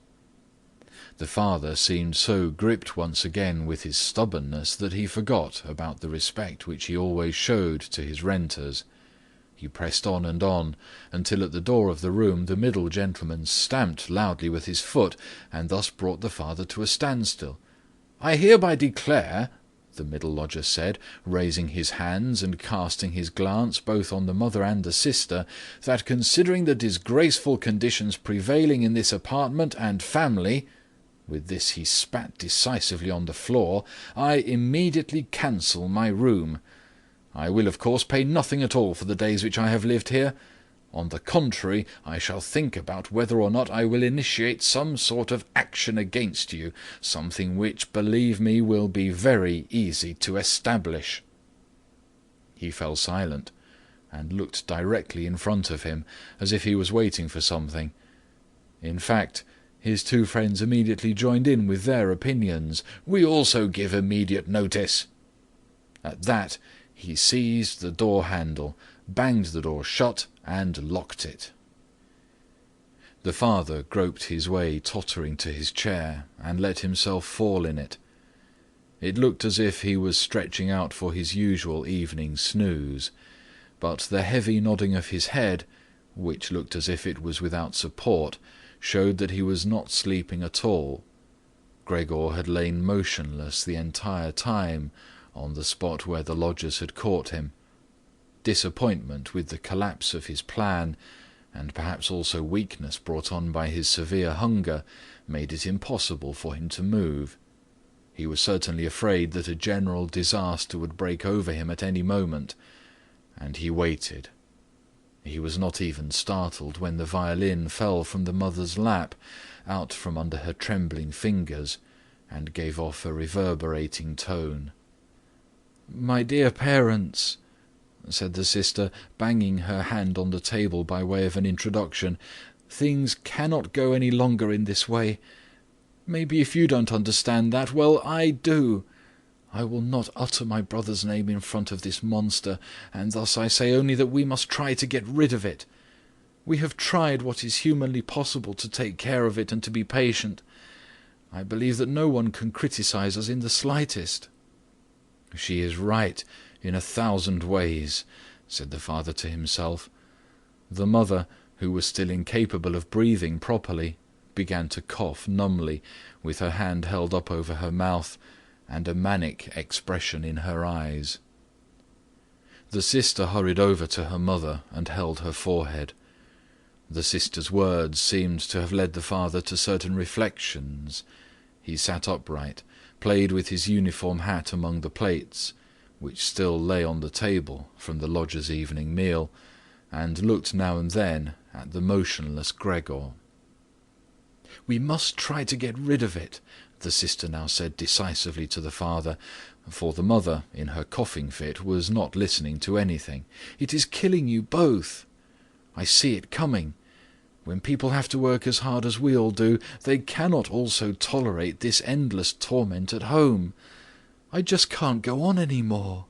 The father seemed so gripped once again with his stubbornness that he forgot about the respect which he always showed to his renters. He pressed on, until at the door of the room the middle gentleman stamped loudly with his foot, and thus brought the father to a standstill. "I hereby declare," the middle lodger said, raising his hands and casting his glance both on the mother and the sister, "that considering the disgraceful conditions prevailing in this apartment and family," with this he spat decisively on the floor, "I immediately cancel my room. I will of course pay nothing at all for the days which I have lived here. On the contrary, I shall think about whether or not I will initiate some sort of action against you, something which, believe me, will be very easy to establish." He fell silent, and looked directly in front of him, as if he was waiting for something. In fact, his two friends immediately joined in with their opinions. "We also give immediate notice." At that, he seized the door handle, banged the door shut, and locked it. The father groped his way tottering to his chair, and let himself fall in it. It looked as if he was stretching out for his usual evening snooze, but the heavy nodding of his head, which looked as if it was without support, showed that he was not sleeping at all. Gregor had lain motionless the entire time on the spot where the lodgers had caught him. Disappointment with the collapse of his plan, and perhaps also weakness brought on by his severe hunger, made it impossible for him to move. He was certainly afraid that a general disaster would break over him at any moment, and he waited. He was not even startled when the violin fell from the mother's lap, out from under her trembling fingers, and gave off a reverberating tone. "My dear parents," said the sister, banging her hand on the table by way of an introduction, "things cannot go any longer in this way. Maybe if you don't understand that, well, I do. I will not utter my brother's name in front of this monster, and thus I say only that we must try to get rid of it. We have tried what is humanly possible to take care of it and to be patient. I believe that no one can criticize us in the slightest." "She is right in 1,000 ways," said the father to himself. The mother, who was still incapable of breathing properly, began to cough numbly, with her hand held up over her mouth, and a manic expression in her eyes. The sister hurried over to her mother and held her forehead. The sister's words seemed to have led the father to certain reflections. He sat upright, played with his uniform hat among the plates, which still lay on the table from the lodger's evening meal, and looked now and then at the motionless Gregor. "We must try to get rid of it," the sister now said decisively to the father, for the mother, in her coughing fit, was not listening to anything. "It is killing you both. I see it coming. When people have to work as hard as we all do, they cannot also tolerate this endless torment at home. I just can't go on any more."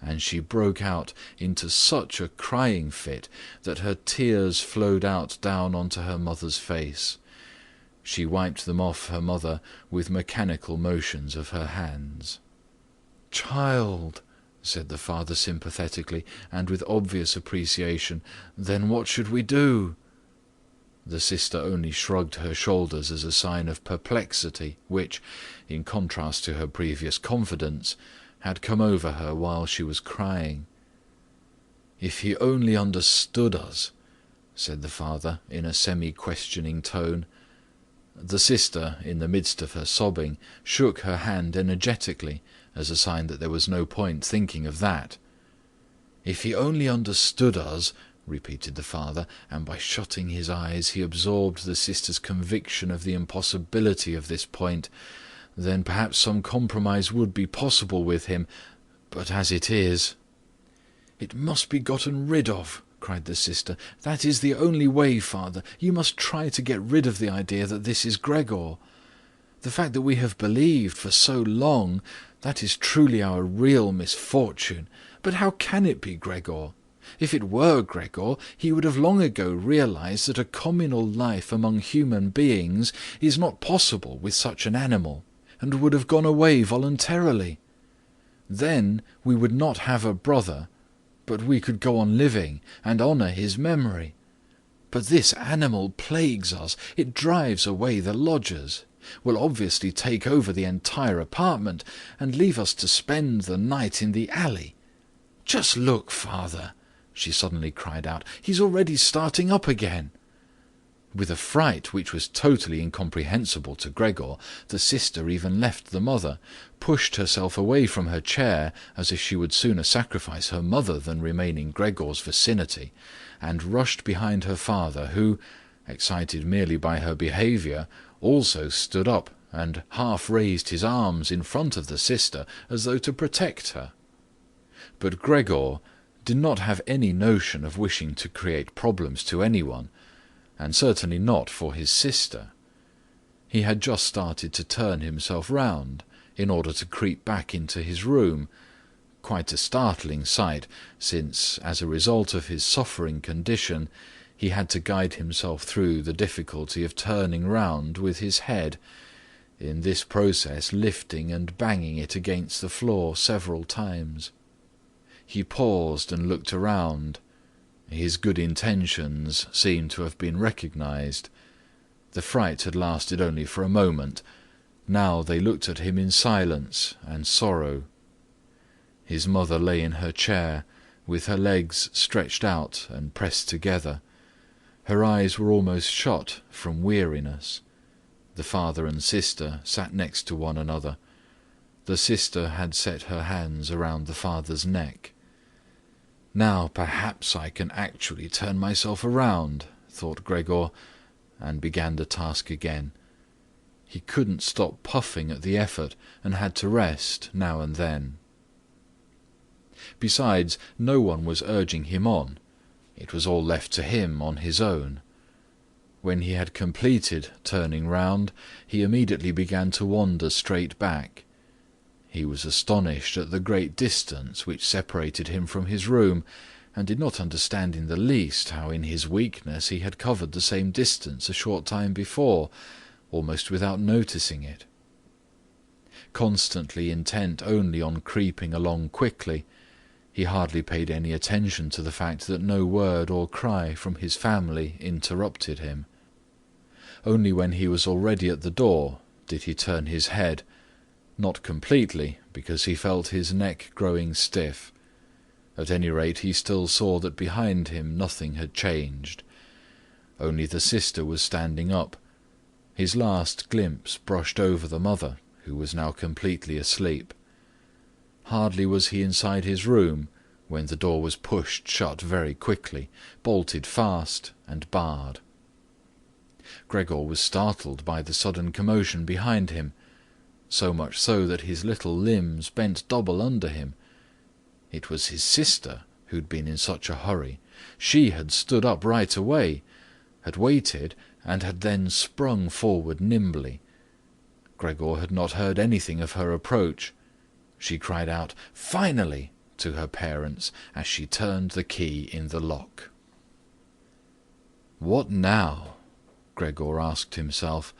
And she broke out into such a crying fit that her tears flowed out down onto her mother's face. She wiped them off her mother with mechanical motions of her hands. "Child," said the father sympathetically, and with obvious appreciation, "then what should we do?" The sister only shrugged her shoulders as a sign of perplexity which, in contrast to her previous confidence, had come over her while she was crying. "If he only understood us," said the father in a semi-questioning tone. The sister, in the midst of her sobbing, shook her hand energetically as a sign that there was no point thinking of that. "If he only understood us," repeated the father, and by shutting his eyes he absorbed the sister's conviction of the impossibility of this point, then perhaps some compromise would be possible with him, but as it is— "It must be gotten rid of," cried the sister. "That is the only way, father. You must try to get rid of the idea that this is Gregor. The fact that we have believed for so long, that is truly our real misfortune. But how can it be Gregor? If it were Gregor, he would have long ago realized that a communal life among human beings is not possible with such an animal, and would have gone away voluntarily. Then we would not have a brother, but we could go on living and honor his memory. But this animal plagues us. It drives away the lodgers, will obviously take over the entire apartment, and leave us to spend the night in the alley. Just look, father," she suddenly cried out, "he's already starting up again." With a fright which was totally incomprehensible to Gregor, the sister even left the mother, pushed herself away from her chair as if she would sooner sacrifice her mother than remain in Gregor's vicinity, and rushed behind her father, who, excited merely by her behaviour, also stood up and half raised his arms in front of the sister as though to protect her. But Gregor did not have any notion of wishing to create problems to anyone, and certainly not for his sister. He had just started to turn himself round in order to creep back into his room, quite a startling sight, since, as a result of his suffering condition, he had to guide himself through the difficulty of turning round with his head, in this process lifting and banging it against the floor several times. He paused and looked around. His good intentions seemed to have been recognized. The fright had lasted only for a moment. Now they looked at him in silence and sorrow. His mother lay in her chair, with her legs stretched out and pressed together. Her eyes were almost shut from weariness. The father and sister sat next to one another. The sister had set her hands around the father's neck. "Now perhaps I can actually turn myself around," thought Gregor, and began the task again. He couldn't stop puffing at the effort and had to rest now and then. Besides, no one was urging him on. It was all left to him on his own. When he had completed turning round, he immediately began to wander straight back. He was astonished at the great distance which separated him from his room, and did not understand in the least how in his weakness he had covered the same distance a short time before, almost without noticing it. Constantly intent only on creeping along quickly, he hardly paid any attention to the fact that no word or cry from his family interrupted him. Only when he was already at the door did he turn his head, not completely, because he felt his neck growing stiff. At any rate, he still saw that behind him nothing had changed. Only the sister was standing up. His last glimpse brushed over the mother, who was now completely asleep. Hardly was he inside his room when the door was pushed shut very quickly, bolted fast and barred. Gregor was startled by the sudden commotion behind him, so much so that his little limbs bent double under him. It was his sister who'd been in such a hurry. She had stood up right away, had waited, and had then sprung forward nimbly. Gregor had not heard anything of her approach. She cried out, "Finally!" to her parents as she turned the key in the lock. "What now?" Gregor asked himself,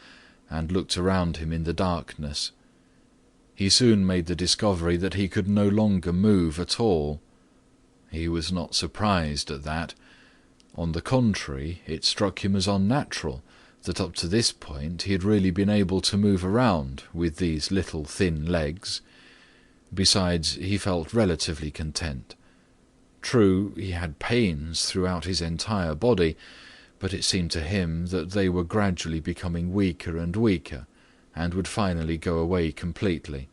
and looked around him in the darkness. He soon made the discovery that he could no longer move at all. He was not surprised at that. On the contrary, it struck him as unnatural that up to this point he had really been able to move around with these little thin legs. Besides, he felt relatively content. True, he had pains throughout his entire body, but it seemed to him that they were gradually becoming weaker and weaker, and would finally go away completely.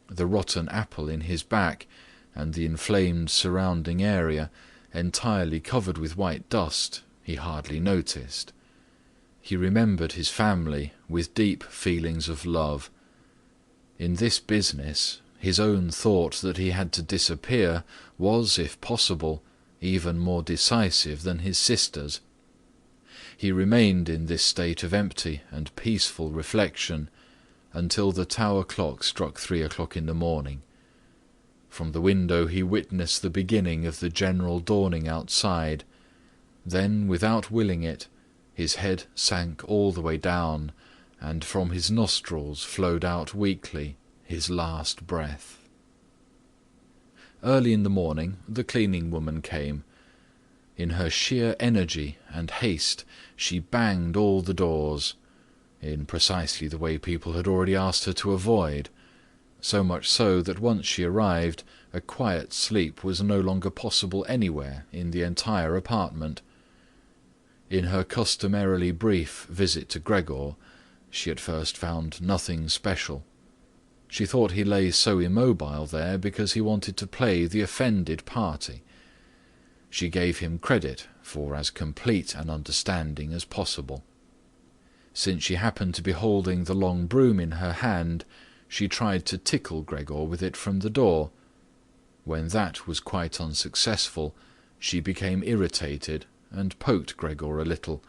The rotten apple in his back, and the inflamed surrounding area, entirely covered with white dust, he hardly noticed. He remembered his family with deep feelings of love. In this business, his own thought that he had to disappear was, if possible, even more decisive than his sister's. He remained in this state of empty and peaceful reflection until the tower clock struck 3 o'clock in the morning. From the window he witnessed the beginning of the general dawning outside. Then, without willing it, his head sank all the way down, and from his nostrils flowed out weakly his last breath. Early in the morning the cleaning woman came. In her sheer energy and haste she banged all the doors, in precisely the way people had already asked her to avoid, so much so that once she arrived, a quiet sleep was no longer possible anywhere in the entire apartment. In her customarily brief visit to Gregor, she at first found nothing special. She thought he lay so immobile there because he wanted to play the offended party. She gave him credit for as complete an understanding as possible. Since she happened to be holding the long broom in her hand, she tried to tickle Gregor with it from the door. When that was quite unsuccessful, she became irritated and poked Gregor a little,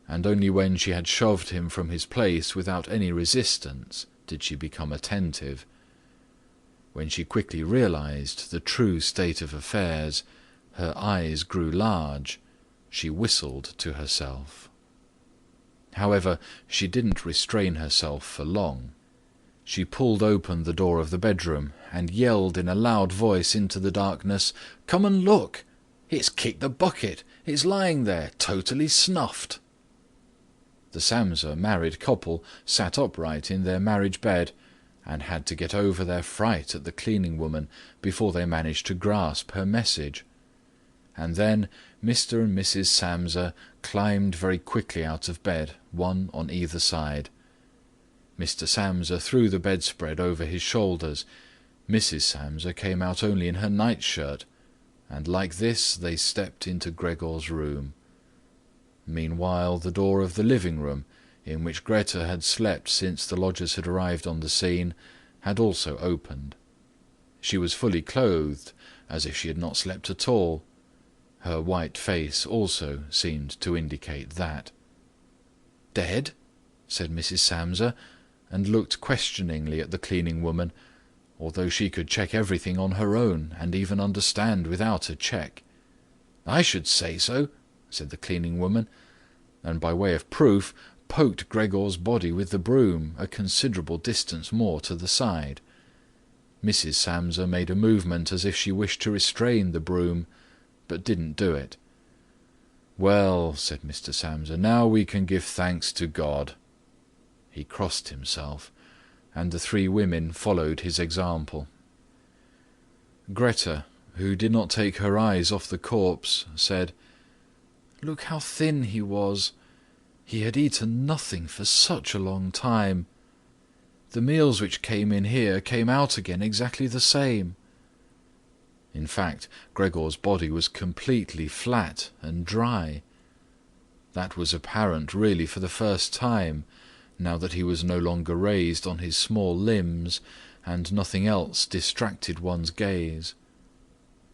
and only when she had shoved him from his place without any resistance did she become attentive. When she quickly realized the true state of affairs, her eyes grew large. She whistled to herself. However, she didn't restrain herself for long. She pulled open the door of the bedroom and yelled in a loud voice into the darkness, "Come and look! It's kicked the bucket! It's lying there, totally snuffed!" The Samsa married couple sat upright in their marriage bed and had to get over their fright at the cleaning woman before they managed to grasp her message. And then Mr. and Mrs. Samsa climbed very quickly out of bed, one on either side. Mr. Samsa threw the bedspread over his shoulders. Mrs. Samsa came out only in her nightshirt, and like this they stepped into Gregor's room. Meanwhile the door of the living room, in which Greta had slept since the lodgers had arrived on the scene, had also opened. She was fully clothed, as if she had not slept at all. Her white face also seemed to indicate that. "Dead?" said Mrs. Samsa, and looked questioningly at the cleaning woman, although she could check everything on her own and even understand without a check. "I should say so," said the cleaning woman, and by way of proof poked Gregor's body with the broom a considerable distance more to the side. Mrs. Samsa made a movement as if she wished to restrain the broom, but didn't do it. "Well," said Mr. Samsa, "now we can give thanks to God." He crossed himself, and the three women followed his example. Greta, who did not take her eyes off the corpse, said, "Look how thin he was. He had eaten nothing for such a long time. The meals which came in here came out again exactly the same." In fact, Gregor's body was completely flat and dry. That was apparent really for the first time, now that he was no longer raised on his small limbs, and nothing else distracted one's gaze.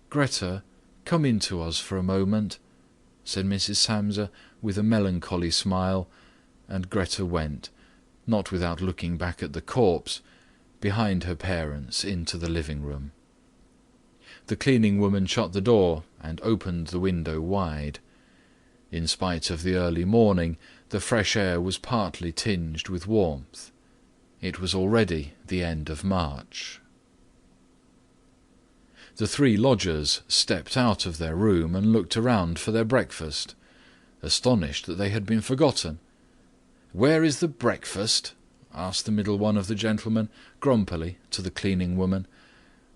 "Greta, come in to us for a moment," said Mrs. Samsa with a melancholy smile, and Greta went, not without looking back at the corpse, behind her parents into the living-room. The cleaning woman shut the door and opened the window wide. In spite of the early morning, the fresh air was partly tinged with warmth. It was already the end of March. The three lodgers stepped out of their room and looked around for their breakfast, astonished that they had been forgotten. "Where is the breakfast?" asked the middle one of the gentlemen, grumpily, to the cleaning woman.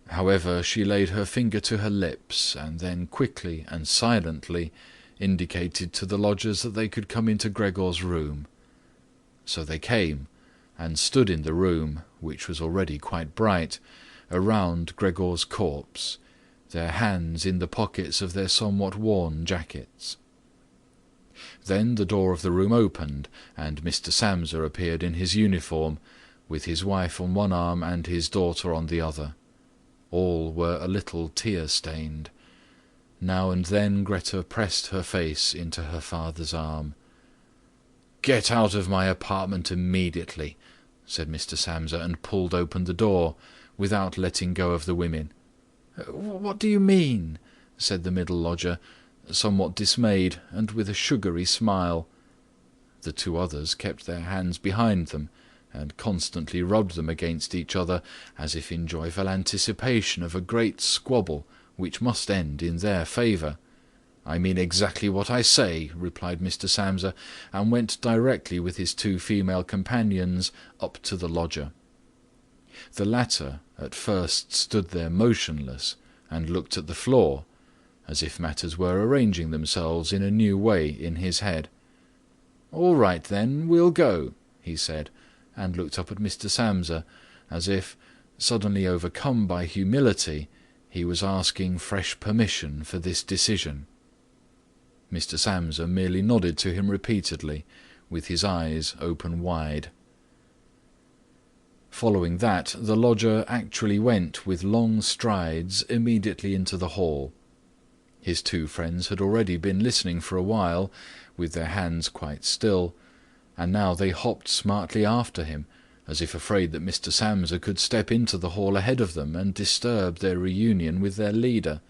However, she laid her finger to her lips, and then quickly and silently indicated to the lodgers that they could come into Gregor's room. So they came, and stood in the room, which was already quite bright, around Gregor's corpse, their hands in the pockets of their somewhat worn jackets. Then the door of the room opened, and Mr. Samsa appeared in his uniform, with his wife on one arm and his daughter on the other. All were a little tear-stained. Now and then Greta pressed her face into her father's arm. "Get out of my apartment immediately," said Mr. Samsa, and pulled open the door, without letting go of the women. "What do you mean?" said the middle lodger, somewhat dismayed, and with a sugary smile. The two others kept their hands behind them, and constantly rubbed them against each other, as if in joyful anticipation of a great squabble which must end in their favour. "I mean exactly what I say," replied Mr. Samsa, and went directly with his two female companions up to the lodger. The latter at first stood there motionless, and looked at the floor, as if matters were arranging themselves in a new way in his head. "All right then, we'll go," he said, and looked up at Mr. Samsa, as if, suddenly overcome by humility, he was asking fresh permission for this decision. Mr. Samsa merely nodded to him repeatedly, with his eyes open wide. Following that, the lodger actually went with long strides immediately into the hall. His two friends had already been listening for a while, with their hands quite still, and now they hopped smartly after him, as if afraid that Mr. Samsa could step into the hall ahead of them and disturb their reunion with their leader.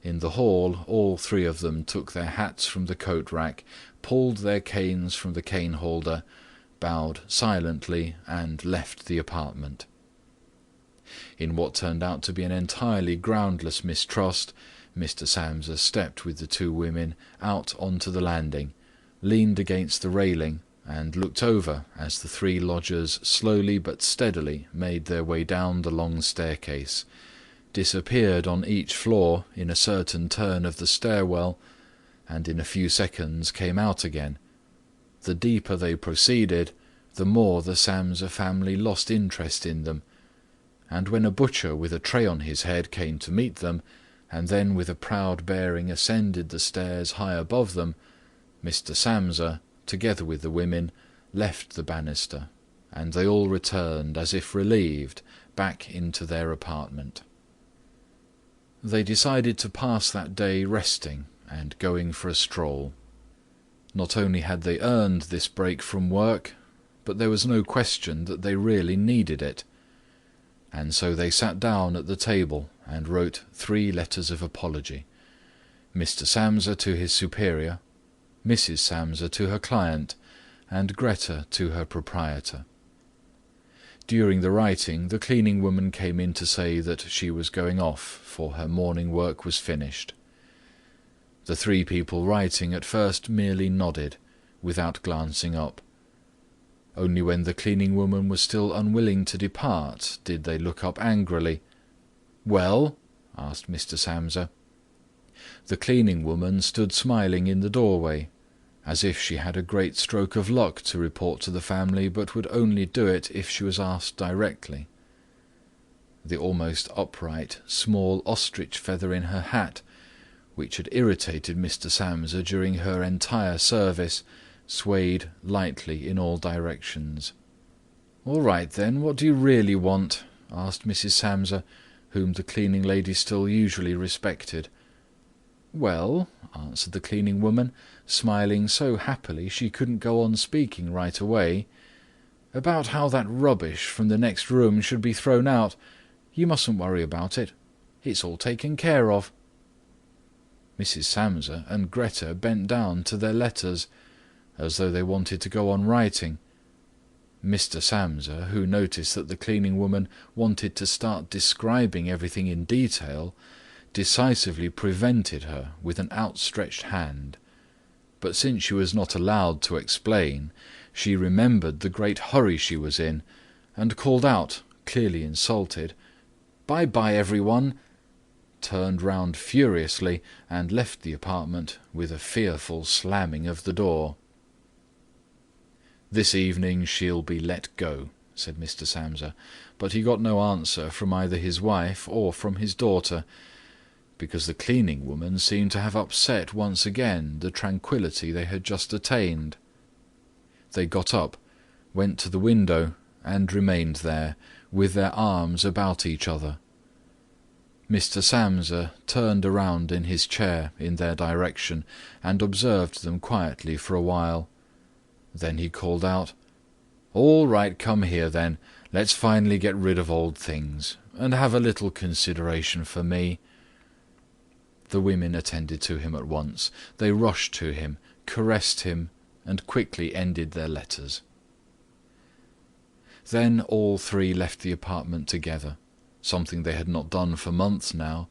In the hall, all three of them took their hats from the coat-rack, pulled their canes from the cane-holder, bowed silently, and left the apartment. In what turned out to be an entirely groundless mistrust, Mr. Samsa stepped with the two women out onto the landing, leaned against the railing, and looked over as the three lodgers slowly but steadily made their way down the long staircase, disappeared on each floor in a certain turn of the stairwell, and in a few seconds came out again. The deeper they proceeded, the more the Samsa family lost interest in them, and when a butcher with a tray on his head came to meet them, and then with a proud bearing ascended the stairs high above them, Mr. Samsa, together with the women, left the banister, and they all returned, as if relieved, back into their apartment. They decided to pass that day resting and going for a stroll. Not only had they earned this break from work, but there was no question that they really needed it. And so they sat down at the table and wrote 3 letters of apology. Mr. Samsa to his superior, Mrs. Samsa to her client, and Greta to her proprietor. During the writing, the cleaning woman came in to say that she was going off, for her morning work was finished. The 3 people writing at first merely nodded, without glancing up. Only when the cleaning woman was still unwilling to depart did they look up angrily. "Well?" asked Mr. Samsa. The cleaning woman stood smiling in the doorway, as if she had a great stroke of luck to report to the family, but would only do it if she was asked directly. The almost upright, small ostrich feather in her hat which had irritated Mr. Samsa during her entire service, swayed lightly in all directions. "All right, then, what do you really want?" asked Mrs. Samsa, whom the cleaning lady still usually respected. "Well," answered the cleaning woman, smiling so happily she couldn't go on speaking right away, "about how that rubbish from the next room should be thrown out. You mustn't worry about it. It's all taken care of." Mrs. Samsa and Greta bent down to their letters, as though they wanted to go on writing. Mr. Samsa, who noticed that the cleaning woman wanted to start describing everything in detail, decisively prevented her with an outstretched hand. But since she was not allowed to explain, she remembered the great hurry she was in, and called out, clearly insulted, "Bye-bye, everyone," turned round furiously, and left the apartment with a fearful slamming of the door. "This evening she'll be let go," said Mr. Samsa, but he got no answer from either his wife or from his daughter, because the cleaning woman seemed to have upset once again the tranquillity they had just attained. They got up, went to the window, and remained there, with their arms about each other. Mr. Samsa turned around in his chair in their direction, and observed them quietly for a while. Then he called out, "All right, come here then. Let's finally get rid of old things, and have a little consideration for me." The women attended to him at once. They rushed to him, caressed him, and quickly ended their letters. Then all three left the apartment together, something they had not done for months now,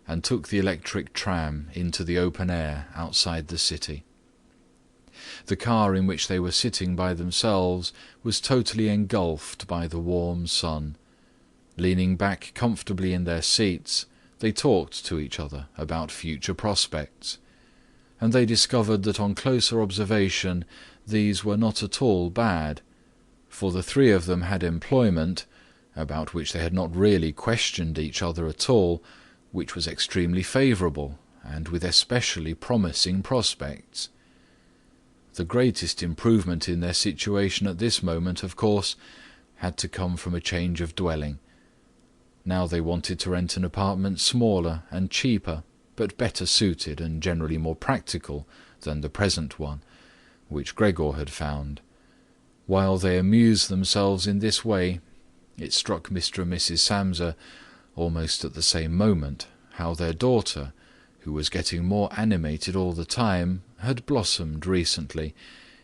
and took the electric tram into the open air outside the city. The car in which they were sitting by themselves was totally engulfed by the warm sun. Leaning back comfortably in their seats, they talked to each other about future prospects, and they discovered that on closer observation these were not at all bad, for the three of them had employment, about which they had not really questioned each other at all, which was extremely favourable and with especially promising prospects. The greatest improvement in their situation at this moment, of course, had to come from a change of dwelling. Now they wanted to rent an apartment smaller and cheaper, but better suited and generally more practical than the present one, which Gregor had found. While they amused themselves in this way, it struck Mr. and Mrs. Samsa almost at the same moment how their daughter, who was getting more animated all the time, had blossomed recently,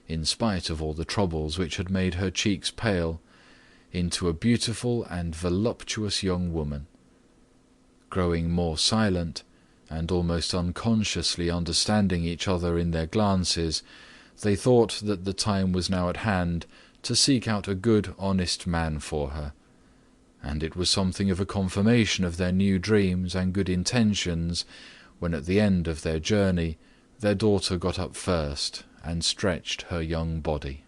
in spite of all the troubles which had made her cheeks pale, into a beautiful and voluptuous young woman. Growing more silent, and almost unconsciously understanding each other in their glances, they thought that the time was now at hand to seek out a good, honest man for her, and it was something of a confirmation of their new dreams and good intentions when at the end of their journey their daughter got up first and stretched her young body.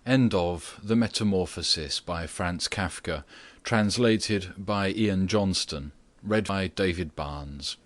End of The Metamorphosis by Franz Kafka, translated by Ian Johnston, read by David Barnes.